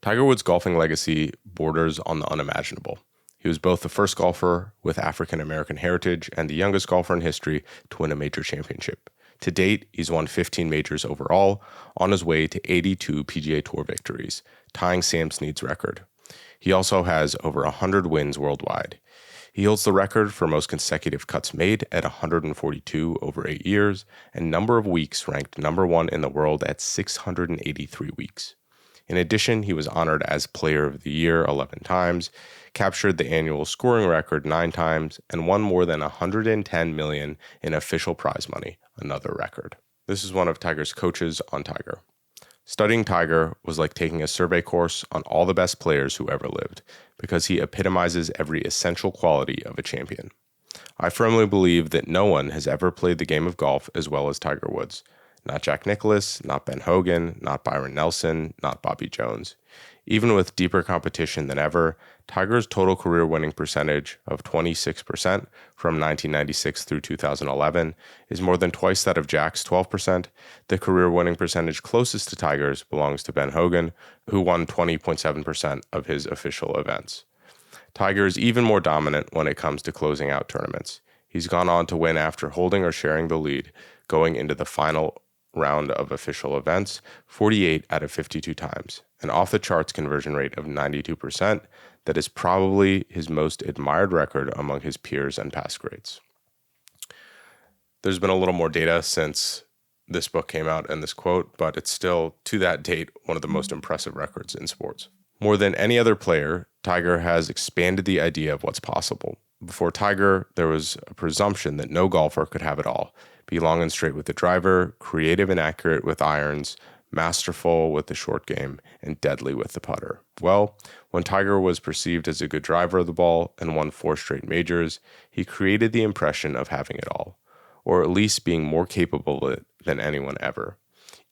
Tiger Woods' golfing legacy borders on the unimaginable. He was both the first golfer with African American heritage and the youngest golfer in history to win a major championship. To date, he's won 15 majors overall, on his way to 82 PGA Tour victories, tying Sam Snead's record. He also has over 100 wins worldwide. He holds the record for most consecutive cuts made at 142 over 8 years, and number of weeks ranked number one in the world at 683 weeks. In addition, he was honored as Player of the Year 11 times, captured the annual scoring record 9 times, and won more than $110 million in official prize money, another record. This is one of Tiger's coaches on Tiger. Studying Tiger was like taking a survey course on all the best players who ever lived, because he epitomizes every essential quality of a champion. I firmly believe that no one has ever played the game of golf as well as Tiger Woods. Not Jack Nicklaus, not Ben Hogan, not Byron Nelson, not Bobby Jones. Even with deeper competition than ever, Tiger's total career winning percentage of 26% from 1996 through 2011 is more than twice that of Jack's 12%. The career winning percentage closest to Tiger's belongs to Ben Hogan, who won 20.7% of his official events. Tiger is even more dominant when it comes to closing out tournaments. He's gone on to win after holding or sharing the lead, going into the final round of official events 48 out of 52 times, an off-the-charts conversion rate of 92% that is probably his most admired record among his peers and past greats. There's been a little more data since this book came out and this quote, but it's still, to that date, one of the most impressive records in sports. More than any other player, Tiger has expanded the idea of what's possible. Before Tiger, there was a presumption that no golfer could have it all. Be long and straight with the driver, creative and accurate with irons, masterful with the short game, and deadly with the putter. Well, when Tiger was perceived as a good driver of the ball and won 4 straight majors, he created the impression of having it all, or at least being more capable of it than anyone ever.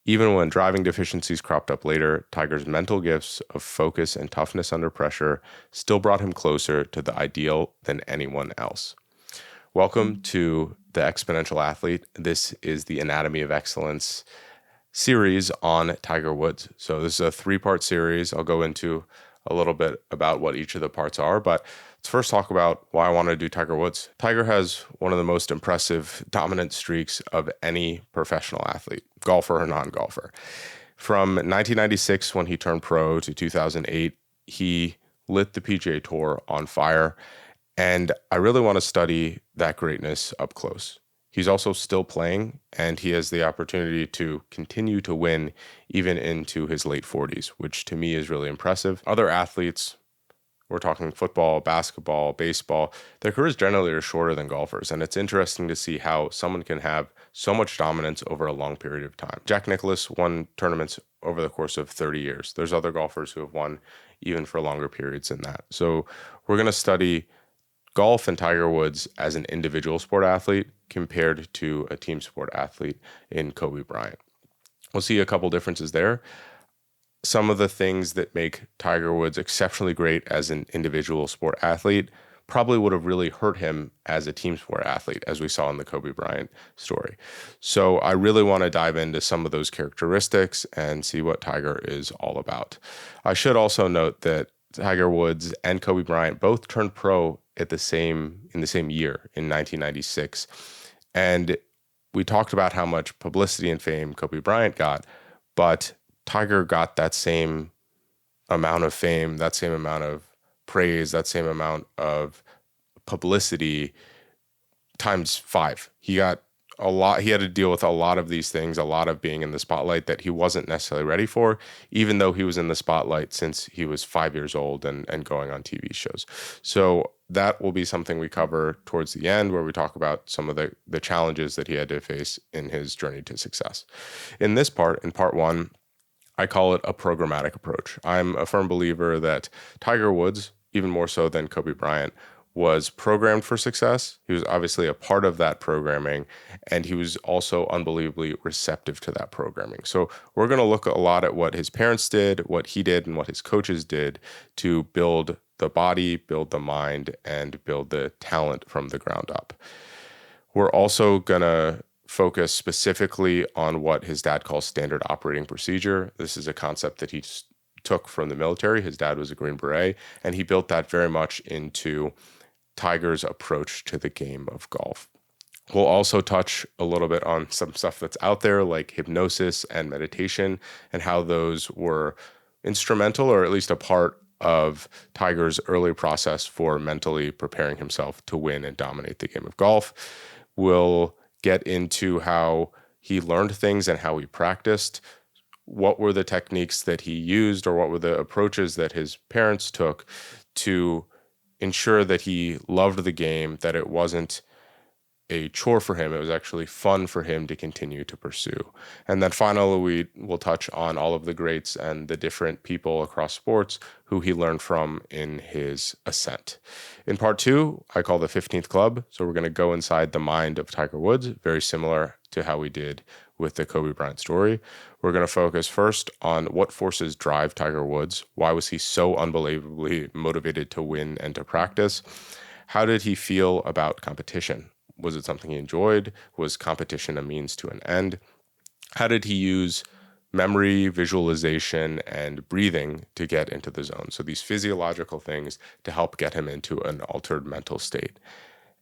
Even when driving deficiencies cropped up later, Tiger's mental gifts of focus and toughness under pressure still brought him closer to the ideal than anyone else. Welcome to the Exponential Athlete. This is the Anatomy of Excellence series on Tiger Woods. So this is a 3-part series. I'll go into a little bit about what each of the parts are, but let's first talk about why I want to do Tiger Woods. Tiger has one of the most impressive dominant streaks of any professional athlete, golfer or non-golfer. From 1996, when he turned pro, to 2008, he lit the PGA Tour on fire. And I really want to study that greatness up close. He's also still playing, and he has the opportunity to continue to win even into his late 40s, which to me is really impressive. Other athletes, we're talking football, basketball, baseball, their careers generally are shorter than golfers, and it's interesting to see how someone can have so much dominance over a long period of time. Jack Nicklaus won tournaments over the course of 30 years. There's other golfers who have won even for longer periods than that. So we're going to study golf and Tiger Woods as an individual sport athlete compared to a team sport athlete in Kobe Bryant. We'll see a couple differences there. Some of the things that make Tiger Woods exceptionally great as an individual sport athlete probably would have really hurt him as a team sport athlete, as we saw in the Kobe Bryant story. So I really want to dive into some of those characteristics and see what Tiger is all about. I should also note that Tiger Woods and Kobe Bryant both turned pro in the same year in 1996. And we talked about how much publicity and fame Kobe Bryant got, but Tiger got that same amount of fame, that same amount of praise, that same amount of publicity times 5. He got a lot. He had to deal with a lot of these things, a lot of being in the spotlight that he wasn't necessarily ready for, even though he was in the spotlight since he was 5 years old and going on TV shows. So that will be something we cover towards the end, where we talk about some of the challenges that he had to face in his journey to success. In this part, in part 1, I call it a programmatic approach. I'm a firm believer that Tiger Woods, even more so than Kobe Bryant, was programmed for success. He was obviously a part of that programming, and he was also unbelievably receptive to that programming. So we're going to look a lot at what his parents did, what he did, and what his coaches did to build the body, build the mind, and build the talent from the ground up. We're also going to focus specifically on what his dad calls standard operating procedure. This is a concept that he took from the military. His dad was a Green Beret, and he built that very much into Tiger's approach to the game of golf. We'll also touch a little bit on some stuff that's out there like hypnosis and meditation and how those were instrumental or at least a part of Tiger's early process for mentally preparing himself to win and dominate the game of golf. We'll get into how he learned things and how he practiced. What were the techniques that he used, or what were the approaches that his parents took to ensure that he loved the game, that it wasn't a chore for him, it was actually fun for him to continue to pursue. And then finally, we will touch on all of the greats and the different people across sports who he learned from in his ascent. In part 2, I call the 15th Club. So we're going to go inside the mind of Tiger Woods, very similar to how we did with the Kobe Bryant story. We're going to focus first on what forces drive Tiger Woods. Why was he so unbelievably motivated to win and to practice? How did he feel about competition? Was it something he enjoyed? Was competition a means to an end? How did he use memory, visualization, and breathing to get into the zone? So these physiological things to help get him into an altered mental state.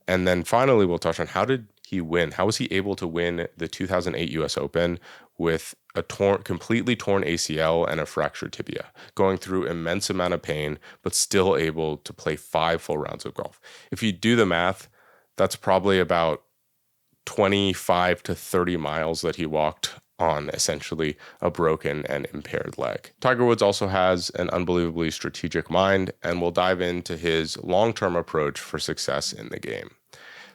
And then finally, we'll touch on how did he win? How was he able to win the 2008 US Open with a completely torn ACL and a fractured tibia, going through immense amount of pain, but still able to play 5 full rounds of golf? If you do the math, that's probably about 25 to 30 miles that he walked on essentially a broken and impaired leg. Tiger Woods also has an unbelievably strategic mind, and we'll dive into his long-term approach for success in the game.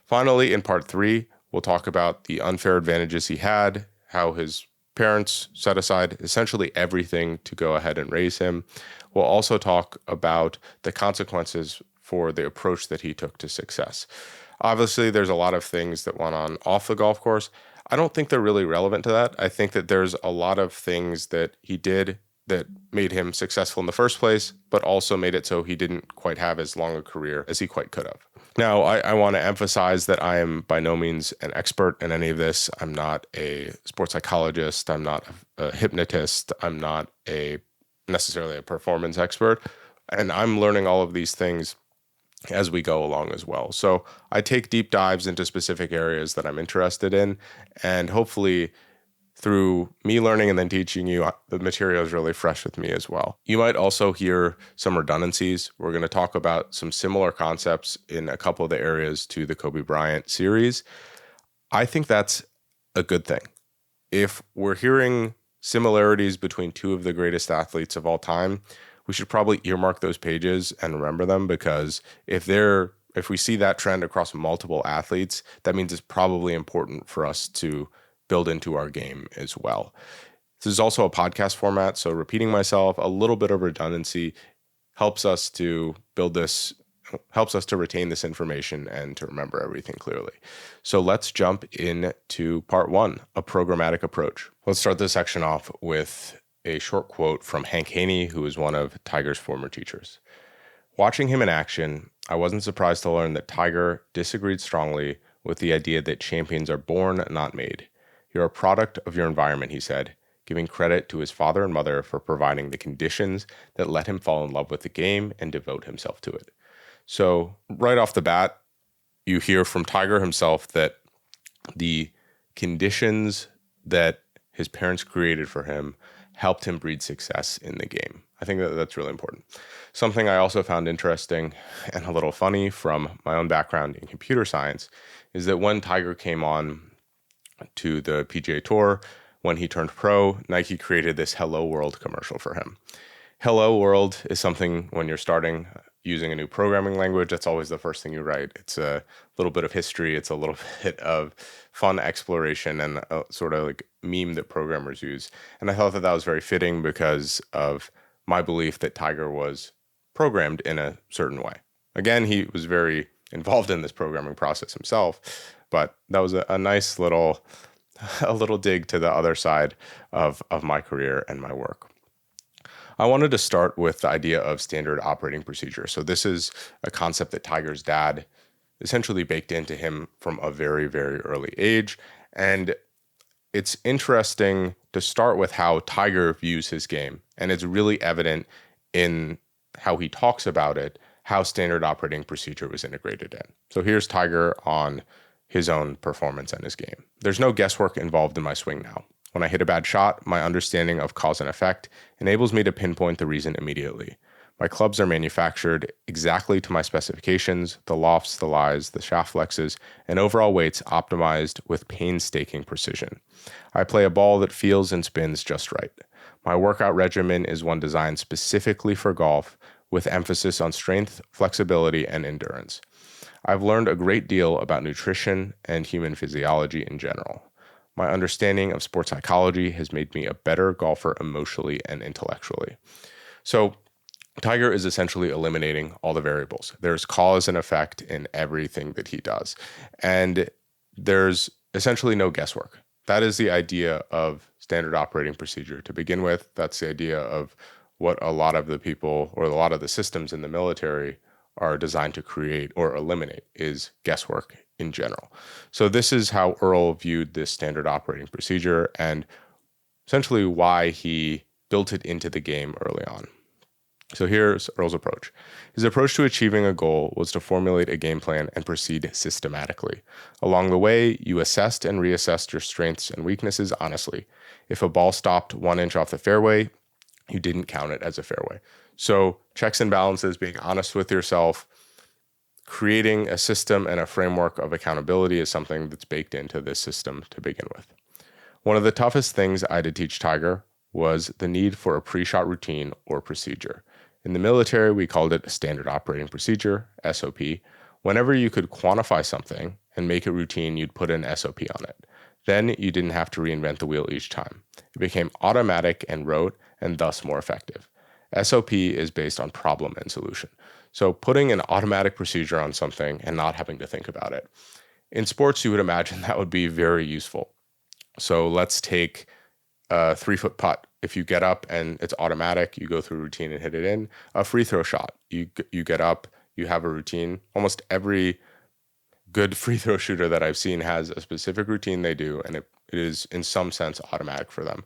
Finally, in part 3, we'll talk about the unfair advantages he had, how his parents set aside essentially everything to go ahead and raise him. We'll also talk about the consequences for the approach that he took to success. Obviously, there's a lot of things that went on off the golf course. I don't think they're really relevant to that. I think that there's a lot of things that he did that made him successful in the first place, but also made it so he didn't quite have as long a career as he quite could have. Now, I want to emphasize that I am by no means an expert in any of this. I'm not a sports psychologist. I'm not a hypnotist. I'm not necessarily a performance expert. And I'm learning all of these things as we go along as well. So I take deep dives into specific areas that I'm interested in, and hopefully through me learning and then teaching you, the material is really fresh with me as well. You might also hear some redundancies. We're going to talk about some similar concepts in a couple of the areas to the Kobe Bryant series. I think that's a good thing. If we're hearing similarities between two of the greatest athletes of all time, we should probably earmark those pages and remember them, because if we see that trend across multiple athletes, that means it's probably important for us to build into our game as well. This is also a podcast format, so repeating myself, a little bit of redundancy helps us to retain this information and to remember everything clearly. So let's jump into part 1, a programmatic approach. Let's start this section off with a short quote from Hank Haney, who is one of Tiger's former teachers. Watching him in action, I wasn't surprised to learn that Tiger disagreed strongly with the idea that champions are born, not made. You're a product of your environment, he said, giving credit to his father and mother for providing the conditions that let him fall in love with the game and devote himself to it. So right off the bat, you hear from Tiger himself that the conditions that his parents created for him helped him breed success in the game. I think that that's really important. Something I also found interesting and a little funny from my own background in computer science is that when Tiger came on to the PGA Tour, when he turned pro, Nike created this Hello World commercial for him. Hello World is something when you're starting using a new programming language, that's always the first thing you write. It's a little bit of history. It's a little bit of fun exploration and a sort of like meme that programmers use. And I thought that that was very fitting because of my belief that Tiger was programmed in a certain way. Again, he was very involved in this programming process himself, but that was a nice little dig to the other side of my career and my work. I wanted to start with the idea of standard operating procedure. So this is a concept that Tiger's dad essentially baked into him from a very, very early age. And it's interesting to start with how Tiger views his game. And it's really evident in how he talks about it, how standard operating procedure was integrated in. So here's Tiger on his own performance and his game. There's no guesswork involved in my swing now. When I hit a bad shot, my understanding of cause and effect enables me to pinpoint the reason immediately. My clubs are manufactured exactly to my specifications, the lofts, the lies, the shaft flexes, and overall weights optimized with painstaking precision. I play a ball that feels and spins just right. My workout regimen is one designed specifically for golf, with emphasis on strength, flexibility, and endurance. I've learned a great deal about nutrition and human physiology in general. My understanding of sports psychology has made me a better golfer emotionally and intellectually. So Tiger is essentially eliminating all the variables. There's cause and effect in everything that he does. And there's essentially no guesswork. That is the idea of standard operating procedure to begin with. That's the idea of what a lot of the people or a lot of the systems in the military are designed to create or eliminate, is guesswork in general. So this is how Earl viewed this standard operating procedure and essentially why he built it into the game early on. So here's Earl's approach. His approach to achieving a goal was to formulate a game plan and proceed systematically. Along the way, you assessed and reassessed your strengths and weaknesses honestly. If a ball stopped 1 inch off the fairway, you didn't count it as a fairway. So checks and balances, being honest with yourself, creating a system and a framework of accountability is something that's baked into this system to begin with. One of the toughest things I had to teach Tiger was the need for a pre-shot routine or procedure. In the military, we called it a standard operating procedure, SOP. Whenever you could quantify something and make it routine, you'd put an SOP on it. Then you didn't have to reinvent the wheel each time. It became automatic and rote and thus more effective. SOP is based on problem and solution. So putting an automatic procedure on something and not having to think about it. In sports, you would imagine that would be very useful. So let's take a 3-foot putt. If you get up and it's automatic, you go through a routine and hit it in. A free throw shot. You get up, you have a routine. Almost every good free throw shooter that I've seen has a specific routine they do, and it is in some sense automatic for them.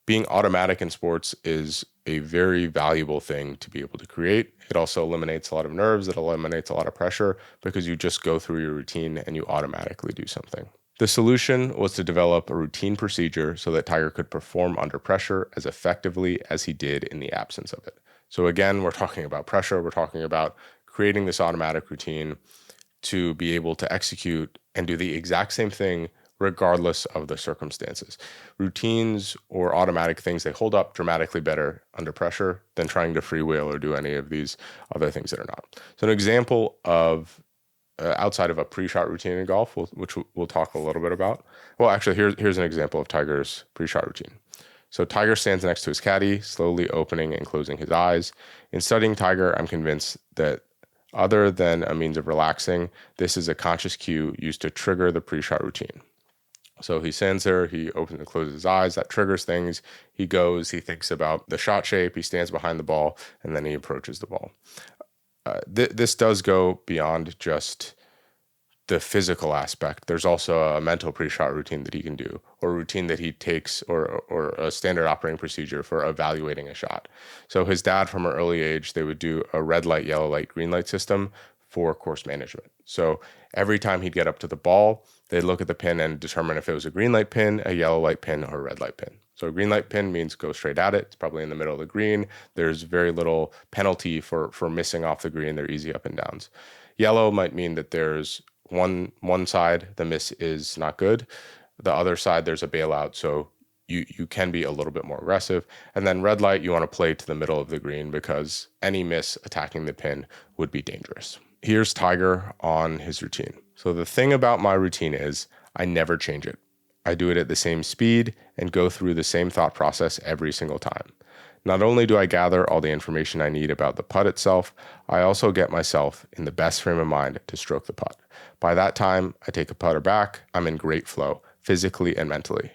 Being automatic in sports is a very valuable thing to be able to create. It also eliminates a lot of nerves. It eliminates a lot of pressure because you just go through your routine and you automatically do something. The solution was to develop a routine procedure so that Tiger could perform under pressure as effectively as he did in the absence of it. So again, we're talking about pressure. We're talking about creating this automatic routine to be able to execute and do the exact same thing regardless of the circumstances. Routines or automatic things, they hold up dramatically better under pressure than trying to freewheel or do any of these other things that are not. So an example of outside of a pre-shot routine in golf, which we'll talk a little bit about. Well, actually, here's an example of Tiger's pre-shot routine. So Tiger stands next to his caddy, slowly opening and closing his eyes. In studying Tiger, I'm convinced that other than a means of relaxing, this is a conscious cue used to trigger the pre-shot routine. So he stands there, he opens and closes his eyes, that triggers things. He goes, he thinks about the shot shape, he stands behind the ball, and then he approaches the ball. This does go beyond just the physical aspect. There's also a mental pre-shot routine that he can do, or a routine that he takes, or a standard operating procedure for evaluating a shot. So his dad, from an early age, they would do a red light, yellow light, green light system for course management. So every time he'd get up to the ball, they'd look at the pin and determine if it was a green light pin, a yellow light pin, or a red light pin. So a green light pin means go straight at it. It's probably in the middle of the green. There's very little penalty for missing off the green. They're easy up and downs. Yellow might mean that there's one side, the miss is not good. The other side, there's a bailout. So you can be a little bit more aggressive. And then red light, you want to play to the middle of the green because any miss attacking the pin would be dangerous. Here's Tiger on his routine. So the thing about my routine is I never change it. I do it at the same speed and go through the same thought process every single time. Not only do I gather all the information I need about the putt itself, I also get myself in the best frame of mind to stroke the putt. By that time, I take a putter back, I'm in great flow, physically and mentally.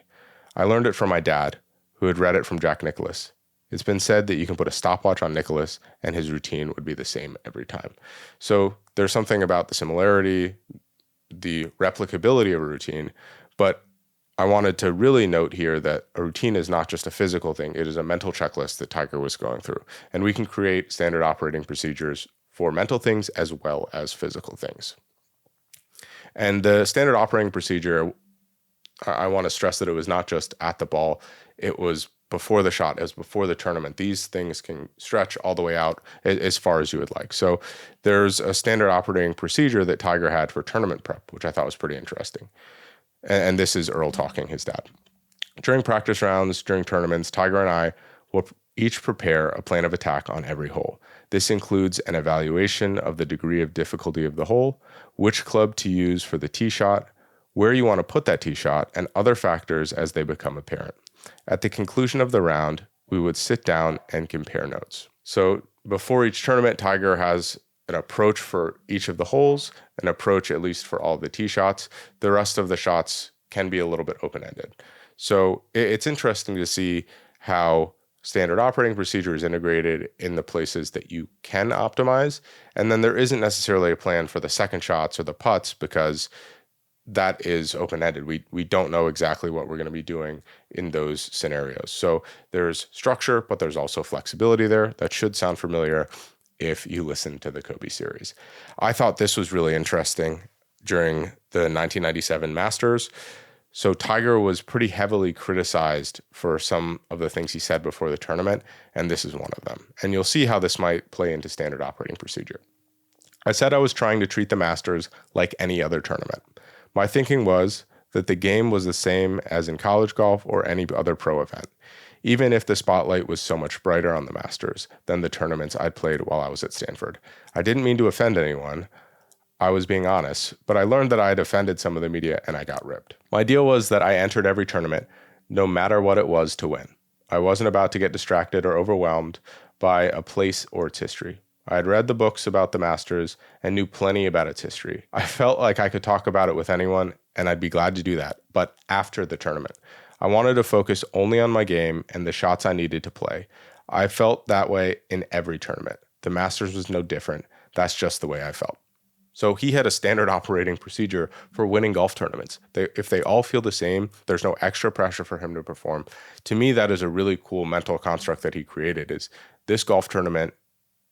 I learned it from my dad, who had read it from Jack Nicklaus. It's been said that you can put a stopwatch on Nicklaus and his routine would be the same every time. So there's something about the similarity, the replicability of a routine, but I wanted to really note here that a routine is not just a physical thing, it is a mental checklist that Tiger was going through. And we can create standard operating procedures for mental things as well as physical things. And the standard operating procedure, I want to stress that it was not just at the ball, it was before the shot, as before the tournament. These things can stretch all the way out as far as you would like. So there's a standard operating procedure that Tiger had for tournament prep, which I thought was pretty interesting. And this is Earl talking, his dad. During practice rounds, during tournaments, Tiger and I will each prepare a plan of attack on every hole. This includes an evaluation of the degree of difficulty of the hole, which club to use for the tee shot, where you want to put that tee shot, and other factors as they become apparent. At the conclusion of the round, we would sit down and compare notes. So before each tournament, Tiger has an approach for each of the holes, an approach at least for all of the tee shots. The rest of the shots can be a little bit open-ended. So it's interesting to see how standard operating procedure is integrated in the places that you can optimize. And then there isn't necessarily a plan for the second shots or the putts because that is open-ended. We don't know exactly what we're going to be doing in those scenarios. So there's structure, but there's also flexibility there. That should sound familiar if you listen to the Kobe series. I thought this was really interesting during the 1997 Masters. So Tiger was pretty heavily criticized for some of the things he said before the tournament, and this is one of them. And you'll see how this might play into standard operating procedure. I said I was trying to treat the Masters like any other tournament. My thinking was that the game was the same as in college golf or any other pro event, even if the spotlight was so much brighter on the Masters than the tournaments I'd played while I was at Stanford. I didn't mean to offend anyone. I was being honest, but I learned that I had offended some of the media and I got ripped. My deal was that I entered every tournament, no matter what it was, to win. I wasn't about to get distracted or overwhelmed by a place or its history. I had read the books about the Masters and knew plenty about its history. I felt like I could talk about it with anyone, and I'd be glad to do that, but after the tournament. I wanted to focus only on my game and the shots I needed to play. I felt that way in every tournament. The Masters was no different. That's just the way I felt. So he had a standard operating procedure for winning golf tournaments. If they all feel the same, there's no extra pressure for him to perform. To me, that is a really cool mental construct that he created is this golf tournament,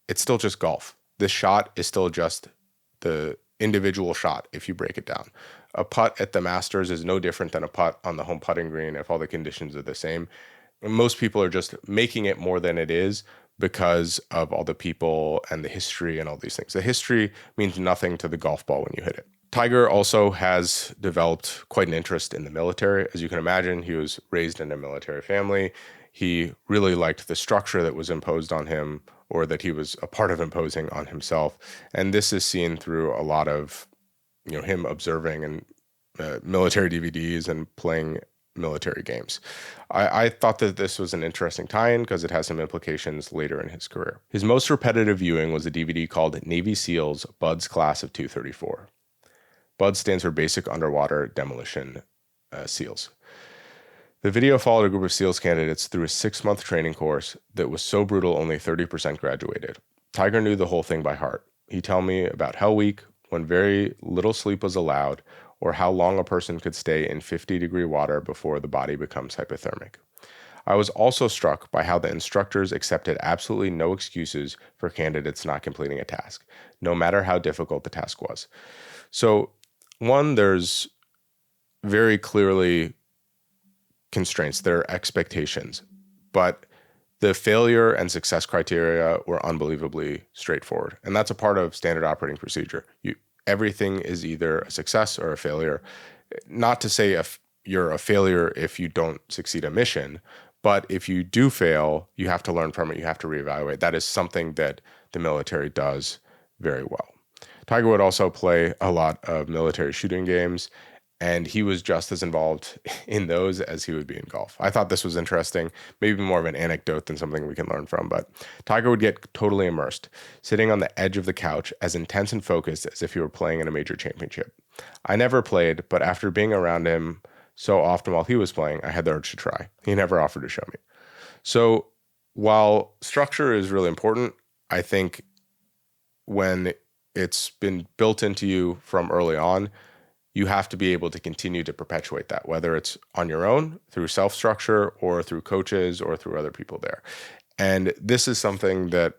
it's still just golf. This shot is still just the individual shot if you break it down. A putt at the Masters is no different than a putt on the home putting green if all the conditions are the same. Most people are just making it more than it is because of all the people and the history and all these things. The history means nothing to the golf ball when you hit it. Tiger also has developed quite an interest in the military. As you can imagine, he was raised in a military family. He really liked the structure that was imposed on him or that he was a part of imposing on himself. And this is seen through a lot of, him observing and military DVDs and playing military games. I thought that this was an interesting tie-in because it has some implications later in his career. His most repetitive viewing was a DVD called Navy SEALs Bud's Class of 234. BUD stands for Basic Underwater Demolition SEALs. The video followed a group of SEALs candidates through a 6-month training course that was so brutal only 30% graduated. Tiger knew the whole thing by heart. He'd tell me about Hell Week, when very little sleep was allowed, or how long a person could stay in 50-degree water before the body becomes hypothermic. I was also struck by how the instructors accepted absolutely no excuses for candidates not completing a task, no matter how difficult the task was. So, one, there's very clearly constraints, there are expectations, but the failure and success criteria were unbelievably straightforward. And that's a part of standard operating procedure. Everything is either a success or a failure. Not to say if you're a failure if you don't succeed a mission, but if you do fail, you have to learn from it. You have to reevaluate. That is something that the military does very well. Tiger would also play a lot of military shooting games, and he was just as involved in those as he would be in golf. I thought this was interesting, maybe more of an anecdote than something we can learn from, but Tiger would get totally immersed, sitting on the edge of the couch, as intense and focused as if he were playing in a major championship. I never played, but after being around him so often while he was playing, I had the urge to try. He never offered to show me. So while structure is really important, I think when it's been built into you from early on, you have to be able to continue to perpetuate that, whether it's on your own, through self-structure, or through coaches, or through other people there. And this is something that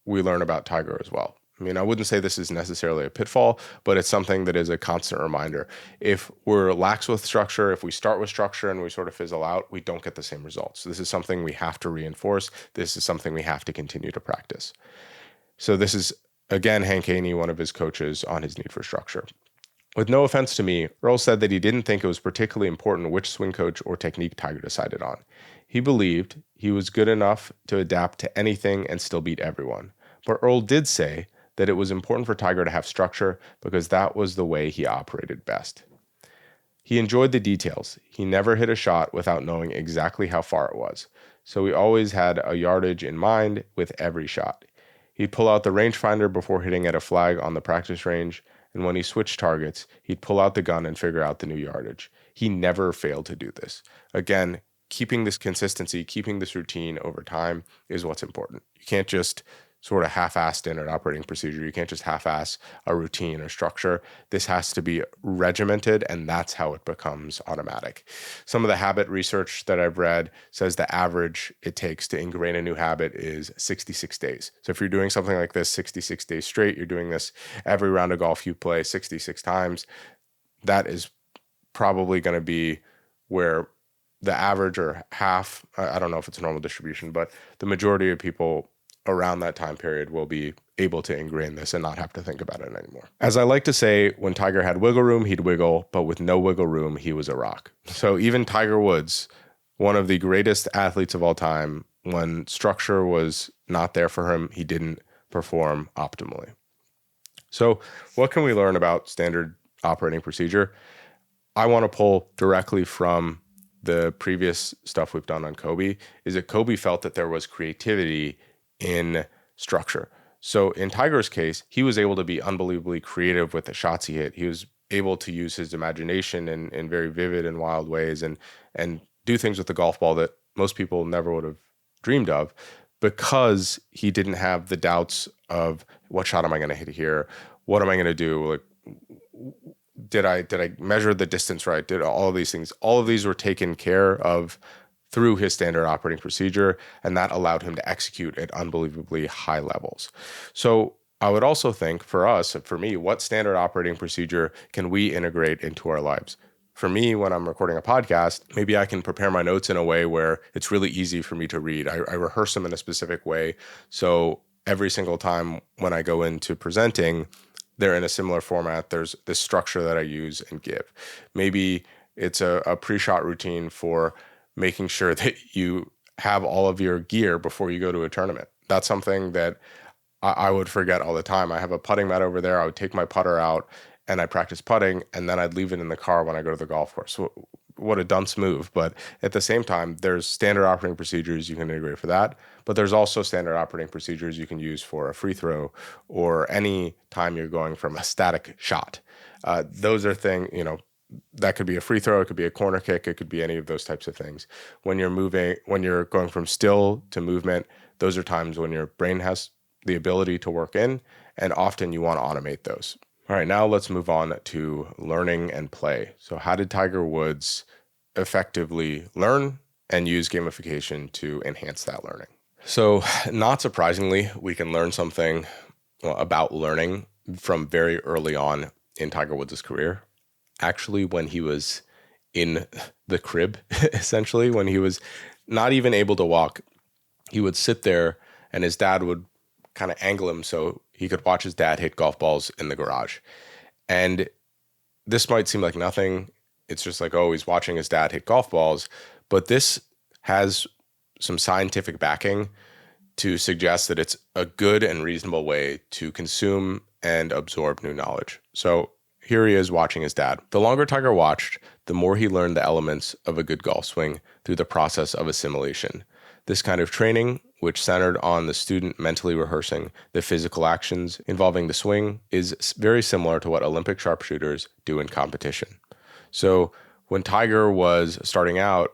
we learn about Tiger as well. I mean, I wouldn't say this is necessarily a pitfall, but it's something that is a constant reminder. If we're lax with structure, if we start with structure and we sort of fizzle out, we don't get the same results. This is something we have to reinforce. This is something we have to continue to practice. So this is, again, Hank Haney, one of his coaches, on his need for structure. With no offense to me, Earl said that he didn't think it was particularly important which swing coach or technique Tiger decided on. He believed he was good enough to adapt to anything and still beat everyone. But Earl did say that it was important for Tiger to have structure because that was the way he operated best. He enjoyed the details. He never hit a shot without knowing exactly how far it was. So he always had a yardage in mind with every shot. He'd pull out the rangefinder before hitting at a flag on the practice range, and when he switched targets, he'd pull out the gun and figure out the new yardage. He never failed to do this. Again, keeping this consistency, keeping this routine over time is what's important. You can't just sort of half-ass standard operating procedure. You can't just half-ass a routine or structure. This has to be regimented, and that's how it becomes automatic. Some of the habit research that I've read says the average it takes to ingrain a new habit is 66 days. So if you're doing something like this 66 days straight, you're doing this every round of golf you play 66 times, that is probably going to be where the average or half, I don't know if it's a normal distribution, but the majority of people around that time period will be able to ingrain this and not have to think about it anymore. As I like to say, when Tiger had wiggle room, he'd wiggle, but with no wiggle room, he was a rock. So even Tiger Woods, one of the greatest athletes of all time, when structure was not there for him, he didn't perform optimally. So what can we learn about standard operating procedure? I want to pull directly from the previous stuff we've done on Kobe, is that Kobe felt that there was creativity in structure. So in Tiger's case, he was able to be unbelievably creative with the shots he hit. He was able to use his imagination in very vivid and wild ways and do things with the golf ball that most people never would have dreamed of, because he didn't have the doubts of what shot am I going to hit here? What am I going to do? Like, did I measure the distance right? Did all of these things? All of these were taken care of through his standard operating procedure, and that allowed him to execute at unbelievably high levels. So I would also think for us, for me, what standard operating procedure can we integrate into our lives? For me, when I'm recording a podcast, maybe I can prepare my notes in a way where it's really easy for me to read. I rehearse them in a specific way. So every single time when I go into presenting, they're in a similar format. There's this structure that I use and give. Maybe it's a pre-shot routine for making sure that you have all of your gear before you go to a tournament. That's something that I would forget all the time. I have a putting mat over there. I would take my putter out and I practice putting, and then I'd leave it in the car when I go to the golf course. What a dunce move. But at the same time, there's standard operating procedures you can integrate for that. But there's also standard operating procedures you can use for a free throw or any time you're going from a static shot. Those are things, that could be a free throw, it could be a corner kick, it could be any of those types of things. When you're going from still to movement, those are times when your brain has the ability to work in, and often you want to automate those. All right, now let's move on to learning and play. So how did Tiger Woods effectively learn and use gamification to enhance that learning? So not surprisingly, we can learn something about learning from very early on in Tiger Woods' career. Actually, when he was in the crib, essentially, when he was not even able to walk, he would sit there and his dad would kind of angle him so he could watch his dad hit golf balls in the garage. And this might seem like nothing. It's just like, oh, he's watching his dad hit golf balls. But this has some scientific backing to suggest that it's a good and reasonable way to consume and absorb new knowledge. So here he is watching his dad. The longer Tiger watched, the more he learned the elements of a good golf swing through the process of assimilation. This kind of training, which centered on the student mentally rehearsing the physical actions involving the swing, is very similar to what Olympic sharpshooters do in competition. So when Tiger was starting out,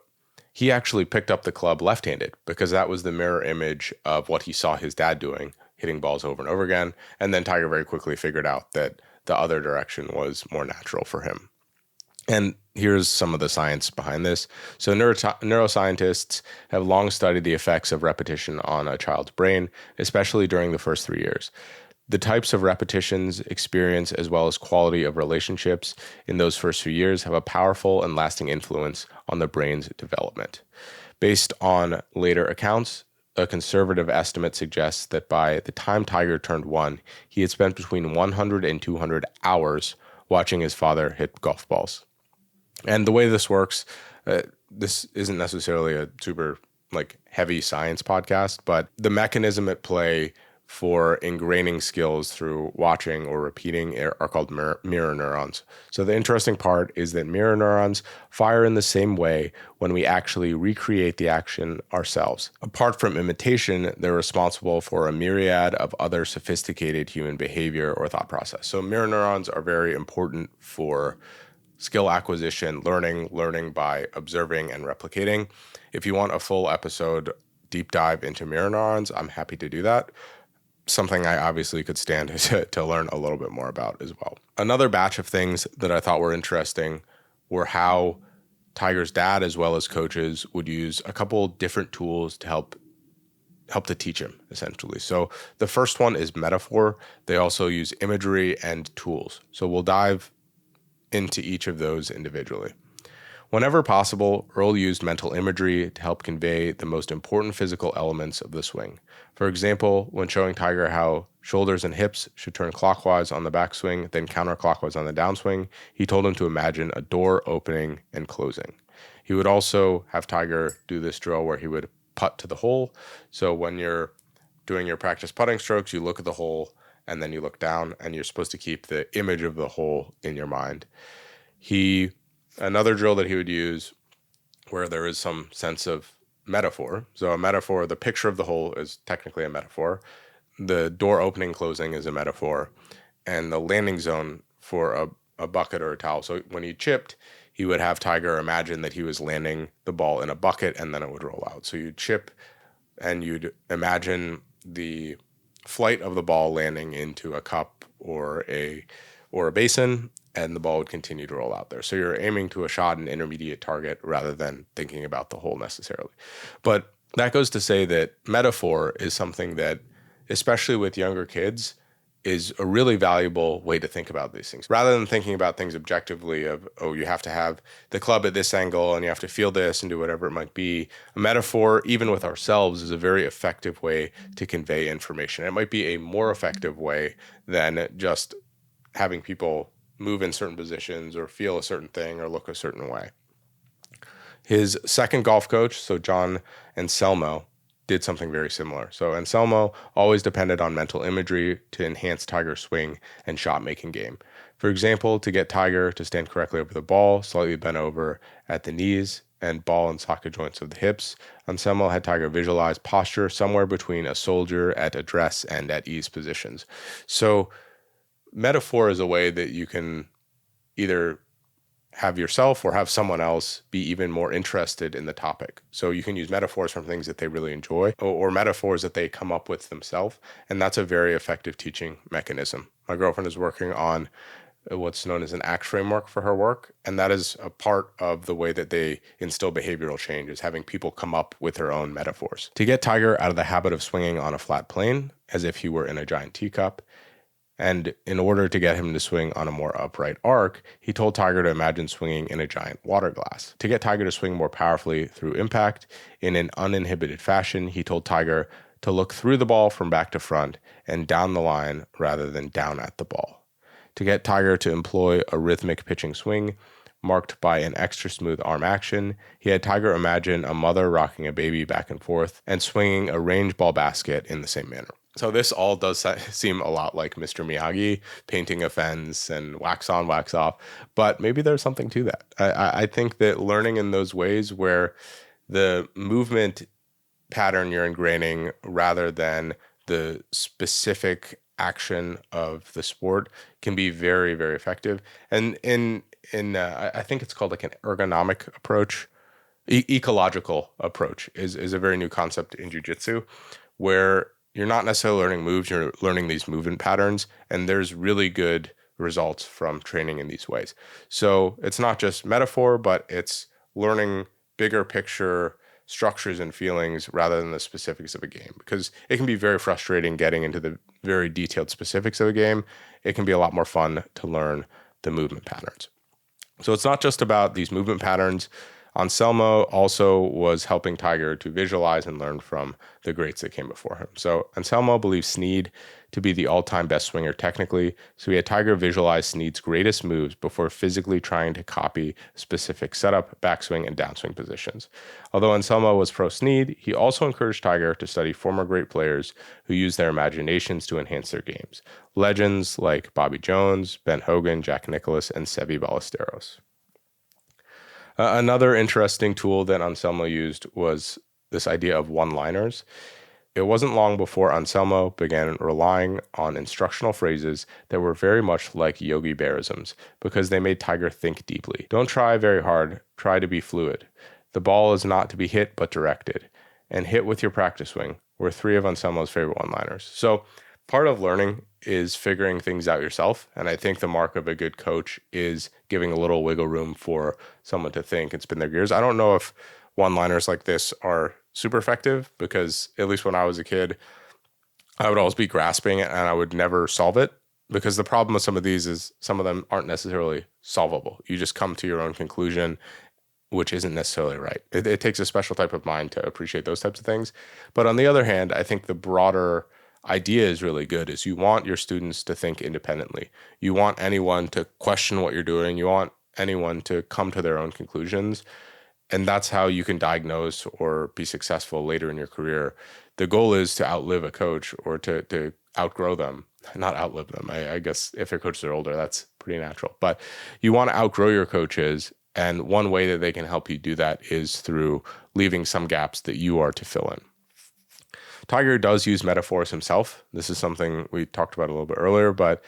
he actually picked up the club left-handed because that was the mirror image of what he saw his dad doing, hitting balls over and over again. And then Tiger very quickly figured out that the other direction was more natural for him. And here's some of the science behind this. So neuroscientists have long studied the effects of repetition on a child's brain, especially during the first 3 years. The types of repetitions, experience, as well as quality of relationships in those first few years have a powerful and lasting influence on the brain's development. Based on later accounts, a conservative estimate suggests that by the time Tiger turned 1, he had spent between 100 and 200 hours watching his father hit golf balls. And the way this works, this isn't necessarily a super heavy science podcast, but the mechanism at play for ingraining skills through watching or repeating are called mirror neurons. So the interesting part is that mirror neurons fire in the same way when we actually recreate the action ourselves. Apart from imitation, they're responsible for a myriad of other sophisticated human behavior or thought process. So mirror neurons are very important for skill acquisition, learning by observing and replicating. If you want a full episode deep dive into mirror neurons, I'm happy to do that. Something I obviously could stand to learn a little bit more about as well. Another batch of things that I thought were interesting were how Tiger's dad as well as coaches would use a couple different tools to help to teach him, essentially. So the first one is metaphor. They also use imagery and tools. So we'll dive into each of those individually. Whenever possible, Earl used mental imagery to help convey the most important physical elements of the swing. For example, when showing Tiger how shoulders and hips should turn clockwise on the backswing, then counterclockwise on the downswing, he told him to imagine a door opening and closing. He would also have Tiger do this drill where he would putt to the hole. So when you're doing your practice putting strokes, you look at the hole and then you look down, and you're supposed to keep the image of the hole in your mind. Another drill that he would use where there is some sense of metaphor. So a metaphor, the picture of the hole is technically a metaphor. The door opening, closing is a metaphor. And the landing zone for a bucket or a towel. So when he chipped, he would have Tiger imagine that he was landing the ball in a bucket and then it would roll out. So you'd chip and you'd imagine the flight of the ball landing into a cup or a basin, and the ball would continue to roll out there. So you're aiming to a shot and intermediate target rather than thinking about the hole necessarily. But that goes to say that metaphor is something that, especially with younger kids, is a really valuable way to think about these things. Rather than thinking about things objectively of, oh, you have to have the club at this angle and you have to feel this and do whatever it might be, a metaphor, even with ourselves, is a very effective way to convey information. It might be a more effective way than just having people move in certain positions or feel a certain thing or look a certain way. His second golf coach, so John Anselmo, did something very similar. So Anselmo always depended on mental imagery to enhance Tiger's swing and shot-making game. For example, to get Tiger to stand correctly over the ball, slightly bent over at the knees, and ball and socket joints of the hips, Anselmo had Tiger visualize posture somewhere between a soldier at address and at ease positions. So metaphor is a way that you can either have yourself or have someone else be even more interested in the topic. So you can use metaphors from things that they really enjoy or metaphors that they come up with themselves. And that's a very effective teaching mechanism. My girlfriend is working on what's known as an ACT framework for her work. And that is a part of the way that they instill behavioral change, is having people come up with their own metaphors. To get Tiger out of the habit of swinging on a flat plane, as if he were in a giant teacup, and in order to get him to swing on a more upright arc, he told Tiger to imagine swinging in a giant water glass. To get Tiger to swing more powerfully through impact in an uninhibited fashion, he told Tiger to look through the ball from back to front and down the line rather than down at the ball. To get Tiger to employ a rhythmic pitching swing marked by an extra smooth arm action, he had Tiger imagine a mother rocking a baby back and forth and swinging a range ball basket in the same manner. So this all does seem a lot like Mr. Miyagi painting a fence and wax on, wax off, but maybe there's something to that. I think that learning in those ways where the movement pattern you're ingraining rather than the specific action of the sport can be very, very effective. And I think it's called like an ergonomic approach, ecological approach is a very new concept in jiu-jitsu, where you're not necessarily learning moves, you're learning these movement patterns, and there's really good results from training in these ways. So it's not just metaphor, but it's learning bigger picture structures and feelings rather than the specifics of a game, because it can be very frustrating getting into the very detailed specifics of a game. It can be a lot more fun to learn the movement patterns. So it's not just about these movement patterns. Anselmo also was helping Tiger to visualize and learn from the greats that came before him. So Anselmo believes Snead to be the all-time best swinger technically, so he had Tiger visualize Snead's greatest moves before physically trying to copy specific setup, backswing, and downswing positions. Although Anselmo was pro Snead, he also encouraged Tiger to study former great players who used their imaginations to enhance their games. Legends like Bobby Jones, Ben Hogan, Jack Nicklaus, and Seve Ballesteros. Another interesting tool that Anselmo used was this idea of one-liners. It wasn't long before Anselmo began relying on instructional phrases that were very much like Yogi Berrisms because they made Tiger think deeply. Don't try very hard, try to be fluid. The ball is not to be hit but directed. And hit with your practice swing were three of Anselmo's favorite one-liners. So part of learning is figuring things out yourself. And I think the mark of a good coach is giving a little wiggle room for someone to think and spin their gears. I don't know if one-liners like this are super effective because at least when I was a kid, I would always be grasping it and I would never solve it, because the problem with some of these is some of them aren't necessarily solvable. You just come to your own conclusion, which isn't necessarily right. It takes a special type of mind to appreciate those types of things. But on the other hand, I think the broader idea is really good, is you want your students to think independently. You want anyone to question what you're doing. You want anyone to come to their own conclusions. And that's how you can diagnose or be successful later in your career. The goal is to outlive a coach or to outgrow them, not outlive them. I guess if your coaches are older, that's pretty natural. But you want to outgrow your coaches. And one way that they can help you do that is through leaving some gaps that you are to fill in. Tiger does use metaphors himself. This is something we talked about a little bit earlier, but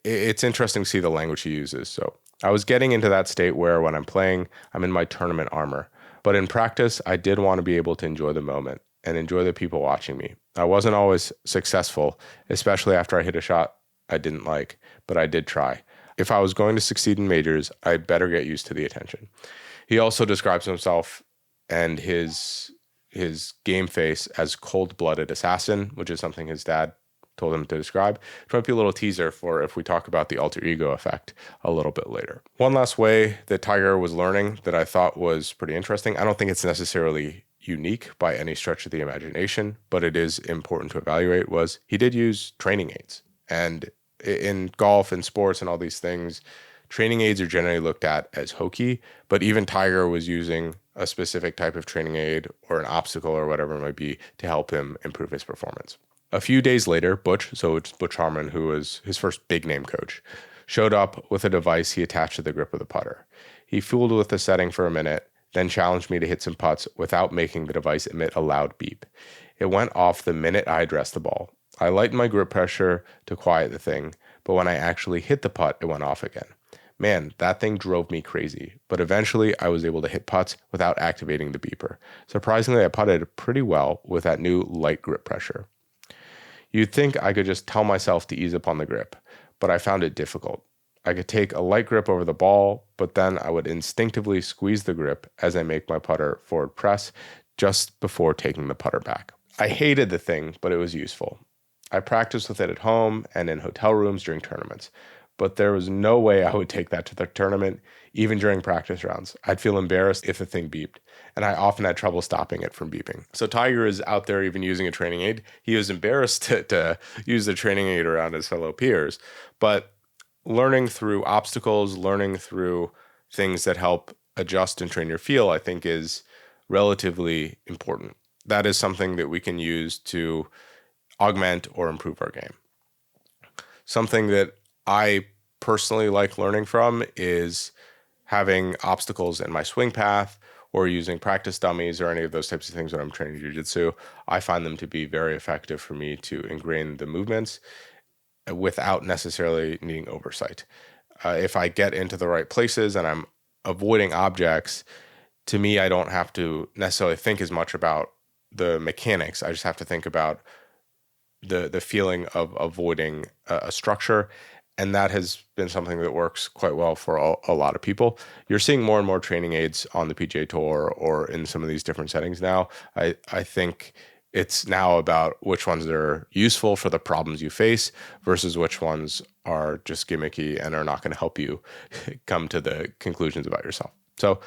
it's interesting to see the language he uses. So I was getting into that state where when I'm playing, I'm in my tournament armor. But in practice, I did want to be able to enjoy the moment and enjoy the people watching me. I wasn't always successful, especially after I hit a shot I didn't like, but I did try. If I was going to succeed in majors, I better get used to the attention. He also describes himself and his game face as cold-blooded assassin, which is something his dad told him to describe. It might be a little teaser for if we talk about the alter ego effect a little bit later. One last way that Tiger was learning that I thought was pretty interesting. I don't think it's necessarily unique by any stretch of the imagination, but it is important to evaluate, was he did use training aids. And in golf and sports and all these things, training aids are generally looked at as hokey, but even Tiger was using a specific type of training aid or an obstacle or whatever it might be to help him improve his performance. A few days later, Butch, so it's Butch Harmon, who was his first big name coach, showed up with a device he attached to the grip of the putter. He fooled with the setting for a minute, then challenged me to hit some putts without making the device emit a loud beep. It went off the minute I addressed the ball. I lightened my grip pressure to quiet the thing, but when I actually hit the putt, it went off again. Man, that thing drove me crazy, but eventually I was able to hit putts without activating the beeper. Surprisingly, I putted pretty well with that new light grip pressure. You'd think I could just tell myself to ease up on the grip, but I found it difficult. I could take a light grip over the ball, but then I would instinctively squeeze the grip as I make my putter forward press just before taking the putter back. I hated the thing, but it was useful. I practiced with it at home and in hotel rooms during tournaments, but there was no way I would take that to the tournament, even during practice rounds. I'd feel embarrassed if the thing beeped, and I often had trouble stopping it from beeping. So Tiger is out there even using a training aid. He was embarrassed to use the training aid around his fellow peers, but learning through obstacles, learning through things that help adjust and train your feel, I think is relatively important. That is something that we can use to augment or improve our game. Something that I personally like learning from is having obstacles in my swing path or using practice dummies or any of those types of things when I'm training jiu-jitsu. I find them to be very effective for me to ingrain the movements without necessarily needing oversight. If I get into the right places and I'm avoiding objects, to me, I don't have to necessarily think as much about the mechanics. I just have to think about the feeling of avoiding a structure. And that has been something that works quite well for a lot of people. You're seeing more and more training aids on the PGA Tour or in some of these different settings now. I think it's now about which ones are useful for the problems you face versus which ones are just gimmicky and are not going to help you come to the conclusions about yourself. So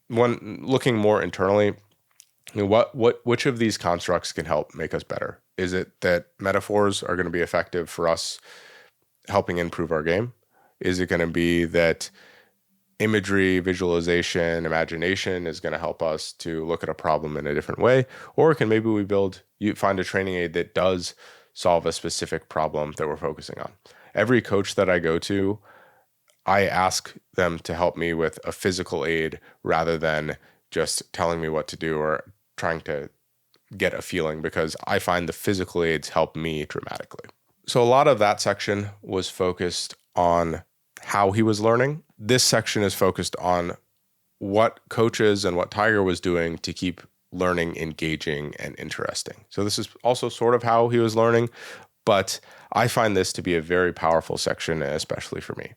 when looking more internally, which of these constructs can help make us better? Is it that metaphors are going to be effective for us helping improve our game? Is it going to be that imagery, visualization, imagination is going to help us to look at a problem in a different way? Or can maybe you find a training aid that does solve a specific problem that we're focusing on? Every coach that I go to, I ask them to help me with a physical aid rather than just telling me what to do or trying to get a feeling, because I find the physical aids help me dramatically. So a lot of that section was focused on how he was learning. This section is focused on what coaches and what Tiger was doing to keep learning engaging and interesting. So this is also sort of how he was learning, but I find this to be a very powerful section, especially for me.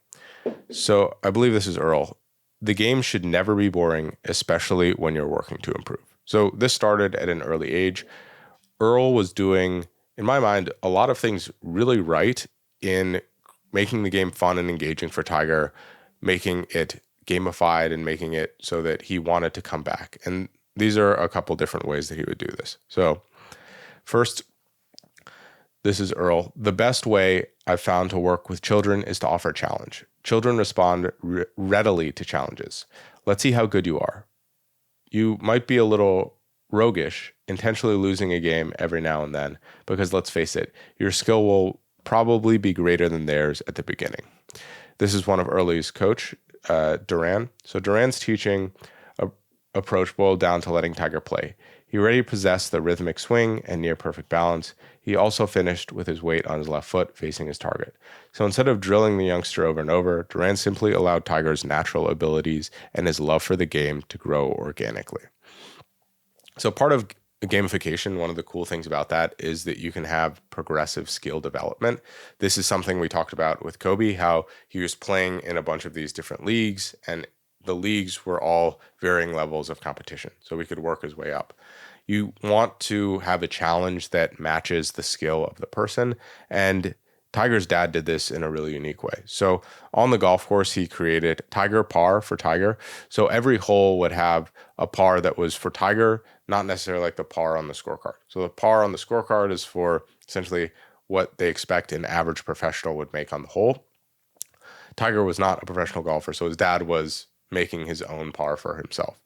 So I believe this is Earl. The game should never be boring, especially when you're working to improve. So this started at an early age. Earl was doing, in my mind, a lot of things really right in making the game fun and engaging for Tiger, making it gamified and making it so that he wanted to come back. And these are a couple different ways that he would do this. So first, this is Earl. The best way I've found to work with children is to offer a challenge. Children respond readily to challenges. Let's see how good you are. You might be a little roguish, intentionally losing a game every now and then, because let's face it, your skill will probably be greater than theirs at the beginning. This is one of Early's coach, Duran. So Duran's teaching approach boiled down to letting Tiger play. He already possessed the rhythmic swing and near perfect balance. He also finished with his weight on his left foot facing his target. So instead of drilling the youngster over and over, Duran simply allowed Tiger's natural abilities and his love for the game to grow organically. So part of gamification, one of the cool things about that is that you can have progressive skill development. This is something we talked about with Kobe, how he was playing in a bunch of these different leagues, and the leagues were all varying levels of competition, so he could work his way up. You want to have a challenge that matches the skill of the person, and Tiger's dad did this in a really unique way. So on the golf course, he created Tiger Par for Tiger. So every hole would have a par that was for Tiger, not necessarily like the par on the scorecard. So the par on the scorecard is for essentially what they expect an average professional would make on the hole. Tiger was not a professional golfer, so his dad was making his own par for himself.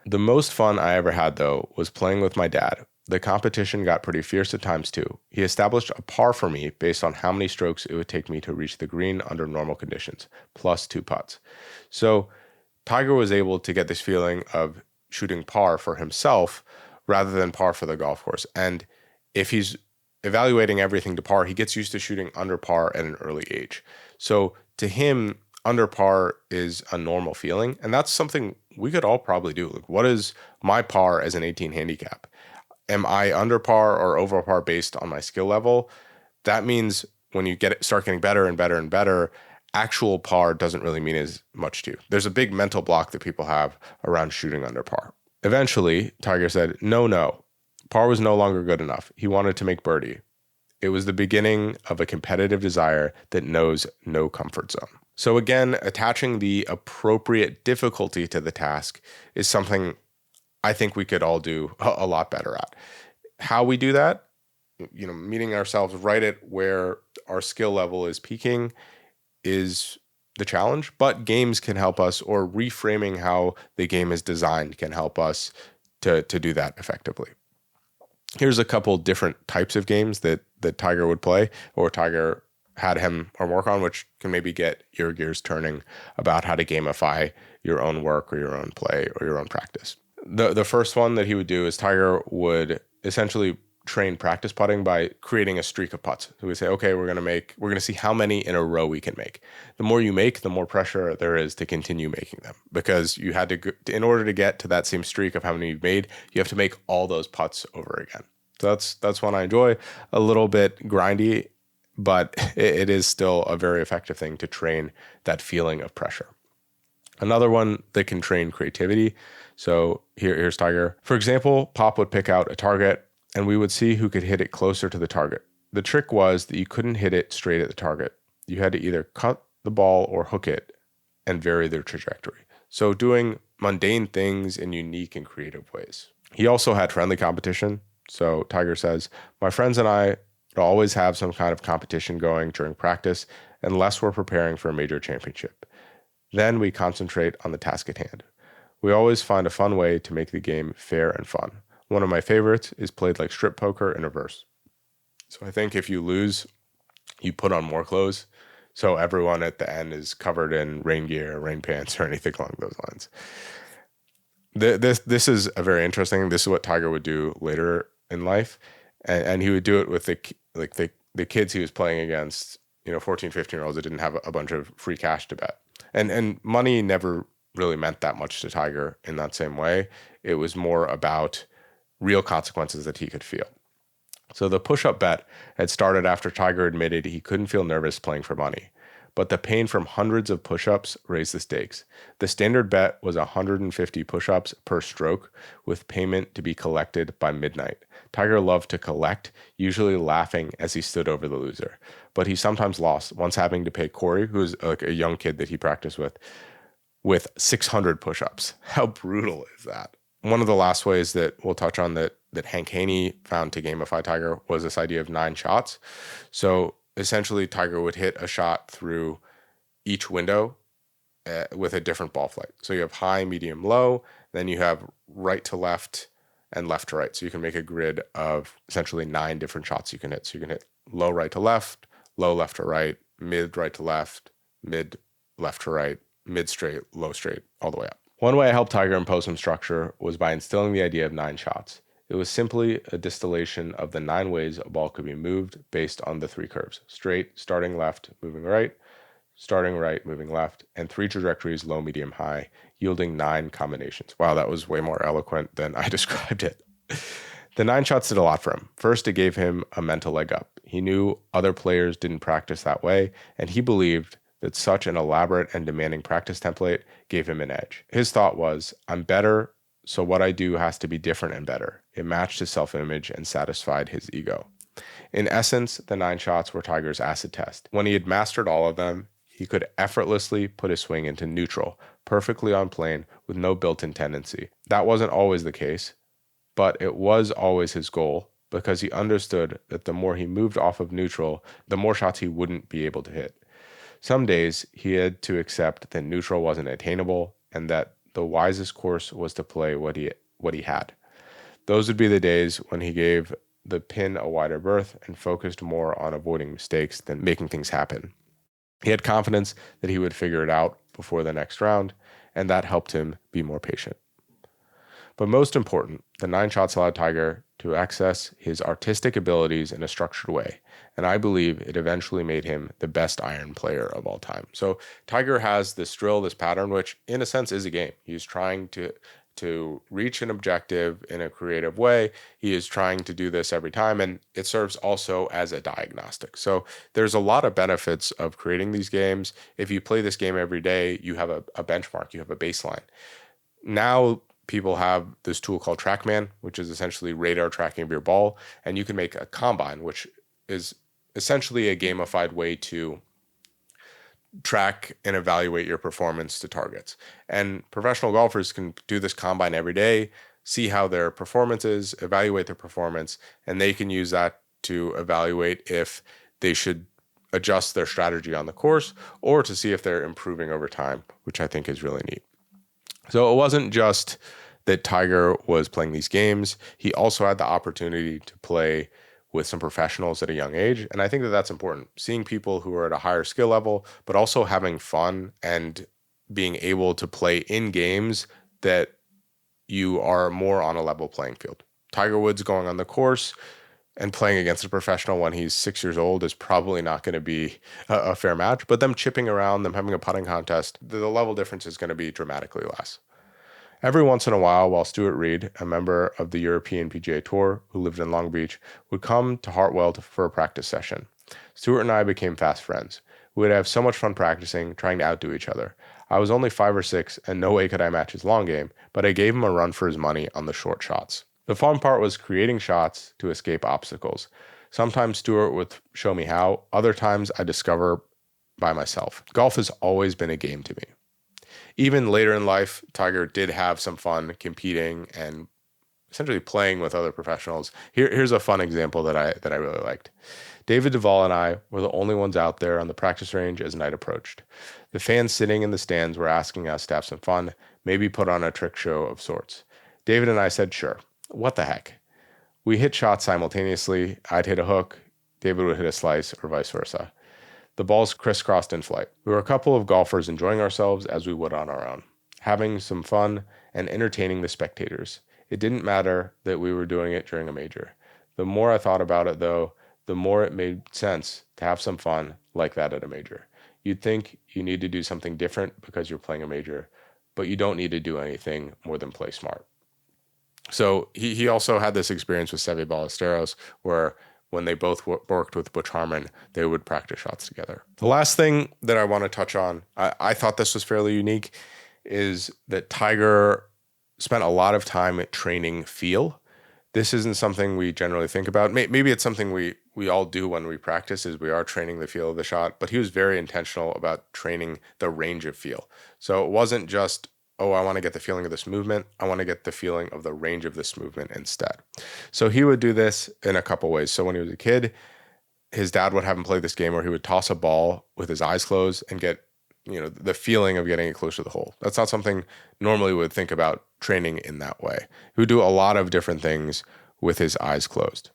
The most fun I ever had, though, was playing with my dad. The competition got pretty fierce at times, too. He established a par for me based on how many strokes it would take me to reach the green under normal conditions, plus 2 putts. So Tiger was able to get this feeling of shooting par for himself rather than par for the golf course. And if he's evaluating everything to par, he gets used to shooting under par at an early age. So to him, under par is a normal feeling. And that's something we could all probably do. Like, what is my par as an 18 handicap? Am I under par or over par based on my skill level? That means when you start getting better and better and better, actual par doesn't really mean as much to you. There's a big mental block that people have around shooting under par. Eventually, Tiger said, no, par was no longer good enough. He wanted to make birdie. It was the beginning of a competitive desire that knows no comfort zone. So again, attaching the appropriate difficulty to the task is something I think we could all do a lot better at. How we do that, meeting ourselves right at where our skill level is peaking is the challenge, but games can help us, or reframing how the game is designed can help us to do that effectively. Here's a couple different types of games that Tiger would play, or Tiger had him or work on, which can maybe get your gears turning about how to gamify your own work or your own play or your own practice. The first one that he would do is Tiger would essentially train practice putting by creating a streak of putts. So we say, okay, we're going to see how many in a row we can make. The more you make, the more pressure there is to continue making them, because you had to, in order to get to that same streak of how many you've made, you have to make all those putts over again. So that's one I enjoy. A little bit grindy, but it is still a very effective thing to train that feeling of pressure. Another one that can train creativity. So here's Tiger. For example, Pop would pick out a target and we would see who could hit it closer to the target. The trick was that you couldn't hit it straight at the target. You had to either cut the ball or hook it and vary their trajectory. So doing mundane things in unique and creative ways. He also had friendly competition. So Tiger says, my friends and I would always have some kind of competition going during practice unless we're preparing for a major championship. Then we concentrate on the task at hand. We always find a fun way to make the game fair and fun. One of my favorites is played like strip poker in reverse. So I think if you lose, you put on more clothes. So everyone at the end is covered in rain gear, rain pants, or anything along those lines. This is a very interesting. This is what Tiger would do later in life, and he would do it with the kids he was playing against. 14, 15-year-olds that didn't have a bunch of free cash to bet. And money never really meant that much to Tiger in that same way. It was more about real consequences that he could feel. So the push-up bet had started after Tiger admitted he couldn't feel nervous playing for money. But the pain from hundreds of push-ups raised the stakes. The standard bet was 150 push-ups per stroke, with payment to be collected by midnight. Tiger loved to collect, usually laughing as he stood over the loser. But he sometimes lost, once having to pay Corey, who was like a young kid that he practiced with 600 push-ups. How brutal is that? One of the last ways that we'll touch on that Hank Haney found to gamify Tiger was this idea of 9 shots. So essentially, Tiger would hit a shot through each window with a different ball flight. So you have high, medium, low. Then you have right to left and left to right. So you can make a grid of essentially 9 different shots you can hit. So you can hit low right to left, low left to right, mid right to left, mid left to right, mid straight, low straight, all the way up. One way I helped Tiger impose some structure was by instilling the idea of 9 shots. It was simply a distillation of the 9 ways a ball could be moved based on the 3 curves: straight, starting left, moving right, starting right, moving left, and 3 trajectories, low, medium, high, yielding 9 combinations. Wow, that was way more eloquent than I described it. The 9 shots did a lot for him. First, it gave him a mental leg up. He knew other players didn't practice that way, and he believed that such an elaborate and demanding practice template gave him an edge. His thought was, I'm better, so what I do has to be different and better. It matched his self-image and satisfied his ego. In essence, the 9 shots were Tiger's acid test. When he had mastered all of them, he could effortlessly put his swing into neutral, perfectly on plane, with no built-in tendency. That wasn't always the case, but it was always his goal, because he understood that the more he moved off of neutral, the more shots he wouldn't be able to hit. Some days, he had to accept that neutral wasn't attainable and that the wisest course was to play what he had. Those would be the days when he gave the pin a wider berth and focused more on avoiding mistakes than making things happen. He had confidence that he would figure it out before the next round, and that helped him be more patient. But most important, the 9 shots allowed Tiger to access his artistic abilities in a structured way, and I believe it eventually made him the best iron player of all time. So Tiger has this drill, this pattern, which in a sense is a game. He's trying to reach an objective in a creative way. He is trying to do this every time, and it serves also as a diagnostic. So there's a lot of benefits of creating these games. If you play this game every day, you have a benchmark, you have a baseline. Now people have this tool called TrackMan, which is essentially radar tracking of your ball, and you can make a combine, which is essentially a gamified way to track and evaluate your performance to targets. And professional golfers can do this combine every day, see how their performance is, evaluate their performance, and they can use that to evaluate if they should adjust their strategy on the course or to see if they're improving over time, which I think is really neat. So it wasn't just that Tiger was playing these games. He also had the opportunity to play with some professionals at a young age. And I think that that's important. Seeing people who are at a higher skill level, but also having fun and being able to play in games that you are more on a level playing field. Tiger Woods going on the course and playing against a professional when he's 6 years old is probably not going to be a fair match, but them chipping around, them having a putting contest, the level difference is going to be dramatically less. Every once in a while Stuart Reed, a member of the European PGA Tour who lived in Long Beach, would come to Hartwell for a practice session. Stuart and I became fast friends. We would have so much fun practicing, trying to outdo each other. I was only 5 or 6, and no way could I match his long game, but I gave him a run for his money on the short shots. The fun part was creating shots to escape obstacles. Sometimes Stuart would show me how, other times I discover by myself. Golf has always been a game to me. Even later in life, Tiger did have some fun competing and essentially playing with other professionals. Here's a fun example that I really liked. David Duval and I were the only ones out there on the practice range as night approached. The fans sitting in the stands were asking us to have some fun, maybe put on a trick show of sorts. David and I said, sure, what the heck? We hit shots simultaneously. I'd hit a hook, David would hit a slice, or vice versa. The balls crisscrossed in flight. We were a couple of golfers enjoying ourselves as we would on our own, having some fun and entertaining the spectators. It didn't matter that we were doing it during a major. The more I thought about it, though, the more it made sense to have some fun like that at a major. You'd think you need to do something different because you're playing a major, but you don't need to do anything more than play smart. So he also had this experience with Seve Ballesteros where when they both worked with Butch Harmon, they would practice shots together. The last thing that I want to touch on, I thought this was fairly unique, is that Tiger spent a lot of time training feel. This isn't something we generally think about. Maybe it's something we all do when we practice, is we are training the feel of the shot, but he was very intentional about training the range of feel. So it wasn't just, oh, I want to get the feeling of this movement. I want to get the feeling of the range of this movement instead. So he would do this in a couple ways. So when he was a kid, his dad would have him play this game where he would toss a ball with his eyes closed and get, the feeling of getting it close to the hole. That's not something normally we would think about training in that way. He would do a lot of different things with his eyes closed.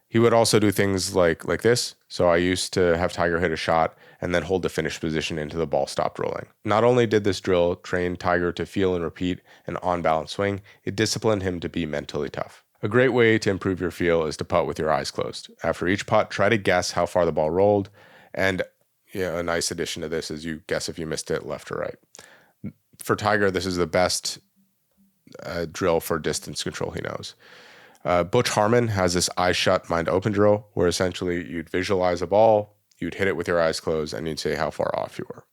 He would also do things like this. So I used to have Tiger hit a shot and then hold the finish position until the ball stopped rolling. Not only did this drill train Tiger to feel and repeat an on-balance swing, it disciplined him to be mentally tough. A great way to improve your feel is to putt with your eyes closed. After each putt, try to guess how far the ball rolled, and a nice addition to this is you guess if you missed it left or right. For Tiger, this is the best drill for distance control he knows. Butch Harmon has this eyes shut, mind open drill where essentially you'd visualize a ball, you'd hit it with your eyes closed, and you'd say how far off you were.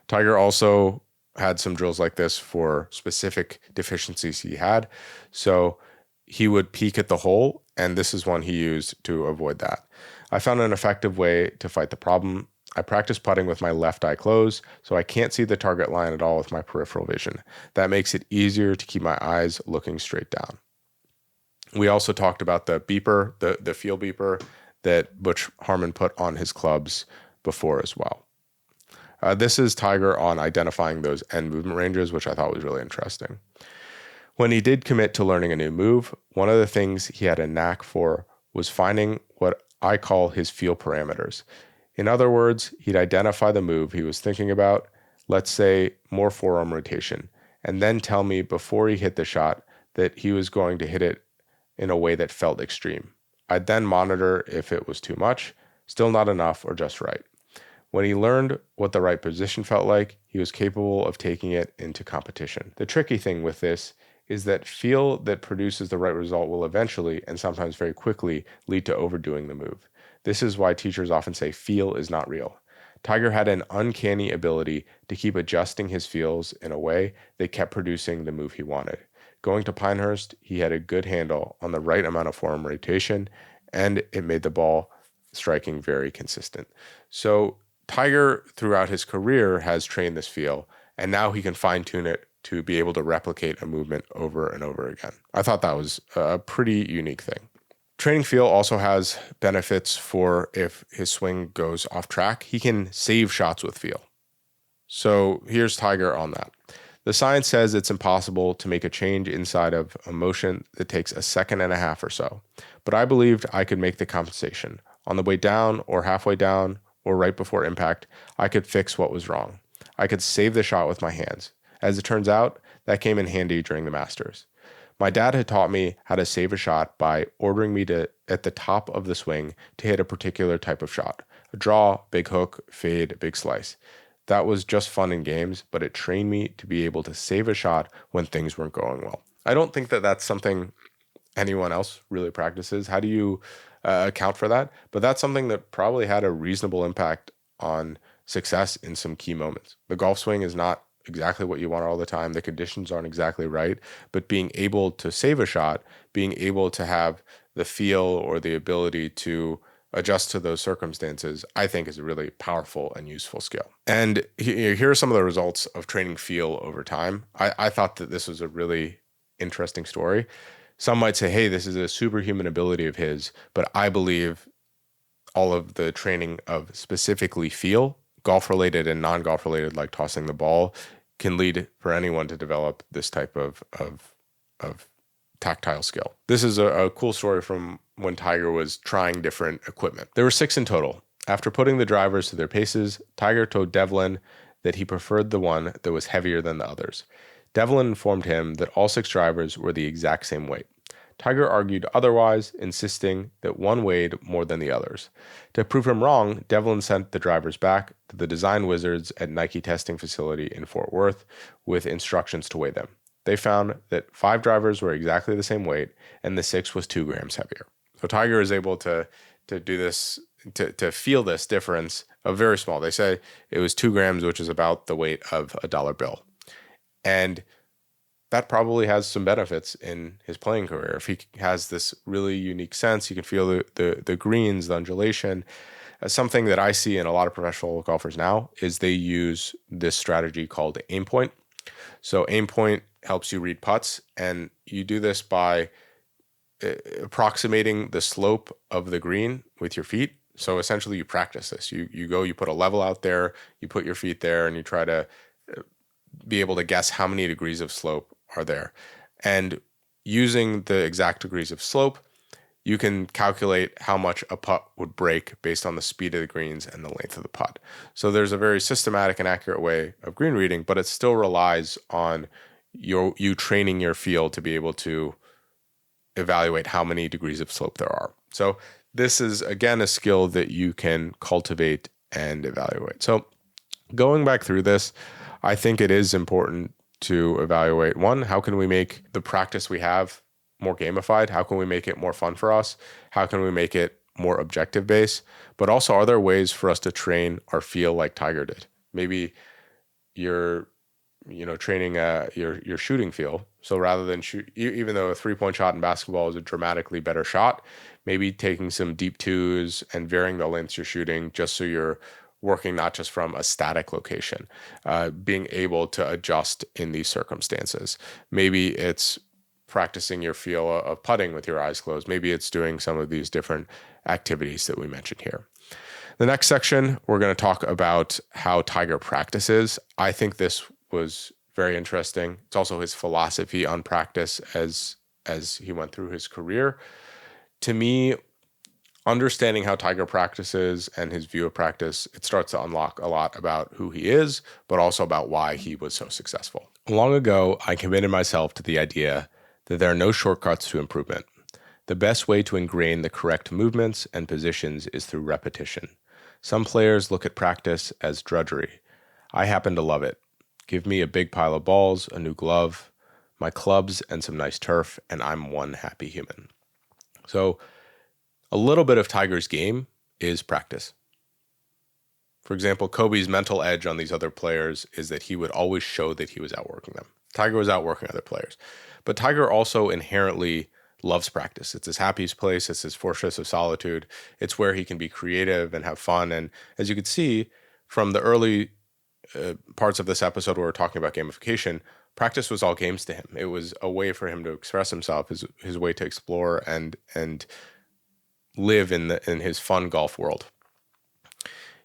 Tiger also had some drills like this for specific deficiencies he had. So he would peek at the hole, and this is one he used to avoid that. I found an effective way to fight the problem. I practice putting with my left eye closed, so I can't see the target line at all with my peripheral vision. That makes it easier to keep my eyes looking straight down. We also talked about the beeper, the feel beeper that Butch Harmon put on his clubs before as well. This is Tiger on identifying those end movement ranges, which I thought was really interesting. When he did commit to learning a new move, one of the things he had a knack for was finding what I call his feel parameters. In other words, he'd identify the move he was thinking about, let's say more forearm rotation, and then tell me before he hit the shot that he was going to hit it in a way that felt extreme. I'd then monitor if it was too much, still not enough, or just right. When he learned what the right position felt like, he was capable of taking it into competition. The tricky thing with this is that feel that produces the right result will eventually, and sometimes very quickly, lead to overdoing the move. This is why teachers often say feel is not real. Tiger had an uncanny ability to keep adjusting his feels in a way that kept producing the move he wanted. Going to Pinehurst, he had a good handle on the right amount of forearm rotation, and it made the ball striking very consistent. So Tiger, throughout his career, has trained this feel, and now he can fine-tune it to be able to replicate a movement over and over again. I thought that was a pretty unique thing. Training feel also has benefits for if his swing goes off track. He can save shots with feel. So here's Tiger on that. The science says it's impossible to make a change inside of a motion that takes a second and a half or so. But I believed I could make the compensation. On the way down or halfway down or right before impact, I could fix what was wrong. I could save the shot with my hands. As it turns out, that came in handy during the Masters. My dad had taught me how to save a shot by ordering me to, at the top of the swing, to hit a particular type of shot. A draw, big hook, fade, big slice. That was just fun in games, but it trained me to be able to save a shot when things weren't going well. I don't think that that's something anyone else really practices. How do you account for that? But that's something that probably had a reasonable impact on success in some key moments. The golf swing is not exactly what you want all the time. The conditions aren't exactly right, but being able to save a shot, being able to have the feel or the ability to adjust to those circumstances, I think is a really powerful and useful skill. And here are some of the results of training feel over time. I thought that this was a really interesting story. Some might say, hey, this is a superhuman ability of his, but I believe all of the training of specifically feel, golf-related and non-golf related, like tossing the ball, can lead for anyone to develop this type of tactile skill. This is a cool story from when Tiger was trying different equipment. There were 6 in total. After putting the drivers to their paces, Tiger told Devlin that he preferred the one that was heavier than the others. Devlin informed him that all 6 drivers were the exact same weight. Tiger argued otherwise, insisting that one weighed more than the others. To prove him wrong, Devlin sent the drivers back to the design wizards at Nike testing facility in Fort Worth with instructions to weigh them. They found that 5 drivers were exactly the same weight, and the 6th was 2 grams heavier. So Tiger is able to do this, to feel this difference of very small. They say it was 2 grams, which is about the weight of a dollar bill. And that probably has some benefits in his playing career. If he has this really unique sense, he can feel the greens, the undulation. Something that I see in a lot of professional golfers now is they use this strategy called aim point. So aim point helps you read putts, and you do this by approximating the slope of the green with your feet. So essentially you practice this. You put a level out there, you put your feet there, and you try to be able to guess how many degrees of slope are there. And using the exact degrees of slope, you can calculate how much a putt would break based on the speed of the greens and the length of the putt. So there's a very systematic and accurate way of green reading, but it still relies on you training your feel to be able to evaluate how many degrees of slope there are. So this is, again, a skill that you can cultivate and evaluate. So going back through this, I think it is important to evaluate, one, how can we make the practice we have more gamified? How can we make it more fun for us? How can we make it more objective based? But also, are there ways for us to train our feel like Tiger did? Maybe you're training your shooting feel. So rather than shoot, even though a 3-point shot in basketball is a dramatically better shot, maybe taking some deep 2s and varying the lengths you're shooting just so you're working not just from a static location, being able to adjust in these circumstances. Maybe it's practicing your feel of putting with your eyes closed. Maybe it's doing some of these different activities that we mentioned here. The next section, we're going to talk about how Tiger practices. I think this was very interesting. It's also his philosophy on practice as he went through his career. To me, understanding how Tiger practices and his view of practice, it starts to unlock a lot about who he is, but also about why he was so successful. Long ago, I committed myself to the idea that there are no shortcuts to improvement. The best way to ingrain the correct movements and positions is through repetition. Some players look at practice as drudgery. I happen to love it. Give me a big pile of balls, a new glove, my clubs, and some nice turf, and I'm one happy human. So a little bit of Tiger's game is practice. For example, Kobe's mental edge on these other players is that he would always show that he was outworking them. Tiger was outworking other players. But Tiger also inherently loves practice. It's his happiest place. It's his fortress of solitude. It's where he can be creative and have fun. And as you can see from the early parts of this episode where we're talking about gamification, practice was all games to him. It was a way for him to express himself, his way to explore and live in his fun golf world.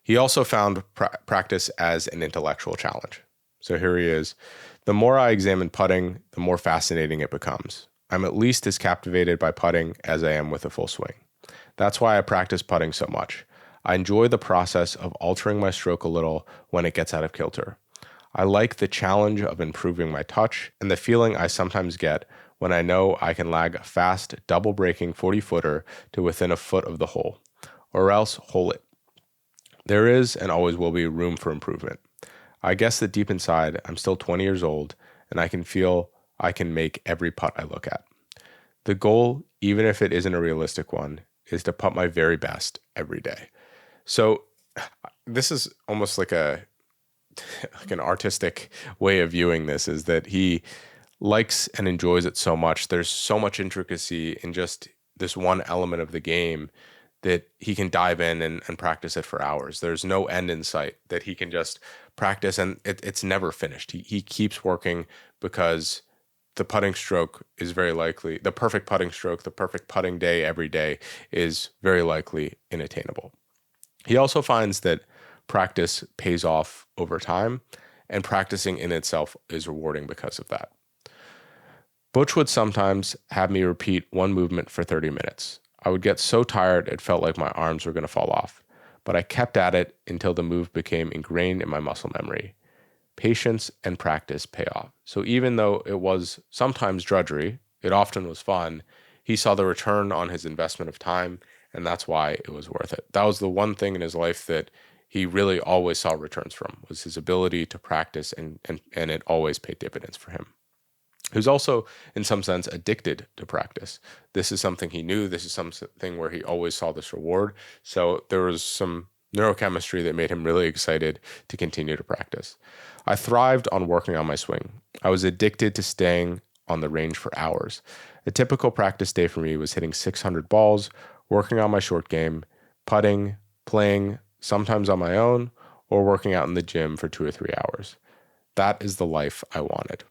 He also found practice as an intellectual challenge. So here he is. The more I examine putting, the more fascinating it becomes. I'm at least as captivated by putting as I am with a full swing. That's why I practice putting so much. I enjoy the process of altering my stroke a little when it gets out of kilter. I like the challenge of improving my touch and the feeling I sometimes get when I know I can lag a fast, double-breaking 40-footer to within a foot of the hole, or else hole it. There is and always will be room for improvement. I guess that deep inside, I'm still 20 years old and I can feel I can make every putt I look at. The goal, even if it isn't a realistic one, is to putt my very best every day. So this is almost like an artistic way of viewing this, is that he likes and enjoys it so much. There's so much intricacy in just this one element of the game that he can dive in and practice it for hours. There's no end in sight, that he can just practice, and it's never finished. He keeps working because the putting stroke is very likely, the perfect putting stroke, the perfect putting day every day is very likely inattainable. He also finds that practice pays off over time, and practicing in itself is rewarding because of that. Butch would sometimes have me repeat one movement for 30 minutes. I would get so tired it felt like my arms were going to fall off, but I kept at it until the move became ingrained in my muscle memory. Patience and practice pay off. So even though it was sometimes drudgery, it often was fun, he saw the return on his investment of time, and that's why it was worth it. That was the one thing in his life that he really always saw returns from, was his ability to practice, and it always paid dividends for him. He was also, in some sense, addicted to practice. This is something he knew. This is something where he always saw this reward. So there was some neurochemistry that made him really excited to continue to practice. I thrived on working on my swing. I was addicted to staying on the range for hours. A typical practice day for me was hitting 600 balls, working on my short game, putting, playing, sometimes on my own, or working out in the gym for 2 or 3 hours. That is the life I wanted.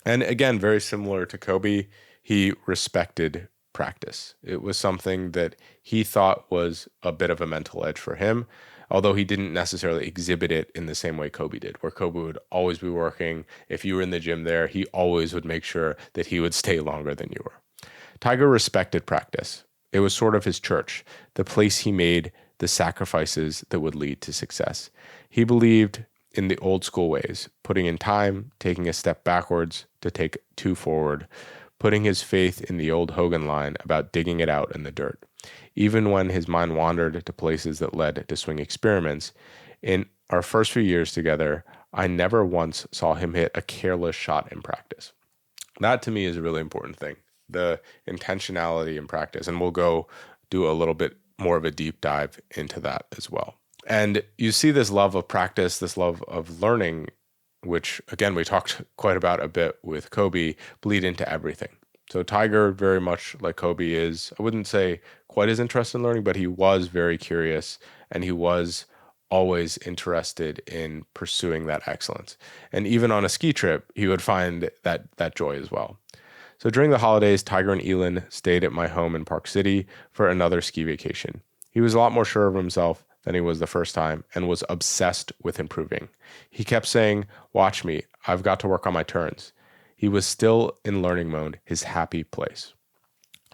And again, very similar to Kobe, he respected practice. It was something that he thought was a bit of a mental edge for him, although he didn't necessarily exhibit it in the same way Kobe did, where Kobe would always be working. If you were in the gym there, he always would make sure that he would stay longer than you were. Tiger respected practice. It was sort of his church, the place he made the sacrifices that would lead to success. He believed in the old school ways, putting in time, taking a step backwards to take 2 forward, putting his faith in the old Hogan line about digging it out in the dirt. Even when his mind wandered to places that led to swing experiments, in our first few years together, I never once saw him hit a careless shot in practice. That to me is a really important thing, the intentionality in practice, and we'll go do a little bit more of a deep dive into that as well. And you see this love of practice, this love of learning, which again, we talked quite about a bit with Kobe, bleed into everything. So Tiger, very much like Kobe, is, I wouldn't say quite as interested in learning, but he was very curious, and he was always interested in pursuing that excellence. And even on a ski trip, he would find that joy as well. So during the holidays, Tiger and Elin stayed at my home in Park City for another ski vacation. He was a lot more sure of himself than he was the first time, and was obsessed with improving. He kept saying, "Watch me, I've got to work on my turns." He was still in learning mode, his happy place.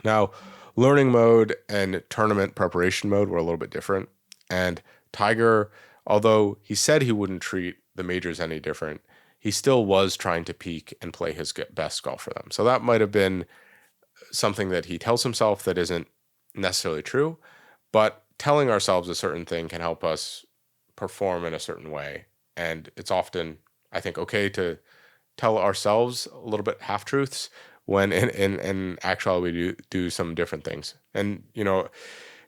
Now, learning mode and tournament preparation mode were a little bit different. And Tiger, although he said he wouldn't treat the majors any different, he still was trying to peak and play his best golf for them. So that might have been something that he tells himself that isn't necessarily true, but telling ourselves a certain thing can help us perform in a certain way. And it's often, I think, okay to tell ourselves a little bit half-truths when in actuality we do some different things. And, you know,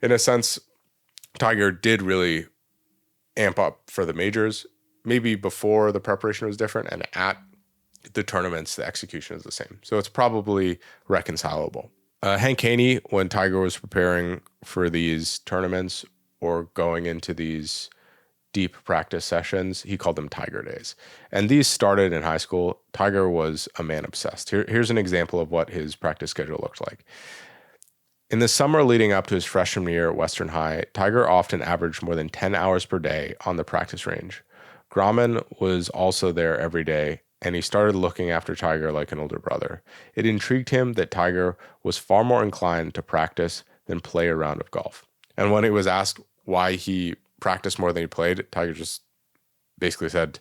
in a sense, Tiger did really amp up for the majors. Maybe before the preparation was different, and at the tournaments, the execution is the same. So it's probably reconcilable. Hank Haney, when Tiger was preparing for these tournaments or going into these deep practice sessions, he called them Tiger Days. And these started in high school. Tiger was a man obsessed. Here's an example of what his practice schedule looked like. In the summer leading up to his freshman year at Western High, Tiger often averaged more than 10 hours per day on the practice range. Grauman was also there every day, and he started looking after Tiger like an older brother. It intrigued him that Tiger was far more inclined to practice than play a round of golf. And when he was asked why he practiced more than he played, Tiger just basically said,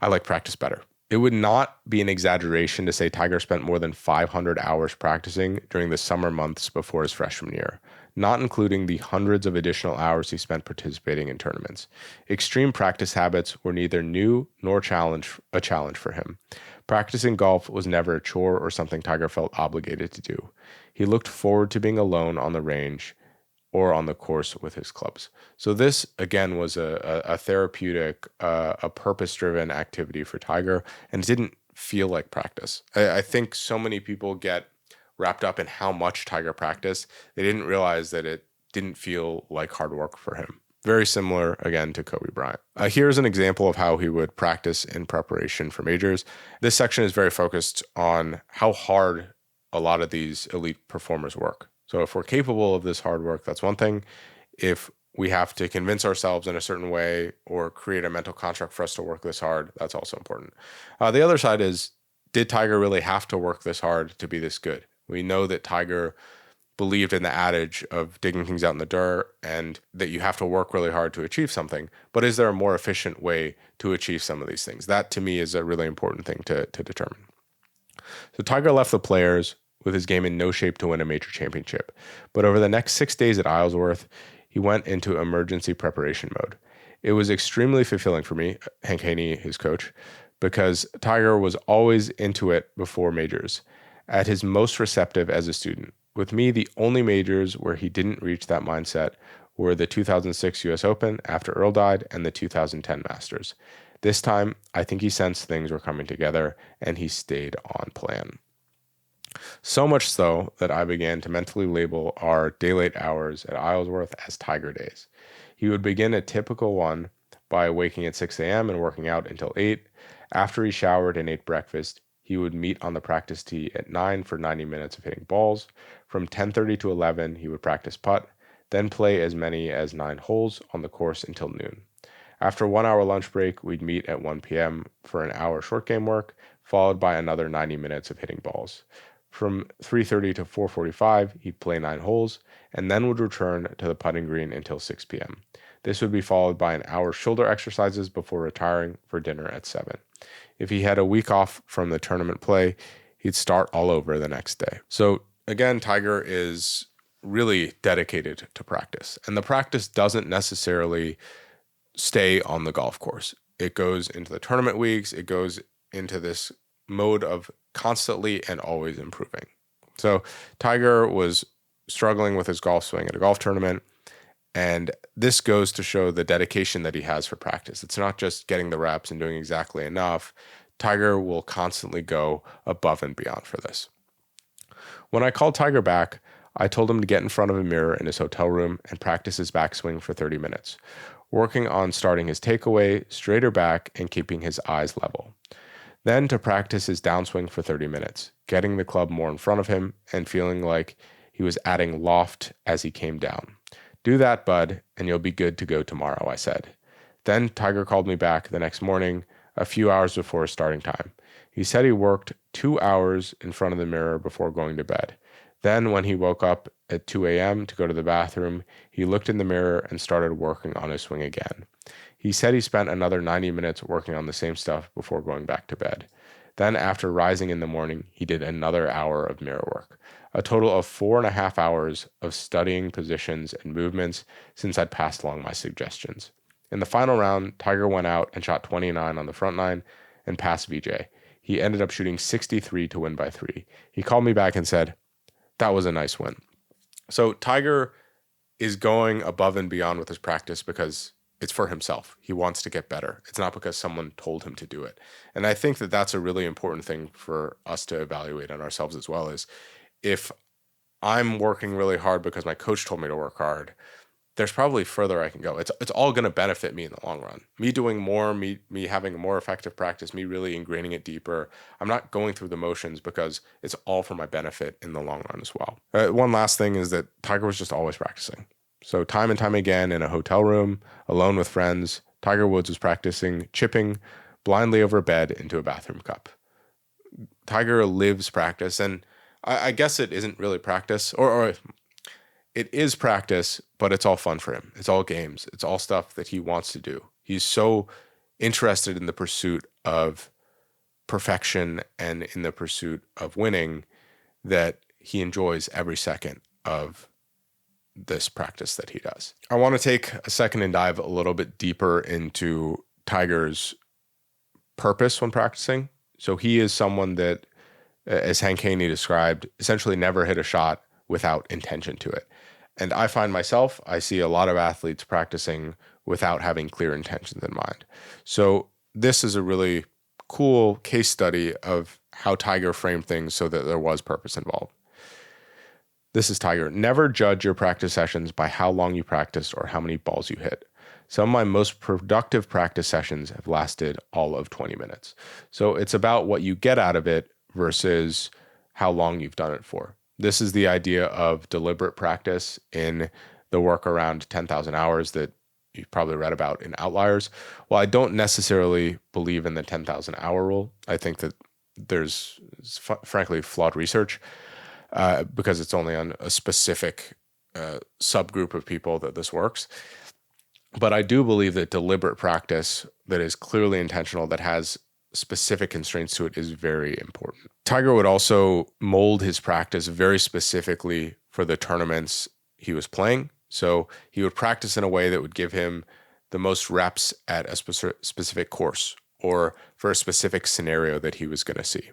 "I like practice better." It would not be an exaggeration to say Tiger spent more than 500 hours practicing during the summer months before his freshman year. not including the hundreds of additional hours he spent participating in tournaments. Extreme practice habits were neither new nor a challenge for him. Practicing golf was never a chore or something Tiger felt obligated to do. He looked forward to being alone on the range or on the course with his clubs. So this, again, was a therapeutic, a purpose-driven activity for Tiger, and it didn't feel like practice. I think so many people get wrapped up in how much Tiger practiced. They didn't realize that it didn't feel like hard work for him. Very similar, again, to Kobe Bryant. Here's an example of how he would practice in preparation for majors. This section is very focused on how hard a lot of these elite performers work. So if we're capable of this hard work, that's one thing. If we have to convince ourselves in a certain way or create a mental construct for us to work this hard, that's also important. The other side is, did Tiger really have to work this hard to be this good? We know that Tiger believed in the adage of digging things out in the dirt and that you have to work really hard to achieve something. But is there a more efficient way to achieve some of these things? That, to me, is a really important thing to determine. So Tiger left the Players with his game in no shape to win a major championship. But over the next 6 days at Isleworth, he went into emergency preparation mode. It was extremely fulfilling for me, Hank Haney, his coach, because Tiger was always into it before majors, at his most receptive as a student. With me, the only majors where he didn't reach that mindset were the 2006 US Open after Earl died and the 2010 Masters. This time, I think he sensed things were coming together and he stayed on plan. So much so that I began to mentally label our daylight hours at Isleworth as Tiger days. He would begin a typical one by waking at 6 a.m. and working out until 8. After he showered and ate breakfast, he would meet on the practice tee at 9 for 90 minutes of hitting balls. From 10:30 to 11, he would practice putt, then play as many as 9 holes on the course until noon. After a 1-hour lunch break, we'd meet at 1 p.m. for an hour short game work, followed by another 90 minutes of hitting balls. From 3:30 to 4:45, he'd play 9 holes, and then would return to the putting green until 6 p.m. This would be followed by an hour's shoulder exercises before retiring for dinner at 7. If he had a week off from the tournament play, he'd start all over the next day. So again, Tiger is really dedicated to practice, and the practice doesn't necessarily stay on the golf course. It goes into the tournament weeks, it goes into this mode of constantly and always improving. So Tiger was struggling with his golf swing at a golf tournament, and this goes to show the dedication that he has for practice. It's not just getting the reps and doing exactly enough. Tiger will constantly go above and beyond for this. When I called Tiger back, I told him to get in front of a mirror in his hotel room and practice his backswing for 30 minutes, working on starting his takeaway, straighter back, and keeping his eyes level. Then to practice his downswing for 30 minutes, getting the club more in front of him and feeling like he was adding loft as he came down. Do that, bud, and you'll be good to go tomorrow, I said. Then Tiger called me back the next morning, a few hours before his starting time. He said he worked 2 hours in front of the mirror before going to bed. Then when he woke up at 2 a.m. to go to the bathroom, he looked in the mirror and started working on his swing again. He said he spent another 90 minutes working on the same stuff before going back to bed. Then after rising in the morning, he did another hour of mirror work. A total of 4.5 hours of studying positions and movements since I'd passed along my suggestions. In the final round, Tiger went out and shot 29 on the front nine and passed VJ. He ended up shooting 63 to win by 3. He called me back and said, "That was a nice win." So Tiger is going above and beyond with his practice because it's for himself. He wants to get better. It's not because someone told him to do it. And I think that that's a really important thing for us to evaluate on ourselves as well, is if I'm working really hard because my coach told me to work hard, there's probably further I can go. It's all going to benefit me in the long run. Me doing more, me having a more effective practice, me really ingraining it deeper. I'm not going through the motions because it's all for my benefit in the long run as well. One last thing is that Tiger was just always practicing. So time and time again in a hotel room, alone with friends, Tiger Woods was practicing chipping blindly over a bed into a bathroom cup. Tiger lives practice, and I guess it isn't really practice, or it is practice, but it's all fun for him. It's all games. It's all stuff that he wants to do. He's so interested in the pursuit of perfection and in the pursuit of winning that he enjoys every second of this practice that he does. I want to take a second and dive a little bit deeper into Tiger's purpose when practicing. So he is someone that, as Hank Haney described, essentially never hit a shot without intention to it. And I find myself, I see a lot of athletes practicing without having clear intentions in mind. So this is a really cool case study of how Tiger framed things so that there was purpose involved. This is Tiger. Never judge your practice sessions by how long you practiced or how many balls you hit. Some of my most productive practice sessions have lasted all of 20 minutes. So it's about what you get out of it versus how long you've done it for. This is the idea of deliberate practice in the work around 10,000 hours that you've probably read about in Outliers. Well, I don't necessarily believe in the 10,000 hour rule. I think that there's frankly flawed research because it's only on a specific subgroup of people that this works. But I do believe that deliberate practice that is clearly intentional, that has specific constraints to it, is very important. Tiger would also mold his practice very specifically for the tournaments he was playing. So he would practice in a way that would give him the most reps at a specific course or for a specific scenario that he was going to see.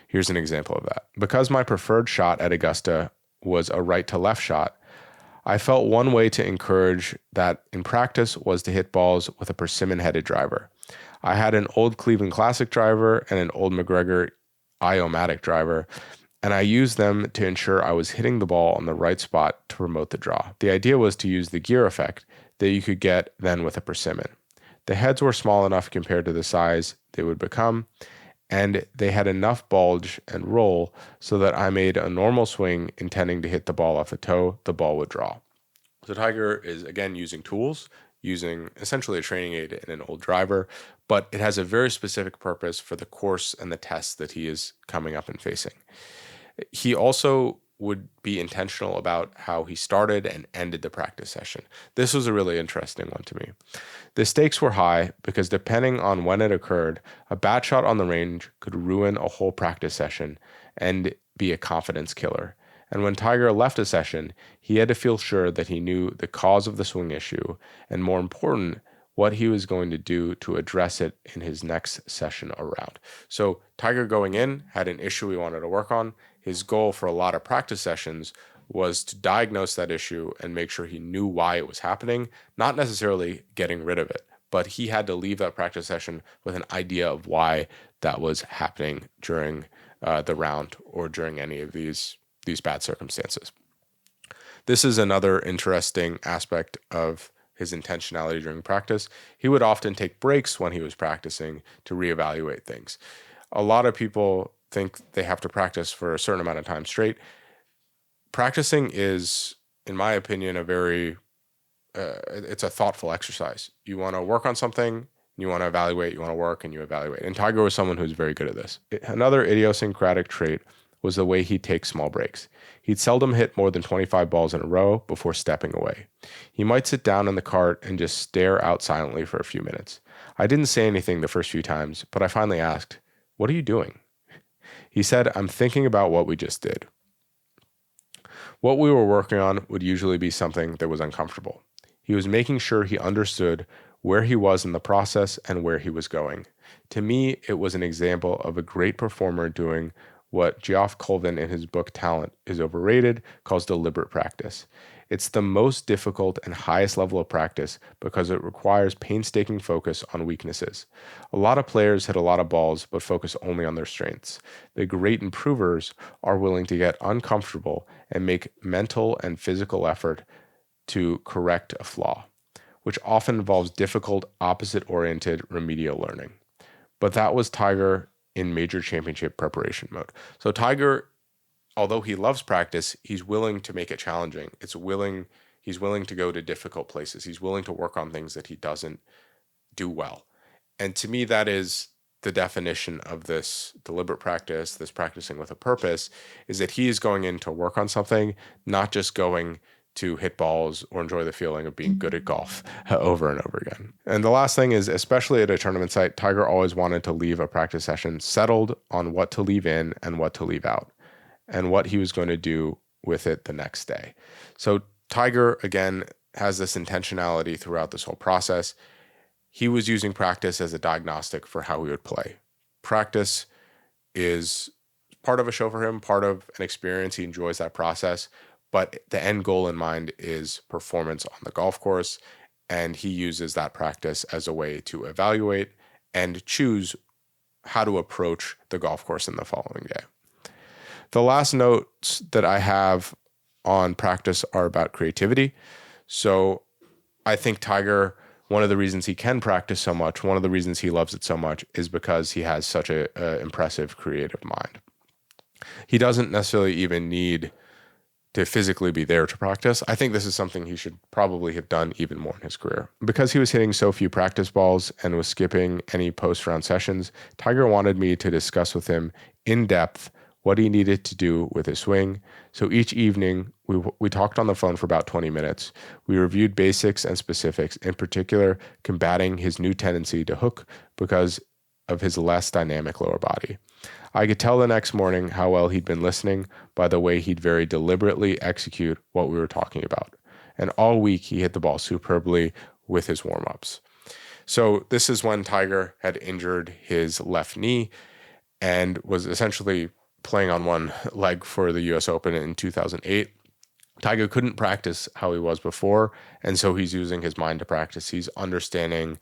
Here's an example of that. Because my preferred shot at Augusta was a right to left shot, I felt one way to encourage that in practice was to hit balls with a persimmon-headed driver. I had an old Cleveland Classic driver and an old McGregor Iomatic driver, and I used them to ensure I was hitting the ball on the right spot to promote the draw. The idea was to use the gear effect that you could get then with a persimmon. The heads were small enough compared to the size they would become, and they had enough bulge and roll so that I made a normal swing intending to hit the ball off a toe, the ball would draw. So Tiger is, again, using tools, using essentially a training aid in an old driver, but it has a very specific purpose for the course and the tests that he is coming up and facing. He also would be intentional about how he started and ended the practice session. This was a really interesting one to me. The stakes were high because depending on when it occurred, a bad shot on the range could ruin a whole practice session and be a confidence killer. And when Tiger left a session, he had to feel sure that he knew the cause of the swing issue and, more important, what he was going to do to address it in his next session around. So Tiger going in had an issue he wanted to work on. His goal for a lot of practice sessions was to diagnose that issue and make sure he knew why it was happening, not necessarily getting rid of it, but he had to leave that practice session with an idea of why that was happening during the round or during any of these bad circumstances. This is another interesting aspect of his intentionality during practice. He would often take breaks when he was practicing to reevaluate things. A lot of people think they have to practice for a certain amount of time straight. Practicing is, in my opinion, it's a thoughtful exercise. You want to work on something, you want to evaluate, you want to work, and you evaluate. And Tiger was someone who's very good at this. Another idiosyncratic trait was the way he'd take small breaks. He'd seldom hit more than 25 balls in a row before stepping away. He might sit down in the cart and just stare out silently for a few minutes. I didn't say anything the first few times, but I finally asked, "What are you doing?" He said, "I'm thinking about what we just did." What we were working on would usually be something that was uncomfortable. He was making sure he understood where he was in the process and where he was going. To me, it was an example of a great performer doing what Geoff Colvin in his book Talent is Overrated calls deliberate practice. It's the most difficult and highest level of practice because it requires painstaking focus on weaknesses. A lot of players hit a lot of balls but focus only on their strengths. The great improvers are willing to get uncomfortable and make mental and physical effort to correct a flaw, which often involves difficult, opposite-oriented remedial learning. But that was Tiger in major championship preparation mode. So Tiger, although he loves practice, he's willing to make it challenging. He's willing to go to difficult places. He's willing to work on things that he doesn't do well. And to me, that is the definition of this deliberate practice, this practicing with a purpose, is that he is going in to work on something, not just going to hit balls or enjoy the feeling of being good at golf over and over again. And the last thing is, especially at a tournament site, Tiger always wanted to leave a practice session settled on what to leave in and what to leave out, and what he was going to do with it the next day. So Tiger, again, has this intentionality throughout this whole process. He was using practice as a diagnostic for how he would play. Practice is part of a show for him, part of an experience. He enjoys that process, but the end goal in mind is performance on the golf course, and he uses that practice as a way to evaluate and choose how to approach the golf course in the following day. The last notes that I have on practice are about creativity. So I think Tiger, one of the reasons he can practice so much, one of the reasons he loves it so much is because he has such a impressive creative mind. He doesn't necessarily even need to physically be there to practice. I think this is something he should probably have done even more in his career. Because he was hitting so few practice balls and was skipping any post-round sessions, Tiger wanted me to discuss with him in depth what he needed to do with his swing. So each evening, we talked on the phone for about 20 minutes. We reviewed basics and specifics, in particular, combating his new tendency to hook because of his less dynamic lower body. I could tell the next morning how well he'd been listening by the way he'd very deliberately execute what we were talking about. And all week, he hit the ball superbly with his warm-ups. So this is when Tiger had injured his left knee and was essentially playing on one leg for the US Open in 2008. Tiger couldn't practice how he was before, and so he's using his mind to practice. He's understanding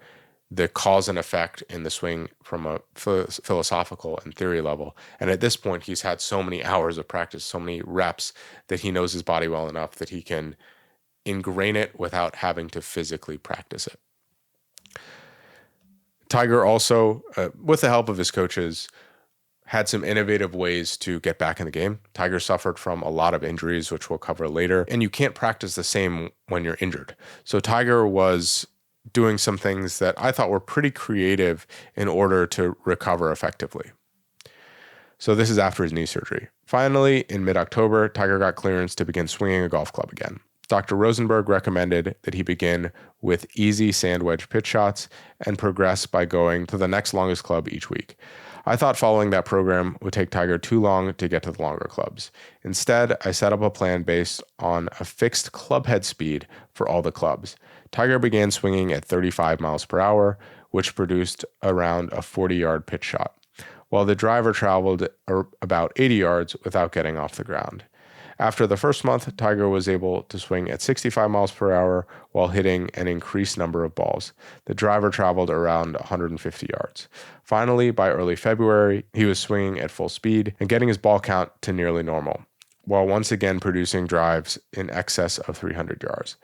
the cause and effect in the swing from a philosophical and theory level. And at this point, he's had so many hours of practice, so many reps, that he knows his body well enough that he can ingrain it without having to physically practice it. Tiger also, with the help of his coaches, had some innovative ways to get back in the game. Tiger suffered from a lot of injuries, which we'll cover later, and you can't practice the same when you're injured. So Tiger was doing some things that I thought were pretty creative in order to recover effectively. So this is after his knee surgery. Finally, in mid-October, Tiger got clearance to begin swinging a golf club again. Dr. Rosenberg recommended that he begin with easy sand wedge pitch shots and progress by going to the next longest club each week. I thought following that program would take Tiger too long to get to the longer clubs. Instead, I set up a plan based on a fixed club head speed for all the clubs. Tiger began swinging at 35 miles per hour, which produced around a 40-yard pitch shot, while the driver traveled about 80 yards without getting off the ground. After the first month, Tiger was able to swing at 65 miles per hour while hitting an increased number of balls. The driver traveled around 150 yards. Finally, by early February, he was swinging at full speed and getting his ball count to nearly normal, while once again producing drives in excess of 300 yards.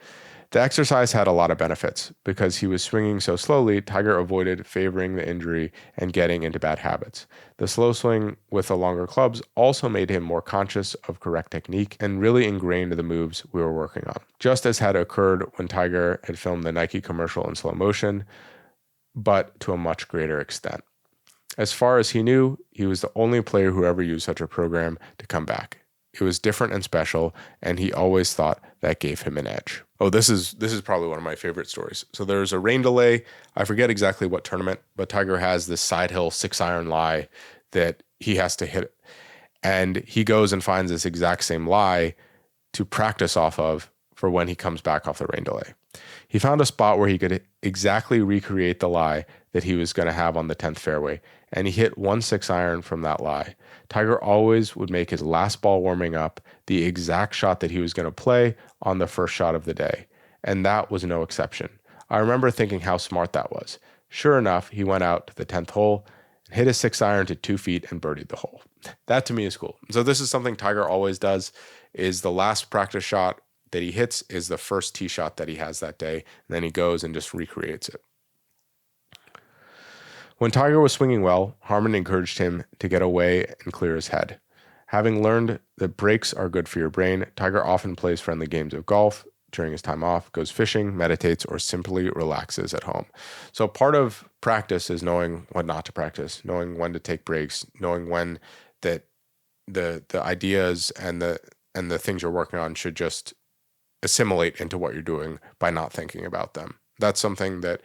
The exercise had a lot of benefits. Because he was swinging so slowly, Tiger avoided favoring the injury and getting into bad habits. The slow swing with the longer clubs also made him more conscious of correct technique and really ingrained the moves we were working on, just as had occurred when Tiger had filmed the Nike commercial in slow motion, but to a much greater extent. As far as he knew, he was the only player who ever used such a program to come back. It was different and special, and he always thought that gave him an edge. Oh, this is probably one of my favorite stories. So there's a rain delay. I forget exactly what tournament, but Tiger has this side hill 6-iron lie that he has to hit. And he goes and finds this exact same lie to practice off of for when he comes back off the rain delay. He found a spot where he could exactly recreate the lie that he was going to have on the 10th fairway, and he hit 1 6-iron from that lie. Tiger always would make his last ball warming up the exact shot that he was going to play on the first shot of the day, and that was no exception. I remember thinking how smart that was. Sure enough, he went out to the 10th hole, hit a 6-iron to 2 feet, and birdied the hole. That to me is cool. So this is something Tiger always does, is the last practice shot that he hits is the first tee shot that he has that day, and then he goes and just recreates it. When Tiger was swinging well, Harmon encouraged him to get away and clear his head. Having learned that breaks are good for your brain, Tiger often plays friendly games of golf during his time off, goes fishing, meditates, or simply relaxes at home. So part of practice is knowing what not to practice, knowing when to take breaks, knowing when that the ideas and the things you're working on should just assimilate into what you're doing by not thinking about them. That's something that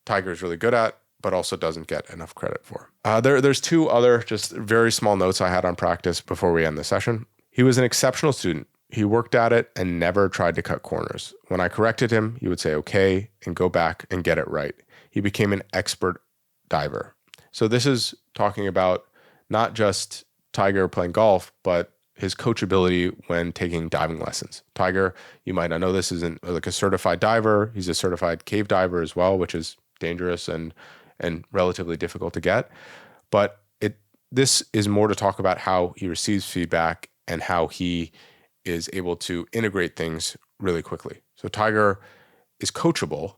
Tiger is really good at, but also doesn't get enough credit for. There's 2 other just very small notes I had on practice before we end the session. He was an exceptional student. He worked at it and never tried to cut corners. When I corrected him, he would say, okay, and go back and get it right. He became an expert diver. So this is talking about not just Tiger playing golf, but his coachability when taking diving lessons. Tiger, you might not know this, isn't like a certified diver. He's a certified cave diver as well, which is dangerous and relatively difficult to get. But this is more to talk about how he receives feedback and how he is able to integrate things really quickly. So Tiger is coachable,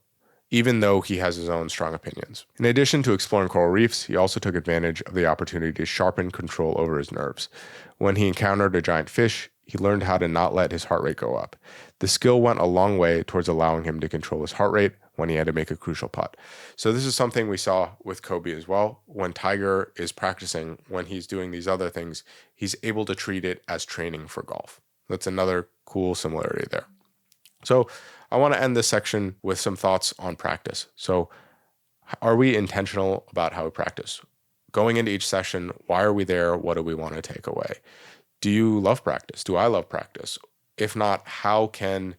even though he has his own strong opinions. In addition to exploring coral reefs, he also took advantage of the opportunity to sharpen control over his nerves. When he encountered a giant fish, he learned how to not let his heart rate go up. The skill went a long way towards allowing him to control his heart rate when he had to make a crucial putt. So this is something we saw with Kobe as well. When Tiger is practicing, when he's doing these other things, he's able to treat it as training for golf. That's another cool similarity there. So I want to end this section with some thoughts on practice. So are we intentional about how we practice? Going into each session, why are we there? What do we want to take away? Do you love practice? Do I love practice? If not, how can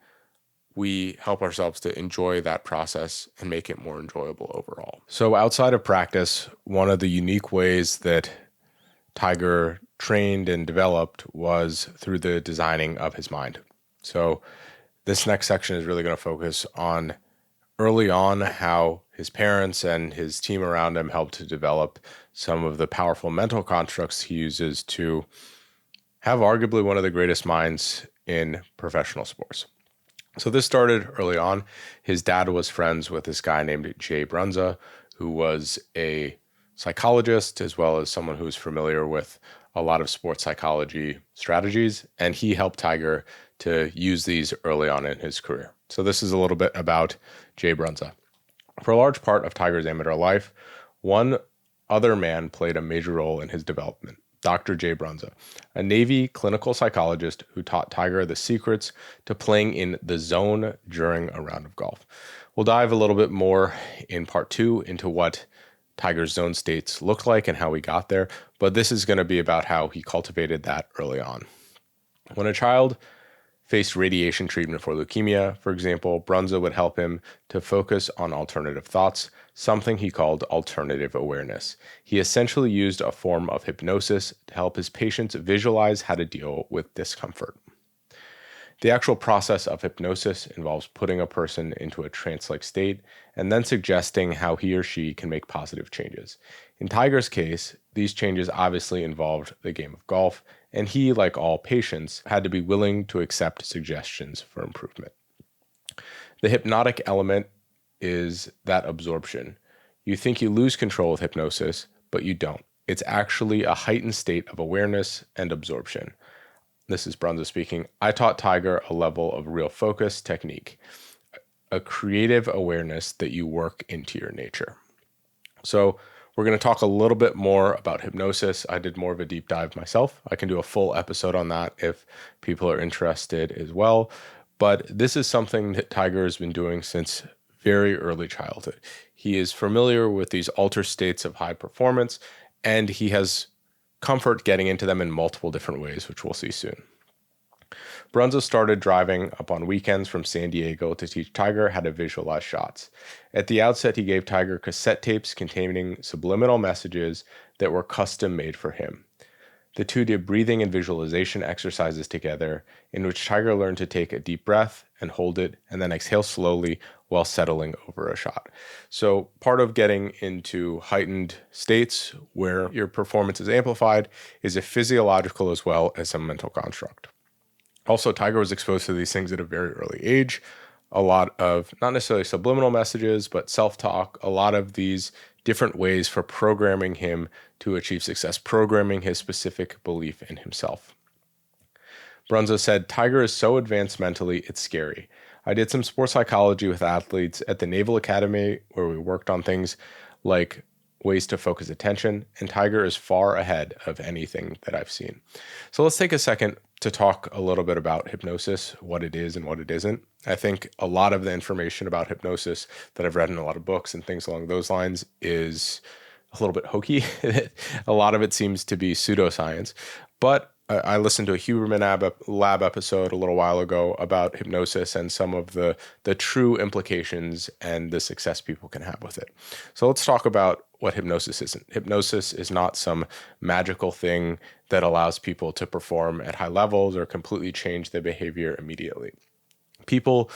we help ourselves to enjoy that process and make it more enjoyable overall? So outside of practice, one of the unique ways that Tiger trained and developed was through the designing of his mind. So this next section is really going to focus on early on how his parents and his team around him helped to develop some of the powerful mental constructs he uses to have arguably one of the greatest minds in professional sports. So this started early on. His dad was friends with this guy named Jay Brunza, who was a psychologist as well as someone who was familiar with a lot of sports psychology strategies, and he helped Tiger to use these early on in his career. So this is a little bit about Jay Brunza. For a large part of Tiger's amateur life, one other man played a major role in his development, Dr. Jay Brunza, a Navy clinical psychologist who taught Tiger the secrets to playing in the zone during a round of golf. We'll dive a little bit more in part 2 into what Tiger's zone states looked like and how he got there, but this is going to be about how he cultivated that early on. When a child faced radiation treatment for leukemia, for example, Brunza would help him to focus on alternative thoughts, something he called alternative awareness. He essentially used a form of hypnosis to help his patients visualize how to deal with discomfort. The actual process of hypnosis involves putting a person into a trance-like state and then suggesting how he or she can make positive changes. In Tiger's case, these changes obviously involved the game of golf, and he, like all patients, had to be willing to accept suggestions for improvement. The hypnotic element is that absorption. You think you lose control with hypnosis, but you don't. It's actually a heightened state of awareness and absorption. This is Brunza speaking. I taught Tiger a level of real focus technique, a creative awareness that you work into your nature. So we're going to talk a little bit more about hypnosis. I did more of a deep dive myself. I can do a full episode on that if people are interested as well. But this is something that Tiger has been doing since very early childhood. He is familiar with these altered states of high performance, and he has comfort getting into them in multiple different ways, which we'll see soon. Brunza started driving up on weekends from San Diego to teach Tiger how to visualize shots. At the outset, he gave Tiger cassette tapes containing subliminal messages that were custom made for him. The two did breathing and visualization exercises together, in which Tiger learned to take a deep breath and hold it, and then exhale slowly while settling over a shot. So part of getting into heightened states where your performance is amplified is a physiological as well as a mental construct. Also, Tiger was exposed to these things at a very early age. A lot of, not necessarily subliminal messages, but self-talk, a lot of these different ways for programming him to achieve success, programming his specific belief in himself. Brunza said, Tiger is so advanced mentally, it's scary. I did some sports psychology with athletes at the Naval Academy where we worked on things like ways to focus attention, and Tiger is far ahead of anything that I've seen. So let's take a second to talk a little bit about hypnosis, what it is and what it isn't. I think a lot of the information about hypnosis that I've read in a lot of books and things along those lines is a little bit hokey. A lot of it seems to be pseudoscience, but I listened to a Huberman Lab episode a little while ago about hypnosis and some of the true implications and the success people can have with it. So let's talk about what hypnosis isn't. Hypnosis is not some magical thing that allows people to perform at high levels or completely change their behavior immediately. People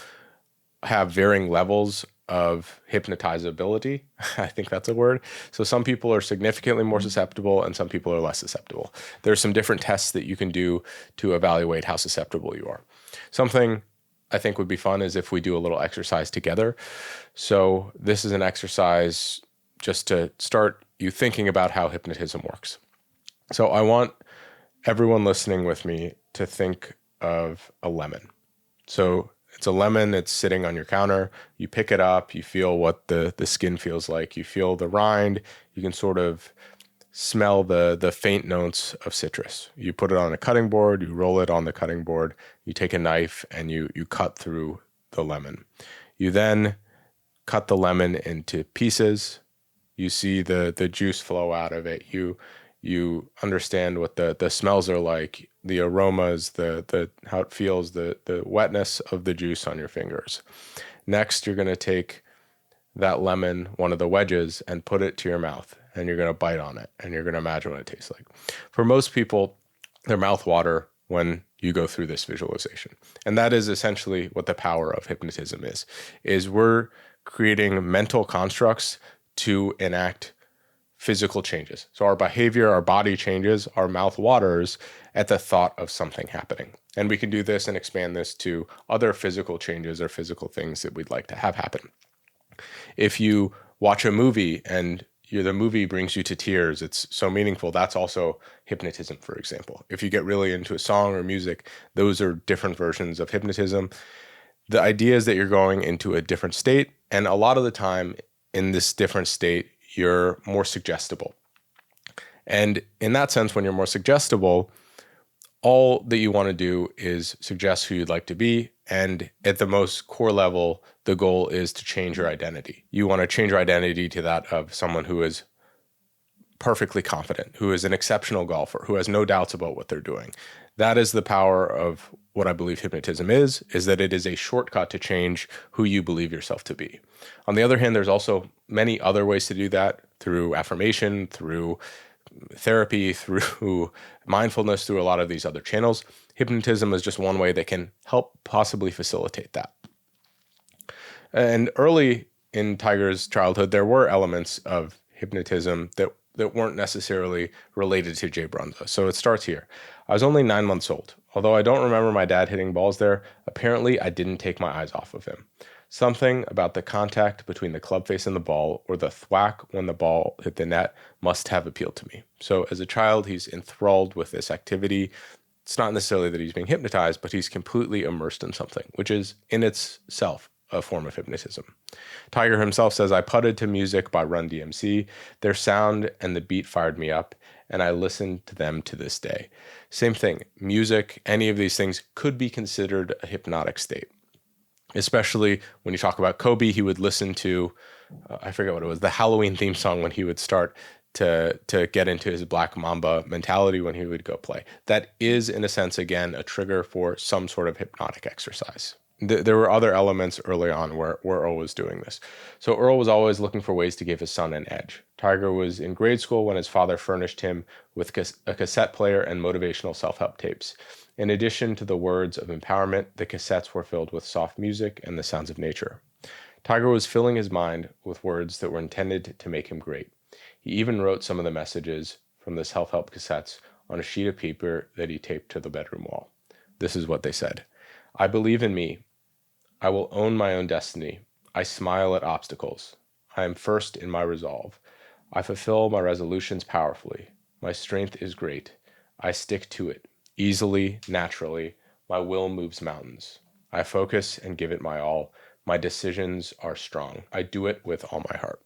have varying levels of hypnotizability. I think that's a word. So some people are significantly more susceptible and some people are less susceptible. There's some different tests that you can do to evaluate how susceptible you are. Something I think would be fun is if we do a little exercise together. So this is an exercise just to start you thinking about how hypnotism works. So I want everyone listening with me to think of a lemon. So it's a lemon, it's sitting on your counter. You pick it up, you feel what the skin feels like. You feel the rind, you can sort of smell the faint notes of citrus. You put it on a cutting board, you roll it on the cutting board, you take a knife and you cut through the lemon. You then cut the lemon into pieces. You see the juice flow out of it. You understand what the smells are like, the aromas, the how it feels, the wetness of the juice on your fingers. Next, you're going to take that lemon, one of the wedges, and put it to your mouth, and you're going to bite on it, and you're going to imagine what it tastes like. For most people, their mouth water when you go through this visualization. And that is essentially what the power of hypnotism is we're creating mental constructs to enact physical changes. So our behavior, our body changes, our mouth waters at the thought of something happening. And we can do this and expand this to other physical changes or physical things that we'd like to have happen. If you watch a movie and the movie brings you to tears, it's so meaningful, that's also hypnotism, for example. If you get really into a song or music, those are different versions of hypnotism. The idea is that you're going into a different state, and a lot of the time in this different state, you're more suggestible. And in that sense, when you're more suggestible, all that you want to do is suggest who you'd like to be. And at the most core level, the goal is to change your identity. You want to change your identity to that of someone who is perfectly confident, who is an exceptional golfer, who has no doubts about what they're doing. That is the power of what I believe hypnotism is that it is a shortcut to change who you believe yourself to be. On the other hand, there's also many other ways to do that through affirmation, through therapy, through mindfulness, through a lot of these other channels. Hypnotism is just one way that can help possibly facilitate that. And early in Tiger's childhood, there were elements of hypnotism that weren't necessarily related to Jay Brunza. So it starts here. I was only 9 months old. Although I don't remember my dad hitting balls there, apparently I didn't take my eyes off of him. Something about the contact between the club face and the ball, or the thwack when the ball hit the net, must have appealed to me. So as a child, he's enthralled with this activity. It's not necessarily that he's being hypnotized, but he's completely immersed in something, which is in itself a form of hypnotism. Tiger himself says, I putted to music by Run DMC. Their sound and the beat fired me up, and I listen to them to this day. Same thing, music, any of these things could be considered a hypnotic state. Especially when you talk about Kobe, he would listen to, I forget what it was, the Halloween theme song when he would start to get into his Black Mamba mentality when he would go play. That is, in a sense, again, a trigger for some sort of hypnotic exercise. There were other elements early on where Earl was doing this. So Earl was always looking for ways to give his son an edge. Tiger was in grade school when his father furnished him with a cassette player and motivational self-help tapes. In addition to the words of empowerment, the cassettes were filled with soft music and the sounds of nature. Tiger was filling his mind with words that were intended to make him great. He even wrote some of the messages from the self-help cassettes on a sheet of paper that he taped to the bedroom wall. This is what they said. I believe in me. I will own my own destiny. I smile at obstacles. I am first in my resolve. I fulfill my resolutions powerfully. My strength is great. I stick to it. Easily, naturally, my will moves mountains. I focus and give it my all. My decisions are strong. I do it with all my heart.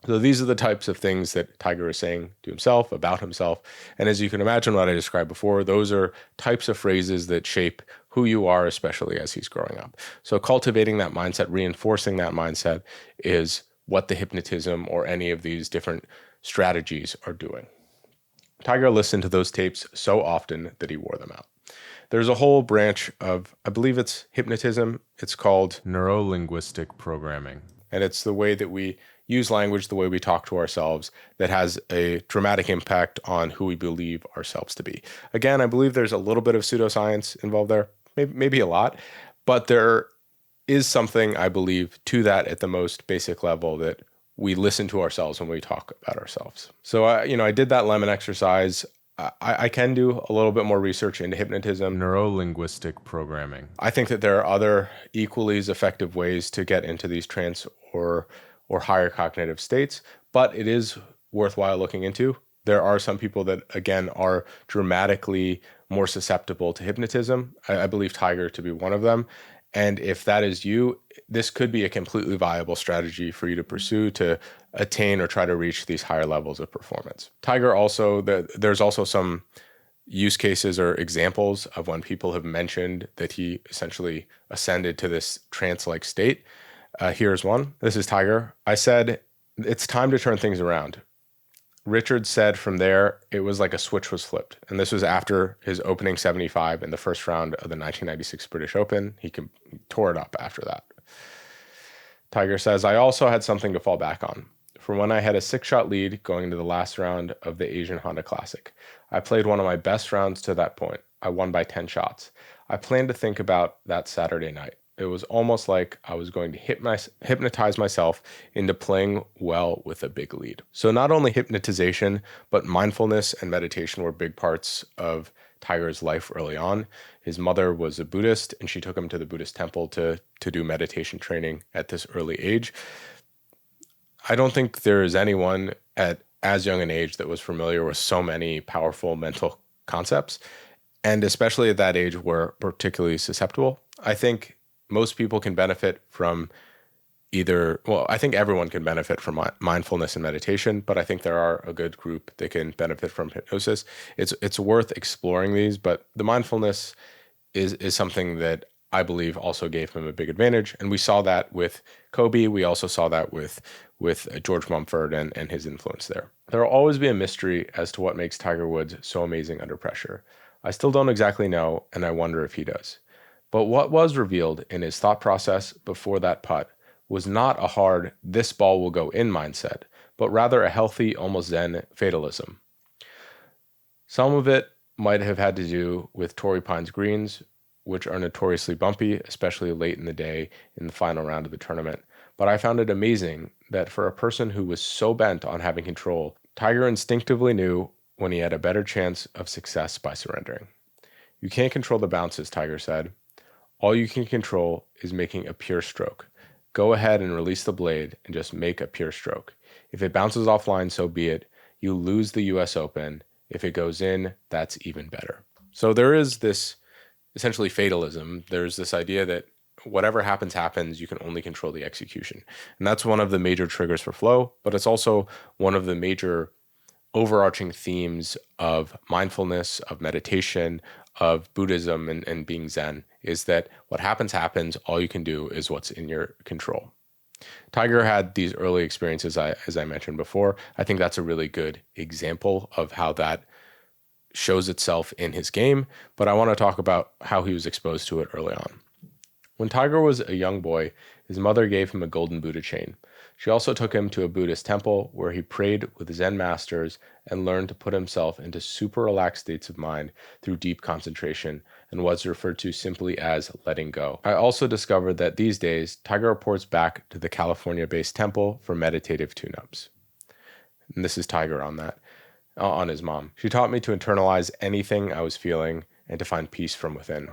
So these are the types of things that Tiger is saying to himself, about himself. And as you can imagine what I described before, those are types of phrases that shape who you are, especially as he's growing up. So cultivating that mindset, reinforcing that mindset is what the hypnotism or any of these different strategies are doing. Tiger listened to those tapes so often that he wore them out. There's a whole branch of, I believe it's hypnotism. It's called neuro-linguistic programming. And it's the way that we use language, the way we talk to ourselves, that has a dramatic impact on who we believe ourselves to be. Again, I believe there's a little bit of pseudoscience involved there, maybe a lot, but there is something, I believe, to that at the most basic level, that we listen to ourselves when we talk about ourselves. So, I did that lemon exercise. I can do a little bit more research into hypnotism, neuro-linguistic programming. I think that there are other equally as effective ways to get into these trance or higher cognitive states, but it is worthwhile looking into. There are some people that, again, are dramatically more susceptible to hypnotism. I believe Tiger to be one of them. And if that is you, this could be a completely viable strategy for you to pursue to attain or try to reach these higher levels of performance. Tiger also, there's also some use cases or examples of when people have mentioned that he essentially ascended to this trance-like state. Here's one. This is Tiger. I said, "It's time to turn things around." Richard said from there, it was like a switch was flipped. And this was after his opening 75 in the first round of the 1996 British Open. He tore it up after that. Tiger says, "I also had something to fall back on. From when I had a 6-shot lead going into the last round of the Asian Honda Classic. I played one of my best rounds to that point. I won by 10 shots. I planned to think about that Saturday night. It was almost like I was going to hypnotize myself into playing well with a big lead." So not only hypnotization, but mindfulness and meditation were big parts of Tiger's life early on. His mother was a Buddhist, and she took him to the Buddhist temple to do meditation training at this early age. I don't think there is anyone at as young an age that was familiar with so many powerful mental concepts, and especially at that age were particularly susceptible. I think most people can benefit from I think everyone can benefit from mindfulness and meditation, but I think there are a good group that can benefit from hypnosis. It's worth exploring these, but the mindfulness is something that I believe also gave him a big advantage. And we saw that with Kobe. We also saw that with George Mumford and his influence there. There will always be a mystery as to what makes Tiger Woods so amazing under pressure. I still don't exactly know, and I wonder if he does. But what was revealed in his thought process before that putt was not a hard, "this ball will go in" mindset, but rather a healthy, almost zen fatalism. Some of it might have had to do with Torrey Pines greens, which are notoriously bumpy, especially late in the day in the final round of the tournament. But I found it amazing that for a person who was so bent on having control, Tiger instinctively knew when he had a better chance of success by surrendering. "You can't control the bounces," Tiger said. "All you can control is making a pure stroke. Go ahead and release the blade and just make a pure stroke. If it bounces offline, so be it. You lose the US Open. If it goes in, that's even better." So there is this essentially fatalism. There's this idea that whatever happens, you can only control the execution. And that's one of the major triggers for flow, but it's also one of the major overarching themes of mindfulness, of meditation, of Buddhism and being Zen, is that what happens, all you can do is what's in your control. Tiger had these early experiences, as I mentioned before. I think that's a really good example of how that shows itself in his game, but I want to talk about how he was exposed to it early on. When Tiger was a young boy, his mother gave him a golden Buddha chain. She also took him to a Buddhist temple where he prayed with Zen masters and learned to put himself into super relaxed states of mind through deep concentration and what's referred to simply as letting go. I also discovered that these days, Tiger reports back to the California-based temple for meditative tune-ups. And this is Tiger on his mom. "She taught me to internalize anything I was feeling and to find peace from within.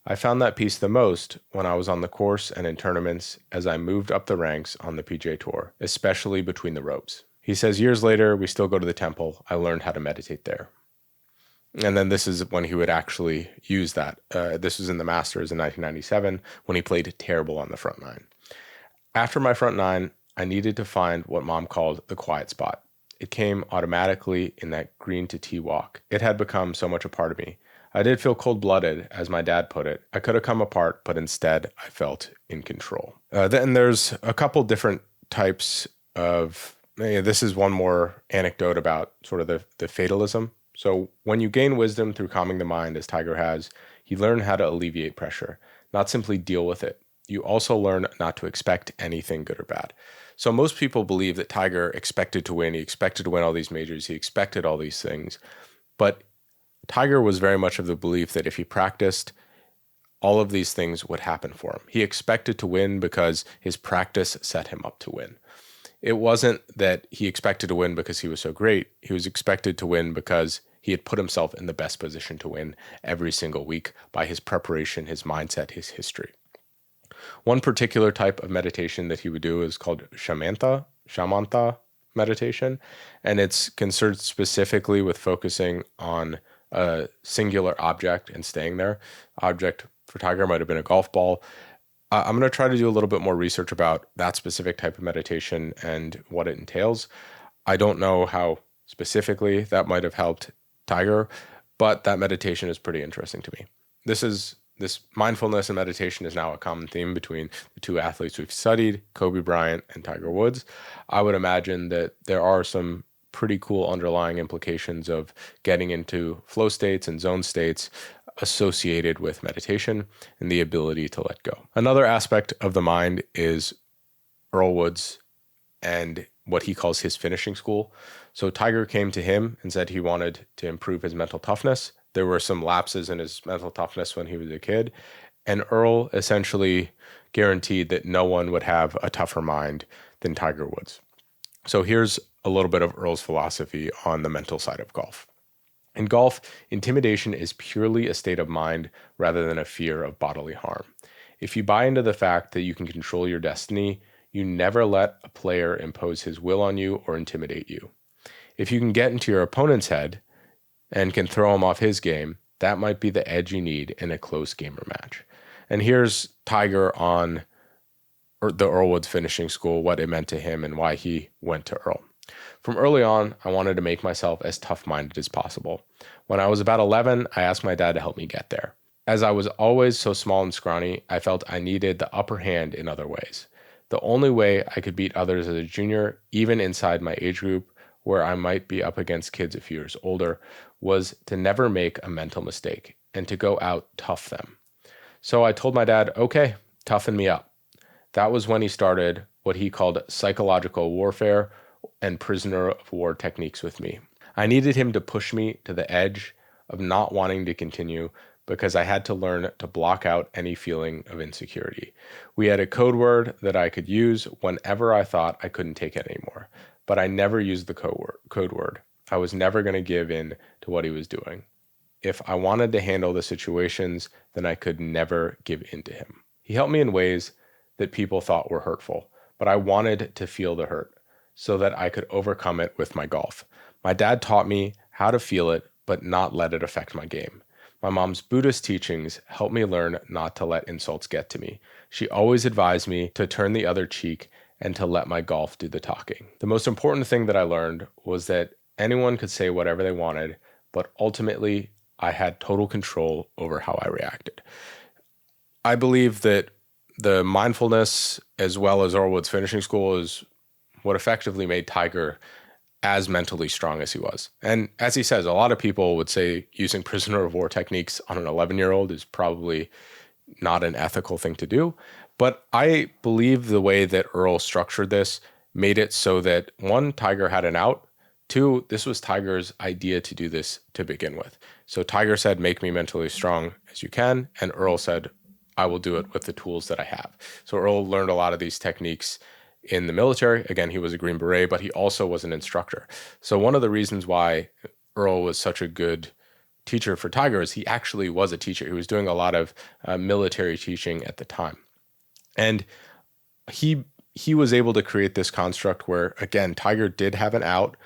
I found that peace the most when I was on the course and in tournaments as I moved up the ranks on the PGA Tour, especially between the ropes." He says years later, we still go to the temple. I learned how to meditate there. And then this is when he would actually use that. This was in the Masters in 1997 when he played terrible on the front nine. "After my front nine, I needed to find what Mom called the quiet spot. It came automatically in that green to tee walk. It had become so much a part of me. I did feel cold-blooded, as my dad put it. I could have come apart, but instead I felt in control." Then there's a couple different types of, this is one more anecdote about sort of the fatalism. So when you gain wisdom through calming the mind, as Tiger has, you learn how to alleviate pressure, not simply deal with it. You also learn not to expect anything good or bad. So most people believe that Tiger expected to win. He expected to win all these majors. He expected all these things. But Tiger was very much of the belief that if he practiced, all of these things would happen for him. He expected to win because his practice set him up to win. It wasn't that he expected to win because he was so great. He was expected to win because he had put himself in the best position to win every single week by his preparation, his mindset, his history. One particular type of meditation that he would do is called Shamanta meditation, and it's concerned specifically with focusing on a singular object and staying there. Object for Tiger might have been a golf ball. I'm going to try to do a little bit more research about that specific type of meditation and what it entails. I don't know how specifically that might have helped Tiger, but that meditation is pretty interesting to me. This mindfulness and meditation is now a common theme between the two athletes we've studied, Kobe Bryant and Tiger Woods. I would imagine that there are some pretty cool underlying implications of getting into flow states and zone states associated with meditation and the ability to let go. Another aspect of the mind is Earl Woods and what he calls his finishing school. So Tiger came to him and said he wanted to improve his mental toughness. There were some lapses in his mental toughness when he was a kid, and Earl essentially guaranteed that no one would have a tougher mind than Tiger Woods. So here's a little bit of Earl's philosophy on the mental side of golf. In golf, intimidation is purely a state of mind rather than a fear of bodily harm. If you buy into the fact that you can control your destiny, you never let a player impose his will on you or intimidate you. If you can get into your opponent's head and can throw him off his game, that might be the edge you need in a close game or match. And here's Tiger on the Earl Woods finishing school, what it meant to him and why he went to Earl. From early on, I wanted to make myself as tough-minded as possible. When I was about 11, I asked my dad to help me get there. As I was always so small and scrawny, I felt I needed the upper hand in other ways. The only way I could beat others as a junior, even inside my age group, where I might be up against kids a few years older, was to never make a mental mistake and to go out tough them. So I told my dad, okay, toughen me up. That was when he started what he called psychological warfare and prisoner of war techniques with me. I needed him to push me to the edge of not wanting to continue because I had to learn to block out any feeling of insecurity. We had a code word that I could use whenever I thought I couldn't take it anymore, but I never used the code word. I was never going to give in to what he was doing. If I wanted to handle the situations, then I could never give in to him. He helped me in ways that people thought were hurtful, but I wanted to feel the hurt so that I could overcome it with my golf. My dad taught me how to feel it, but not let it affect my game. My mom's Buddhist teachings helped me learn not to let insults get to me. She always advised me to turn the other cheek and to let my golf do the talking. The most important thing that I learned was that anyone could say whatever they wanted, but ultimately I had total control over how I reacted. I believe that the mindfulness as well as Earl Woods finishing school is what effectively made Tiger as mentally strong as he was. And as he says, a lot of people would say using prisoner of war techniques on an 11-year-old is probably not an ethical thing to do. But I believe the way that Earl structured this made it so that, one, Tiger had an out. Two, this was Tiger's idea to do this to begin with. So Tiger said, make me mentally strong as you can. And Earl said, I will do it with the tools that I have. So Earl learned a lot of these techniques in the military. Again, he was a Green Beret, but he also was an instructor. So one of the reasons why Earl was such a good teacher for Tiger is he actually was a teacher. He was doing a lot of military teaching at the time. And he was able to create this construct where, again, Tiger did have an out.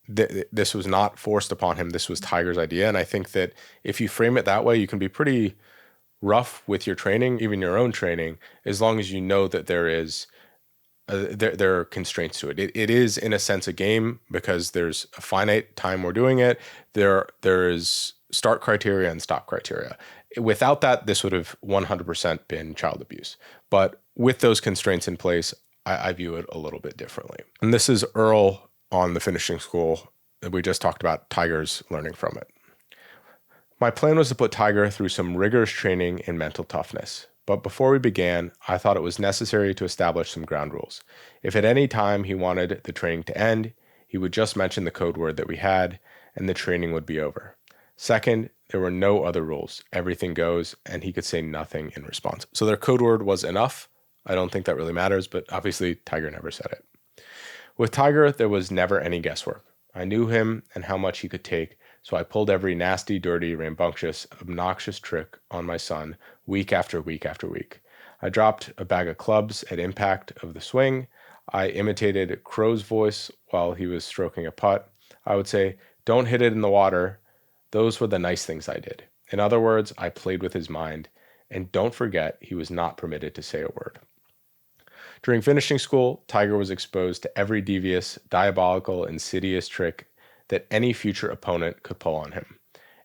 This was not forced upon him. This was Tiger's idea. And I think that if you frame it that way, you can be pretty rough with your training, even your own training, as long as you know that there are constraints to it. It is, in a sense, a game because there's a finite time we're doing it. There is start criteria and stop criteria. Without that, this would have 100% been child abuse. But with those constraints in place, I view it a little bit differently. And this is Earl on the finishing school we just talked about Tiger's learning from it. My plan was to put Tiger through some rigorous training in mental toughness. But before we began, I thought it was necessary to establish some ground rules. If at any time he wanted the training to end, he would just mention the code word that we had, and the training would be over. Second, there were no other rules. Everything goes, and he could say nothing in response. So their code word was enough. I don't think that really matters, but obviously Tiger never said it. With Tiger, there was never any guesswork. I knew him and how much he could take, so I pulled every nasty, dirty, rambunctious, obnoxious trick on my son week after week after week. I dropped a bag of clubs at impact of the swing. I imitated Crow's voice while he was stroking a putt. I would say, "Don't hit it in the water." Those were the nice things I did. In other words, I played with his mind. And don't forget, he was not permitted to say a word. During finishing school, Tiger was exposed to every devious, diabolical, insidious trick that any future opponent could pull on him.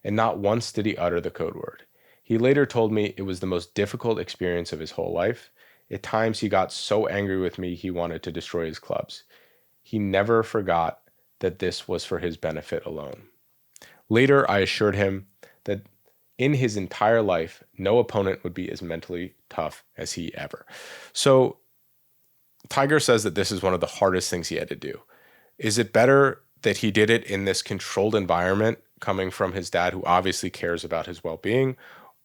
And not once did he utter the code word. He later told me it was the most difficult experience of his whole life. At times, he got so angry with me he wanted to destroy his clubs. He never forgot that this was for his benefit alone. Later, I assured him that in his entire life, no opponent would be as mentally tough as he ever. So Tiger says that this is one of the hardest things he had to do. Is it better that he did it in this controlled environment coming from his dad, who obviously cares about his well-being,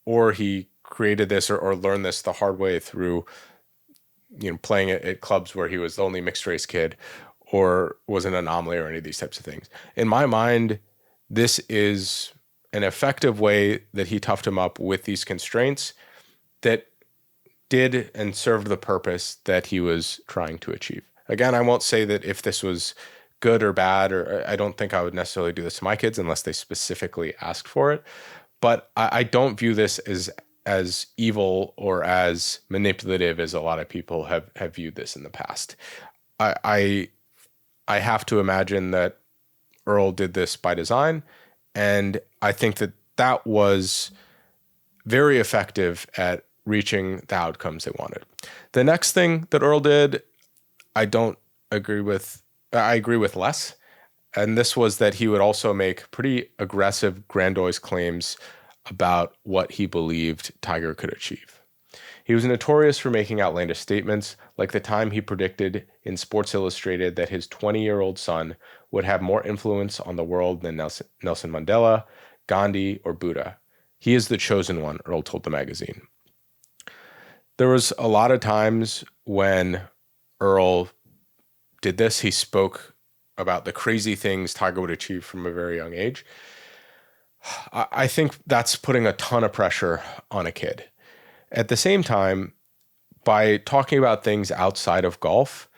or he created this or learned this the hard way through, playing at clubs where he was the only mixed race kid or was an anomaly or any of these types of things? In my mind, this is an effective way that he toughed him up with these constraints that did and served the purpose that he was trying to achieve. Again, I won't say that if this was good or bad, or I don't think I would necessarily do this to my kids unless they specifically asked for it. But I don't view this as evil or as manipulative as a lot of people have viewed this in the past. I have to imagine that Earl did this by design, and I think that was very effective at reaching the outcomes they wanted. The next thing that Earl did, I agree with less, and this was that he would also make pretty aggressive, grandiose claims about what he believed Tiger could achieve. He was notorious for making outlandish statements, like the time he predicted in Sports Illustrated that his 20-year-old son would have more influence on the world than Nelson Mandela, Gandhi, or Buddha. He is the chosen one, Earl told the magazine. There was a lot of times when Earl did this. He spoke about the crazy things Tiger would achieve from a very young age. I think that's putting a ton of pressure on a kid. At the same time, by talking about things outside of golf,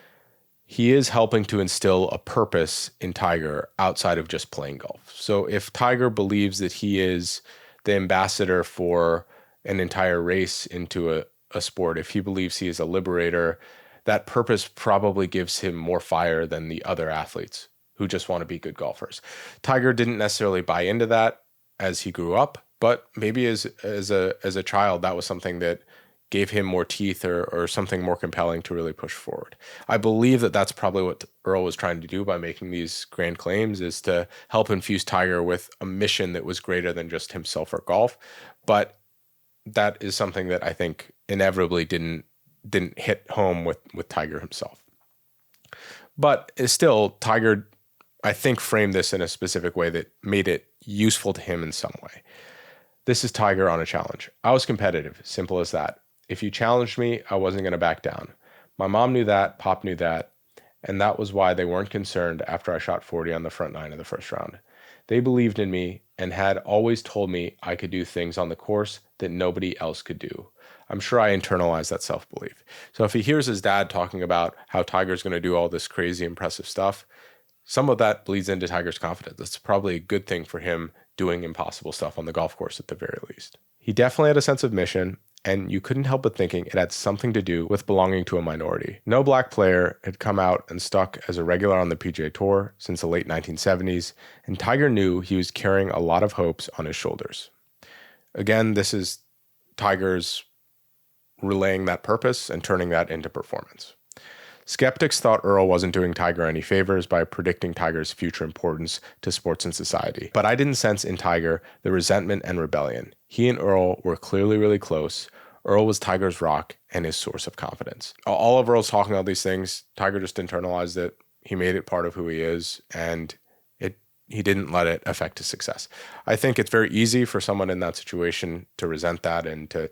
he is helping to instill a purpose in Tiger outside of just playing golf. So if Tiger believes that he is the ambassador for an entire race into a sport, if he believes he is a liberator, that purpose probably gives him more fire than the other athletes who just want to be good golfers. Tiger didn't necessarily buy into that as he grew up, but maybe as a child, that was something that gave him more teeth or something more compelling to really push forward. I believe that that's probably what Earl was trying to do by making these grand claims, is to help infuse Tiger with a mission that was greater than just himself or golf. But that is something that I think inevitably didn't hit home with Tiger himself. But still, Tiger, I think, framed this in a specific way that made it useful to him in some way. This is Tiger on a challenge. I was competitive, simple as that. If you challenged me, I wasn't going to back down. My mom knew that, Pop knew that, and that was why they weren't concerned after I shot 40 on the front nine of the first round. They believed in me and had always told me I could do things on the course that nobody else could do. I'm sure I internalized that self-belief. So if he hears his dad talking about how Tiger's going to do all this crazy, impressive stuff, some of that bleeds into Tiger's confidence. That's probably a good thing for him doing impossible stuff on the golf course at the very least. He definitely had a sense of mission, and you couldn't help but thinking it had something to do with belonging to a minority. No black player had come out and stuck as a regular on the PGA Tour since the late 1970s, and Tiger knew he was carrying a lot of hopes on his shoulders. Again, this is Tiger's relaying that purpose and turning that into performance. Skeptics thought Earl wasn't doing Tiger any favors by predicting Tiger's future importance to sports and society. But I didn't sense in Tiger the resentment and rebellion. He and Earl were clearly really close. Earl was Tiger's rock and his source of confidence. All of Earl's talking about these things, Tiger just internalized it. He made it part of who he is, and he didn't let it affect his success. I think it's very easy for someone in that situation to resent that and to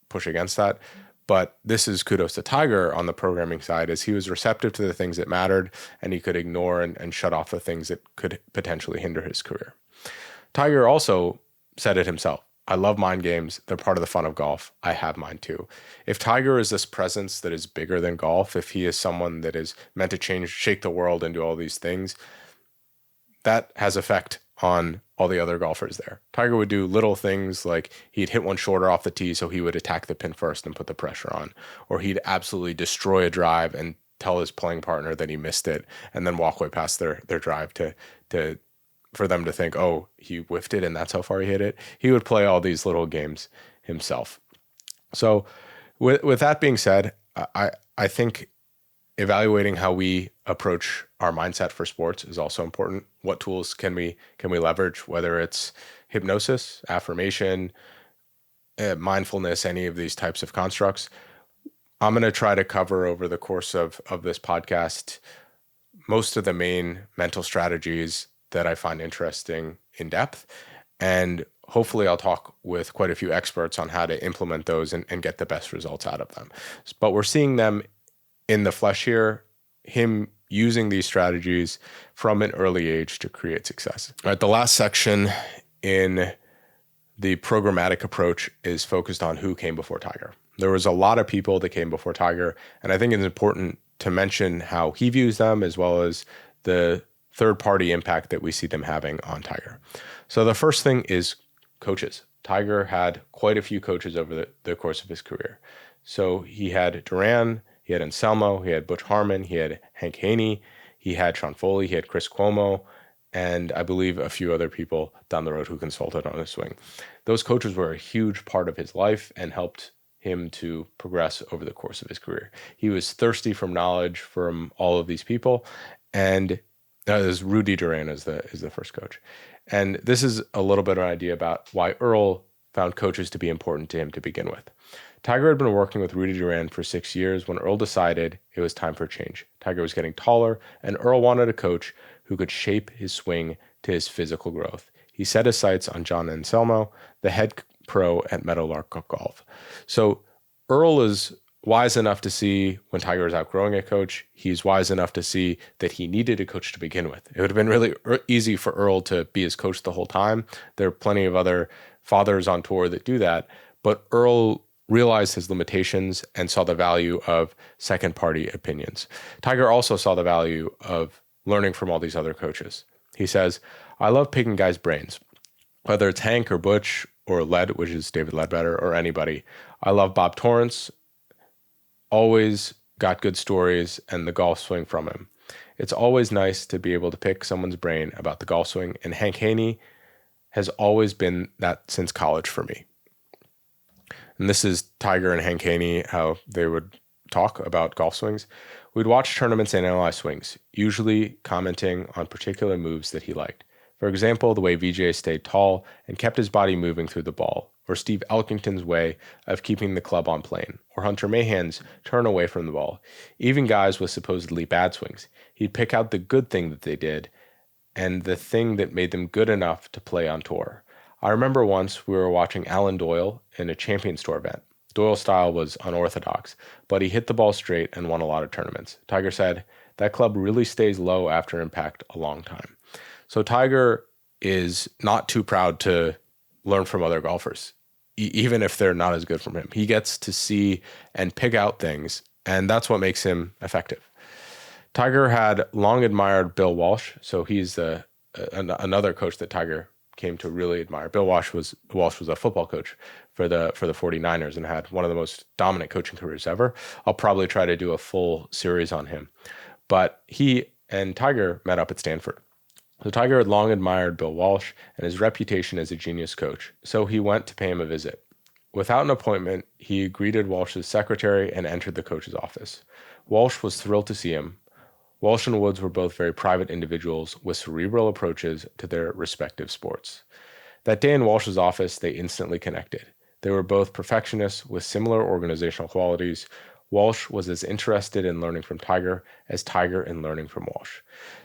push against that. But this is kudos to Tiger on the programming side, as he was receptive to the things that mattered, and he could ignore and shut off the things that could potentially hinder his career. Tiger also said it himself. I love mind games. They're part of the fun of golf. I have mine too. If Tiger is this presence that is bigger than golf, if he is someone that is meant to shake the world and do all these things, that has effect on all the other golfers there. Tiger would do little things like he'd hit one shorter off the tee, so he would attack the pin first and put the pressure on. Or he'd absolutely destroy a drive and tell his playing partner that he missed it and then walk away past their drive for them to think, oh, he whiffed it and that's how far he hit it. He would play all these little games himself. So with that being said, I think evaluating how we approach our mindset for sports is also important. What tools can we leverage, whether it's hypnosis, affirmation, mindfulness, any of these types of constructs. I'm going to try to cover over the course of this podcast most of the main mental strategies that I find interesting in depth. And hopefully I'll talk with quite a few experts on how to implement those and get the best results out of them. But we're seeing them in the flesh here, him using these strategies from an early age to create success. All right, the last section in the programmatic approach is focused on who came before Tiger. There was a lot of people that came before Tiger, and I think it's important to mention how he views them as well as the third-party impact that we see them having on Tiger. So the first thing is coaches. Tiger had quite a few coaches over the course of his career. So he had Duran, he had Anselmo, he had Butch Harmon, he had Hank Haney, he had Sean Foley, he had Chris Cuomo, and I believe a few other people down the road who consulted on his swing. Those coaches were a huge part of his life and helped him to progress over the course of his career. He was thirsty from knowledge from all of these people, and there's Rudy Duran is the first coach. And this is a little bit of an idea about why Earl found coaches to be important to him to begin with. Tiger had been working with Rudy Duran for 6 years when Earl decided it was time for a change. Tiger was getting taller, and Earl wanted a coach who could shape his swing to his physical growth. He set his sights on John Anselmo, the head pro at Meadowlark Golf. So Earl is wise enough to see when Tiger is outgrowing a coach. He's wise enough to see that he needed a coach to begin with. It would have been really easy for Earl to be his coach the whole time. There are plenty of other fathers on tour that do that, but Earl realized his limitations and saw the value of second-party opinions. Tiger also saw the value of learning from all these other coaches. He says, I love picking guys' brains, whether it's Hank or Butch or Led, which is David Ledbetter, or anybody. I love Bob Torrance, always got good stories and the golf swing from him. It's always nice to be able to pick someone's brain about the golf swing, and Hank Haney has always been that since college for me. And this is Tiger and Hank Haney, how they would talk about golf swings. We'd watch tournaments and analyze swings, usually commenting on particular moves that he liked. For example, the way VJ stayed tall and kept his body moving through the ball, or Steve Elkington's way of keeping the club on plane, or Hunter Mahan's turn away from the ball. Even guys with supposedly bad swings, he'd pick out the good thing that they did and the thing that made them good enough to play on tour. I remember once we were watching Alan Doyle in a Champions Tour event. Doyle's style was unorthodox, but he hit the ball straight and won a lot of tournaments. Tiger said, that club really stays low after impact a long time. So Tiger is not too proud to learn from other golfers, even if they're not as good from him. He gets to see and pick out things, and that's what makes him effective. Tiger had long admired Bill Walsh, so he's another coach that Tiger came to really admire. Bill Walsh was a football coach for the 49ers and had one of the most dominant coaching careers ever. I'll probably try to do a full series on him. But he and Tiger met up at Stanford. So Tiger had long admired Bill Walsh and his reputation as a genius coach, so he went to pay him a visit. Without an appointment, he greeted Walsh's secretary and entered the coach's office. Walsh was thrilled to see him. Walsh and Woods were both very private individuals with cerebral approaches to their respective sports. That day in Walsh's office, they instantly connected. They were both perfectionists with similar organizational qualities. Walsh was as interested in learning from Tiger as Tiger in learning from Walsh.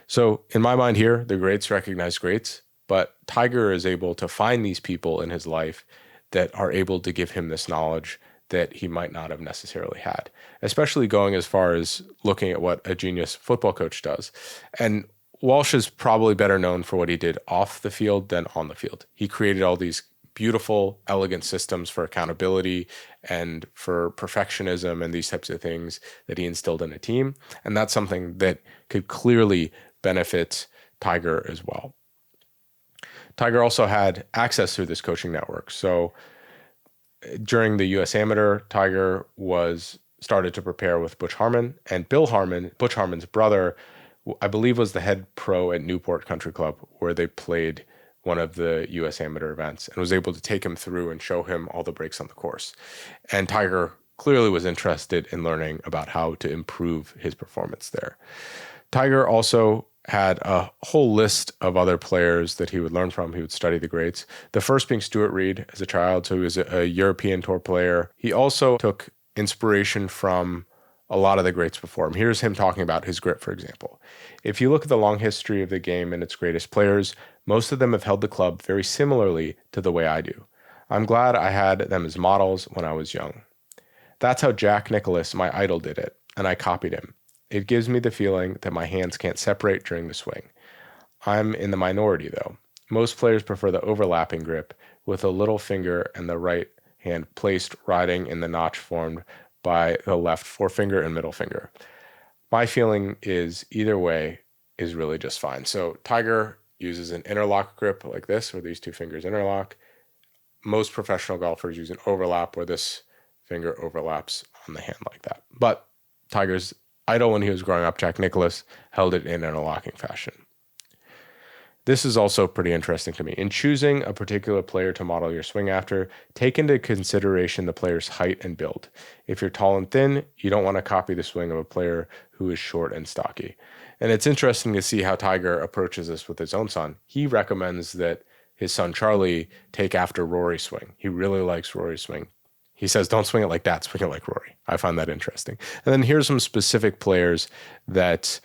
So in my mind here, the greats recognize greats, but Tiger is able to find these people in his life that are able to give him this knowledge that he might not have necessarily had, especially going as far as looking at what a genius football coach does. And Walsh is probably better known for what he did off the field than on the field. He created all these beautiful, elegant systems for accountability and for perfectionism and these types of things that he instilled in a team. And that's something that could clearly benefit Tiger as well. Tiger also had access through this coaching network. So during the U.S. Amateur, Tiger started to prepare with Butch Harmon, and Bill Harmon, Butch Harmon's brother, I believe was the head pro at Newport Country Club, where they played one of the U.S. Amateur events, and was able to take him through and show him all the breaks on the course. And Tiger clearly was interested in learning about how to improve his performance there. Tiger also had a whole list of other players that he would learn from. He would study the greats. The first being Stuart Reed as a child, so he was a European Tour player. He also took inspiration from a lot of the greats before him. Here's him talking about his grip, for example. If you look at the long history of the game and its greatest players, most of them have held the club very similarly to the way I do. I'm glad I had them as models when I was young. That's how Jack Nicklaus, my idol, did it, and I copied him. It gives me the feeling that my hands can't separate during the swing. I'm in the minority, though. Most players prefer the overlapping grip with the little finger and the right hand placed riding in the notch formed by the left forefinger and middle finger. My feeling is either way is really just fine. So Tiger uses an interlock grip like this, where these two fingers interlock. Most professional golfers use an overlap, where this finger overlaps on the hand like that. But Tiger's idol when he was growing up, Jack Nicklaus, held it in an interlocking fashion. This is also pretty interesting to me. In choosing a particular player to model your swing after, take into consideration the player's height and build. If you're tall and thin, you don't want to copy the swing of a player who is short and stocky. And it's interesting to see how Tiger approaches this with his own son. He recommends that his son Charlie take after Rory's swing. He really likes Rory's swing. He says, don't swing it like that, swing it like Rory. I find that interesting. And then here's some specific players that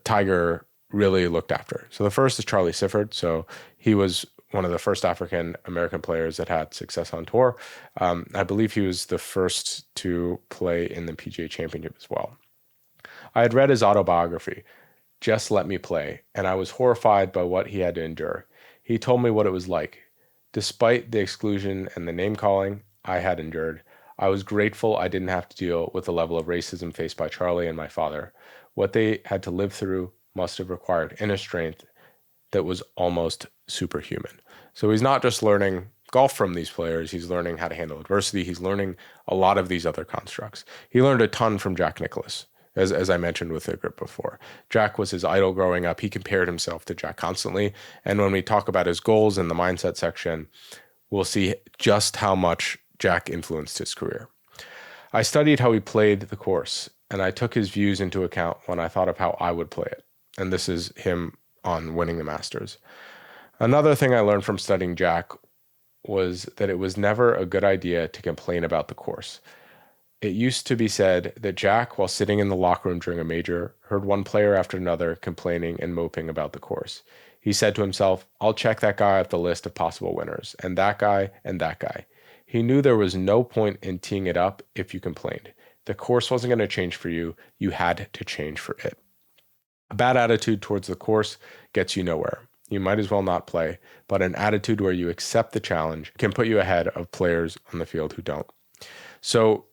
Tiger really looked after. So the first is Charlie Sifford. So he was one of the first African-American players that had success on tour. I believe he was the first to play in the PGA Championship as well. I had read his autobiography, Just Let Me Play, and I was horrified by what he had to endure. He told me what it was like. Despite the exclusion and the name-calling I had endured, I was grateful I didn't have to deal with the level of racism faced by Charlie and my father. What they had to live through must have required inner strength that was almost superhuman. So he's not just learning golf from these players, he's learning how to handle adversity, he's learning a lot of these other constructs. He learned a ton from Jack Nicklaus, as I mentioned with the grip before. Jack was his idol growing up. He compared himself to Jack constantly. And when we talk about his goals in the mindset section, we'll see just how much Jack influenced his career. I studied how he played the course, and I took his views into account when I thought of how I would play it. And this is him on winning the Masters. Another thing I learned from studying Jack was that it was never a good idea to complain about the course. It used to be said that Jack, while sitting in the locker room during a major, heard one player after another complaining and moping about the course. He said to himself, I'll check that guy off the list of possible winners, and that guy, and that guy. He knew there was no point in teeing it up if you complained. The course wasn't going to change for you. You had to change for it. A bad attitude towards the course gets you nowhere. You might as well not play, but an attitude where you accept the challenge can put you ahead of players on the field who don't. So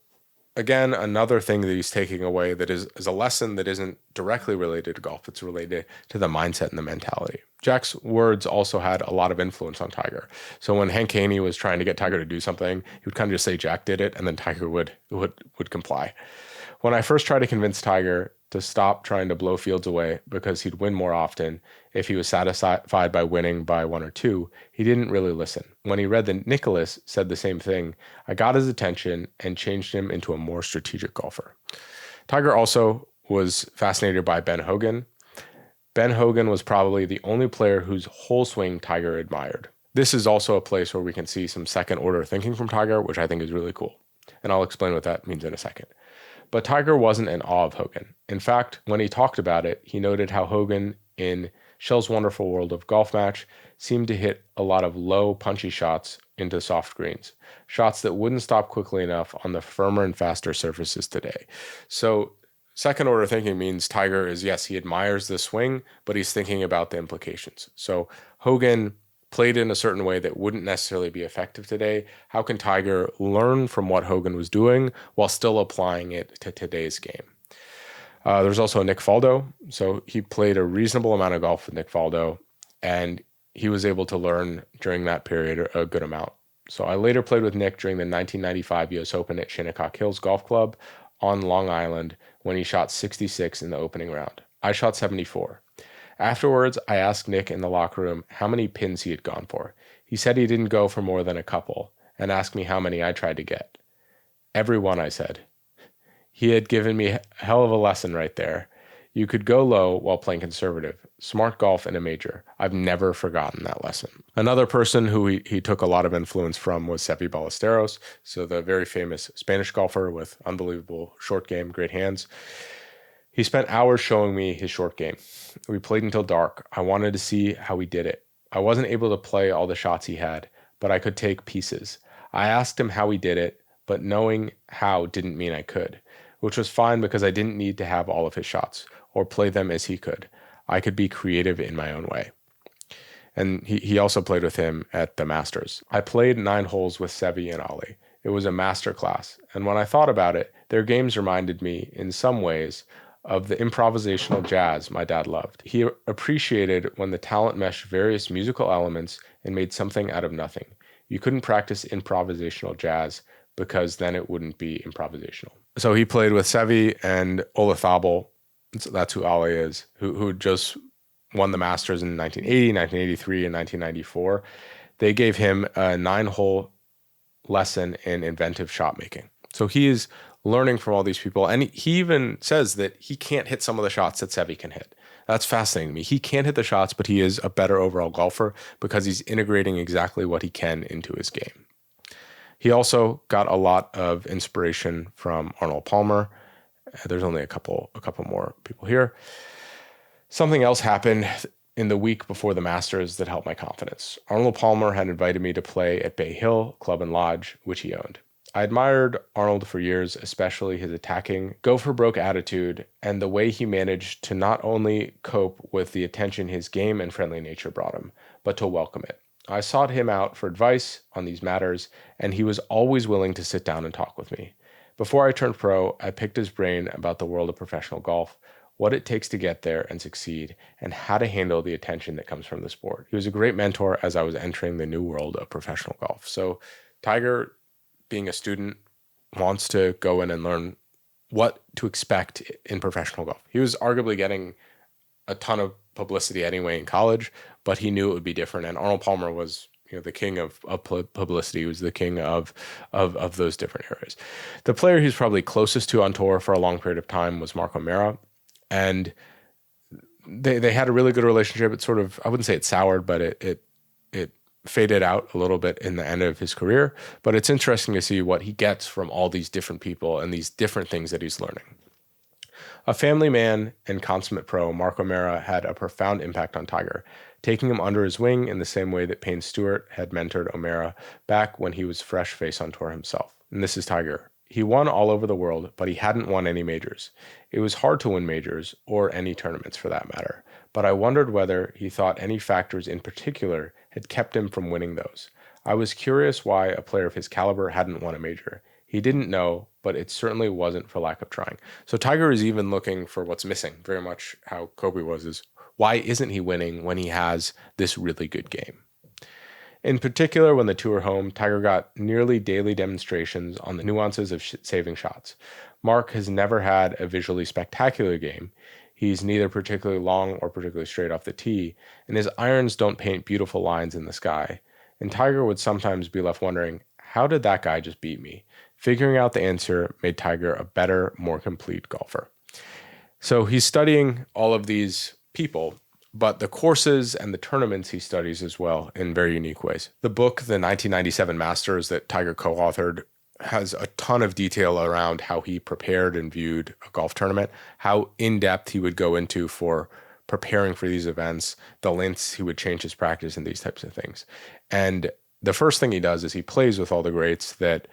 again, another thing that he's taking away that is a lesson that isn't directly related to golf. It's related to the mindset and the mentality. Jack's words also had a lot of influence on Tiger. So when Hank Haney was trying to get Tiger to do something, he would kind of just say Jack did it, and then Tiger would comply. When I first tried to convince Tiger to stop trying to blow fields away because he'd win more often if he was satisfied by winning by 1 or 2, he didn't really listen. When he read that Nicholas said the same thing, I got his attention and changed him into a more strategic golfer. Tiger also was fascinated by Ben Hogan. Ben Hogan was probably the only player whose whole swing Tiger admired. This is also a place where we can see some second order thinking from Tiger, which I think is really cool. And I'll explain what that means in a second. But Tiger wasn't in awe of Hogan. In fact, when he talked about it, he noted how Hogan in Shell's Wonderful World of Golf match seemed to hit a lot of low, punchy shots into soft greens, shots that wouldn't stop quickly enough on the firmer and faster surfaces today. So second order thinking means Tiger is, yes, he admires the swing, but he's thinking about the implications. So Hogan played in a certain way that wouldn't necessarily be effective today. How can Tiger learn from what Hogan was doing while still applying it to today's game? There's also Nick Faldo. So he played a reasonable amount of golf with Nick Faldo, and he was able to learn during that period a good amount. So I later played with Nick during the 1995 US Open at Shinnecock Hills Golf Club on Long Island when he shot 66 in the opening round. I shot 74. Afterwards, I asked Nick in the locker room how many pins he had gone for. He said he didn't go for more than a couple, and asked me how many I tried to get. Every one, I said. He had given me a hell of a lesson right there. You could go low while playing conservative. Smart golf in a major. I've never forgotten that lesson. Another person who he took a lot of influence from was Seve Ballesteros, so the very famous Spanish golfer with unbelievable short game, great hands. He spent hours showing me his short game. We played until dark. I wanted to see how he did it. I wasn't able to play all the shots he had, but I could take pieces. I asked him how he did it, but knowing how didn't mean I could, which was fine because I didn't need to have all of his shots or play them as he could. I could be creative in my own way. And he also played with him at the Masters. I played 9 holes with Seve and Ali. It was a master class. And when I thought about it, their games reminded me in some ways of the improvisational jazz my dad loved. He appreciated when the talent meshed various musical elements and made something out of nothing. You couldn't practice improvisational jazz because then it wouldn't be improvisational. So he played with Seve and Olazabal. That's who Ali is, who just won the Masters in 1980, 1983, and 1994. They gave him a 9-hole lesson in inventive shot making. So he is learning from all these people. And he even says that he can't hit some of the shots that Seve can hit. That's fascinating to me. He can't hit the shots, but he is a better overall golfer because he's integrating exactly what he can into his game. He also got a lot of inspiration from Arnold Palmer. There's only a couple more people here. Something else happened in the week before the Masters that helped my confidence. Arnold Palmer had invited me to play at Bay Hill Club and Lodge, which he owned. I admired Arnold for years, especially his attacking, go-for-broke attitude and the way he managed to not only cope with the attention his game and friendly nature brought him, but to welcome it. I sought him out for advice on these matters, and he was always willing to sit down and talk with me. Before I turned pro, I picked his brain about the world of professional golf, what it takes to get there and succeed, and how to handle the attention that comes from the sport. He was a great mentor as I was entering the new world of professional golf. So Tiger, being a student, wants to go in and learn what to expect in professional golf. He was arguably getting a ton of publicity anyway in college, but he knew it would be different. And Arnold Palmer was, the king of publicity. He was the king of those different areas. The player he's probably closest to on tour for a long period of time was Mark O'Meara. And they had a really good relationship. It sort of, I wouldn't say it soured, but it faded out a little bit in the end of his career. But it's interesting to see what he gets from all these different people and these different things that he's learning. A family man and consummate pro, Mark O'Meara had a profound impact on Tiger, taking him under his wing in the same way that Payne Stewart had mentored O'Meara back when he was fresh face on tour himself. And this is Tiger. He won all over the world, but he hadn't won any majors. It was hard to win majors, or any tournaments for that matter, but I wondered whether he thought any factors in particular had kept him from winning those. I was curious why a player of his caliber hadn't won a major. He didn't know, but it certainly wasn't for lack of trying. So Tiger is even looking for what's missing, very much how Kobe was, is why isn't he winning when he has this really good game? In particular, when the two were home, Tiger got nearly daily demonstrations on the nuances of saving shots. Mark has never had a visually spectacular game. He's neither particularly long or particularly straight off the tee, and his irons don't paint beautiful lines in the sky. And Tiger would sometimes be left wondering, how did that guy just beat me? Figuring out the answer made Tiger a better, more complete golfer. So he's studying all of these people, but the courses and the tournaments he studies as well in very unique ways. The book, The 1997 Masters, that Tiger co-authored, has a ton of detail around how he prepared and viewed a golf tournament, how in-depth he would go into for preparing for these events, the lengths he would change his practice, and these types of things. And the first thing he does is he plays with all the greats that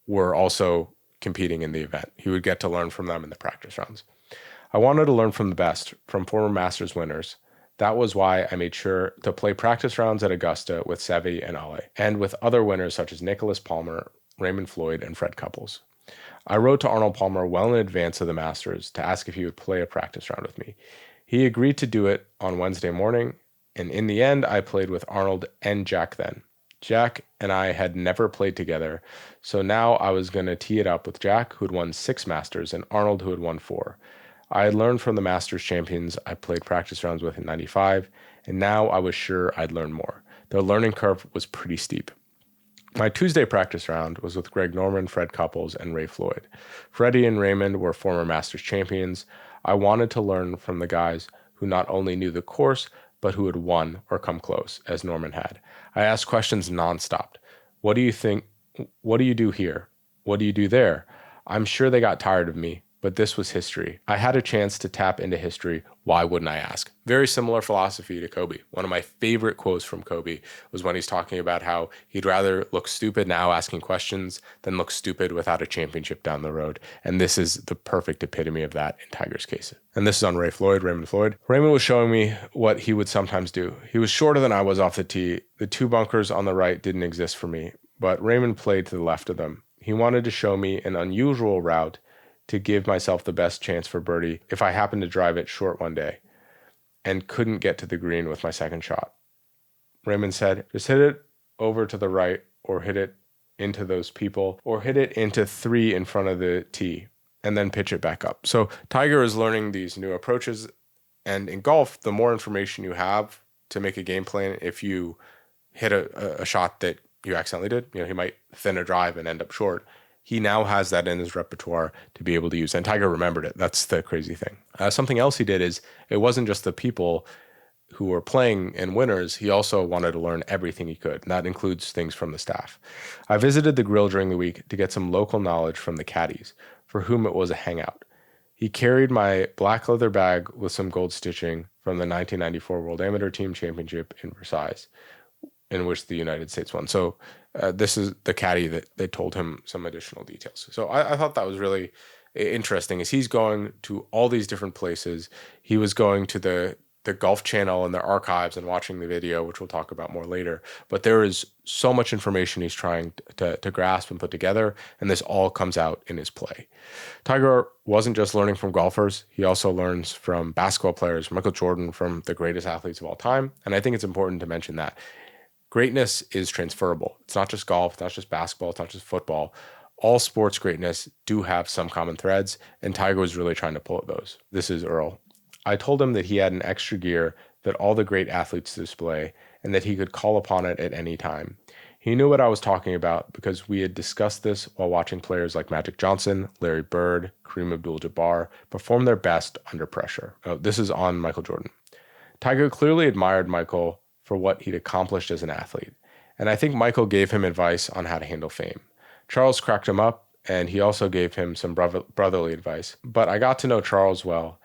were also competing in the event. He would get to learn from them in the practice rounds. I wanted to learn from the best, from former Masters winners. That was why I made sure to play practice rounds at Augusta with Seve and Ale, and with other winners such as Nicholas Palmer, Raymond Floyd, and Fred Couples. I wrote to Arnold Palmer well in advance of the Masters to ask if he would play a practice round with me. He agreed to do it on Wednesday morning, and in the end, I played with Arnold and Jack then. Jack and I had never played together, so now I was going to tee it up with Jack, who had won 6 Masters, and Arnold, who had won 4. I had learned from the Masters champions I played practice rounds with in '95, and now I was sure I'd learn more. The learning curve was pretty steep. My Tuesday practice round was with Greg Norman, Fred Couples, and Ray Floyd. Freddie and Raymond were former Masters champions. I wanted to learn from the guys who not only knew the course, but who had won or come close, as Norman had. I asked questions nonstop. What do you think? What do you do here? What do you do there? I'm sure they got tired of me, but this was history. I had a chance to tap into history. Why wouldn't I ask? Very similar philosophy to Kobe. One of my favorite quotes from Kobe was when he's talking about how he'd rather look stupid now asking questions than look stupid without a championship down the road. And this is the perfect epitome of that in Tiger's case. And this is on Raymond Floyd. Raymond was showing me what he would sometimes do. He was shorter than I was off the tee. The 2 bunkers on the right didn't exist for me, but Raymond played to the left of them. He wanted to show me an unusual route to give myself the best chance for birdie if I happened to drive it short one day and couldn't get to the green with my second shot. Raymond said, just hit it over to the right or hit it into those people or hit it into 3 in front of the tee and then pitch it back up. So Tiger is learning these new approaches, and in golf, the more information you have to make a game plan, if you hit a shot that you accidentally did, he might thin a drive and end up short. He now has that in his repertoire to be able to use. And Tiger remembered it. That's the crazy thing. Something else he did is it wasn't just the people who were playing and winners. He also wanted to learn everything he could. And that includes things from the staff. I visited the grill during the week to get some local knowledge from the caddies, for whom it was a hangout. He carried my black leather bag with some gold stitching from the 1994 World Amateur Team Championship in Versailles, in which the United States won. So this is the caddy that told him some additional details. So I thought that was really interesting, as he's going to all these different places. He was going to the Golf Channel and their archives and watching the video, which we'll talk about more later. But there is so much information he's trying to grasp and put together, and this all comes out in his play. Tiger wasn't just learning from golfers. He also learns from basketball players, Michael Jordan, from the greatest athletes of all time. And I think it's important to mention that greatness is transferable. It's not just golf, it's not just basketball, it's not just football. All sports greatness do have some common threads, and Tiger was really trying to pull at those. This is Earl. I told him that he had an extra gear that all the great athletes display, and that he could call upon it at any time. He knew what I was talking about because we had discussed this while watching players like Magic Johnson, Larry Bird, Kareem Abdul-Jabbar perform their best under pressure. This is on Michael Jordan. Tiger clearly admired Michael for what he'd accomplished as an athlete, and I think Michael gave him advice on how to handle fame. Charles cracked him up, and he also gave him some brotherly advice. But I got to know Charles well,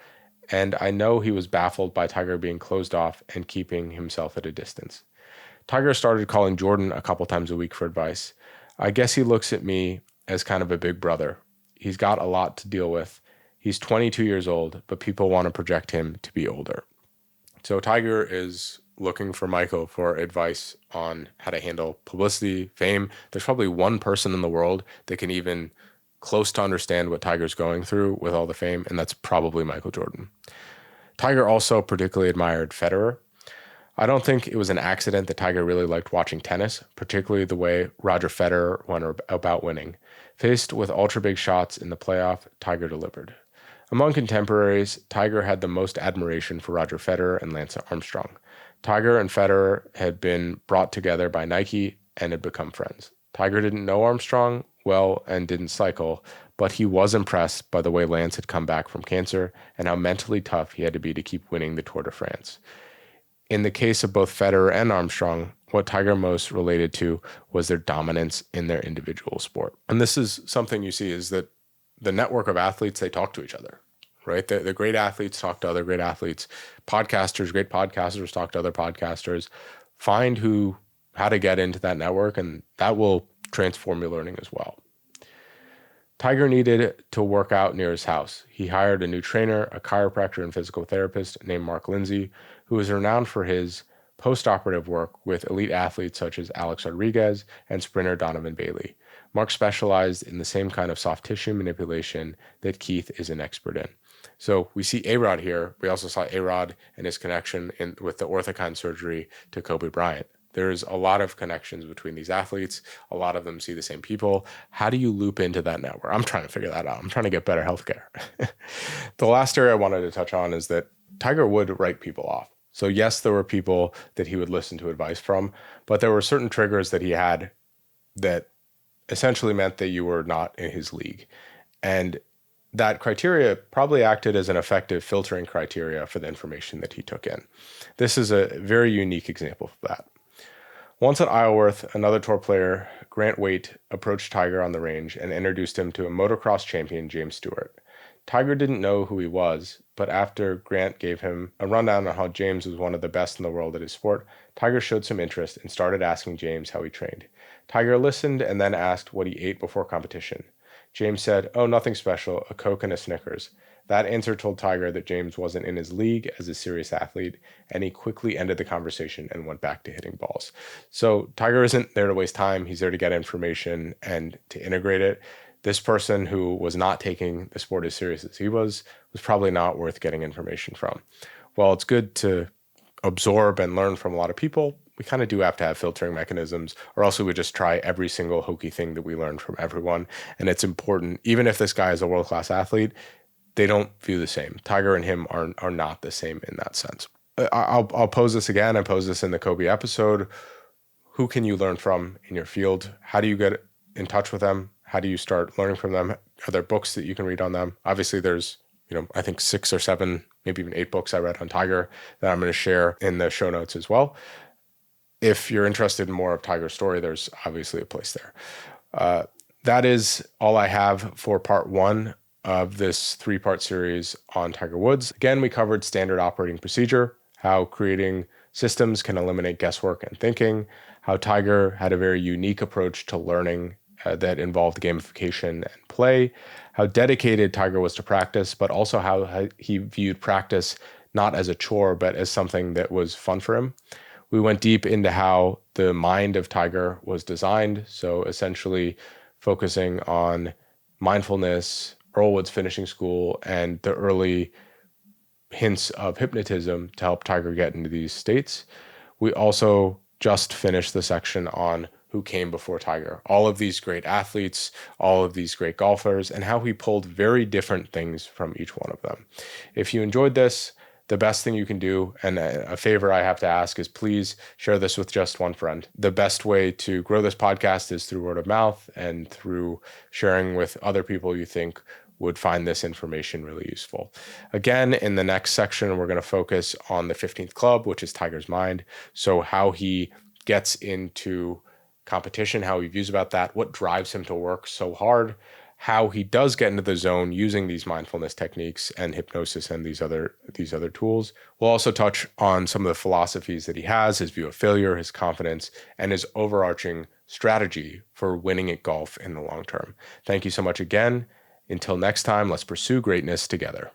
and I know he was baffled by Tiger being closed off and keeping himself at a distance. Tiger started calling Jordan a couple times a week for advice. I guess he looks at me as kind of a big brother. He's got a lot to deal with. He's 22 years old, but people want to project him to be older. So Tiger is looking for Michael for advice on how to handle publicity, fame. There's probably one person in the world that can even close to understand what Tiger's going through with all the fame, and that's probably Michael Jordan. Tiger also particularly admired Federer. I don't think it was an accident that Tiger really liked watching tennis, particularly the way Roger Federer went about winning. Faced with ultra big shots in the playoff, Tiger delivered. Among contemporaries, Tiger had the most admiration for Roger Federer and Lance Armstrong. Tiger and Federer had been brought together by Nike and had become friends. Tiger didn't know Armstrong well and didn't cycle, but he was impressed by the way Lance had come back from cancer and how mentally tough he had to be to keep winning the Tour de France. In the case of both Federer and Armstrong, what Tiger most related to was their dominance in their individual sport. And this is something you see is that the network of athletes, they talk to each other, right? The great athletes talk to other great athletes. Podcasters, great podcasters talk to other podcasters. Find how to get into that network, and that will transform your learning as well. Tiger needed to work out near his house. He hired a new trainer, a chiropractor and physical therapist named Mark Lindsay, who is renowned for his post-operative work with elite athletes such as Alex Rodriguez and sprinter Donovan Bailey. Mark specialized in the same kind of soft tissue manipulation that Keith is an expert in. So we see A-Rod here. We also saw A-Rod and his connection with the orthokine surgery to Kobe Bryant. There's a lot of connections between these athletes. A lot of them see the same people. How do you loop into that network? I'm trying to figure that out. I'm trying to get better healthcare. The last area I wanted to touch on is that Tiger would write people off. So yes, there were people that he would listen to advice from, but there were certain triggers that he had that essentially meant that you were not in his league. And that criteria probably acted as an effective filtering criteria for the information that he took in. This is a very unique example of that. Once at Isleworth, another tour player, Grant Waite, approached Tiger on the range and introduced him to a motocross champion, James Stewart. Tiger didn't know who he was, but after Grant gave him a rundown on how James was one of the best in the world at his sport, Tiger showed some interest and started asking James how he trained. Tiger listened and then asked what he ate before competition. James said, "Oh, nothing special, a Coke and a Snickers." That answer told Tiger that James wasn't in his league as a serious athlete, and he quickly ended the conversation and went back to hitting balls. So Tiger isn't there to waste time. He's there to get information and to integrate it. This person who was not taking the sport as serious as he was probably not worth getting information from. While it's good to absorb and learn from a lot of people, we kind of do have to have filtering mechanisms, or else we would just try every single hokey thing that we learned from everyone. And it's important, even if this guy is a world-class athlete, they don't view the same. Tiger and him are not the same in that sense. I'll pose this again. I posed this in the Kobe episode. Who can you learn from in your field? How do you get in touch with them? How do you start learning from them? Are there books that you can read on them? Obviously, there's, I think 6 or 7, maybe even 8 books I read on Tiger that I'm going to share in the show notes as well. If you're interested in more of Tiger's story, there's obviously a place there. That is all I have for part 1 of this 3-part series on Tiger Woods. Again, we covered standard operating procedure, how creating systems can eliminate guesswork and thinking, how Tiger had a very unique approach to learning that involved gamification and play, how dedicated Tiger was to practice, but also how he viewed practice not as a chore, but as something that was fun for him. We went deep into how the mind of Tiger was designed, so essentially focusing on mindfulness, Earl Wood's finishing school, and the early hints of hypnotism to help Tiger get into these states. We also just finished the section on who came before Tiger. All of these great athletes, all of these great golfers, and how he pulled very different things from each one of them. If you enjoyed this, the best thing you can do, and a favor I have to ask, is please share this with just one friend. The best way to grow this podcast is through word of mouth and through sharing with other people you think would find this information really useful. Again, in the next section, we're going to focus on the 15th club, which is Tiger's mind. So how he gets into competition, how he views about that, what drives him to work so hard, how he does get into the zone using these mindfulness techniques and hypnosis and these other tools. We'll also touch on some of the philosophies that he has, his view of failure, his confidence, and his overarching strategy for winning at golf in the long term. Thank you so much again. Until next time, let's pursue greatness together.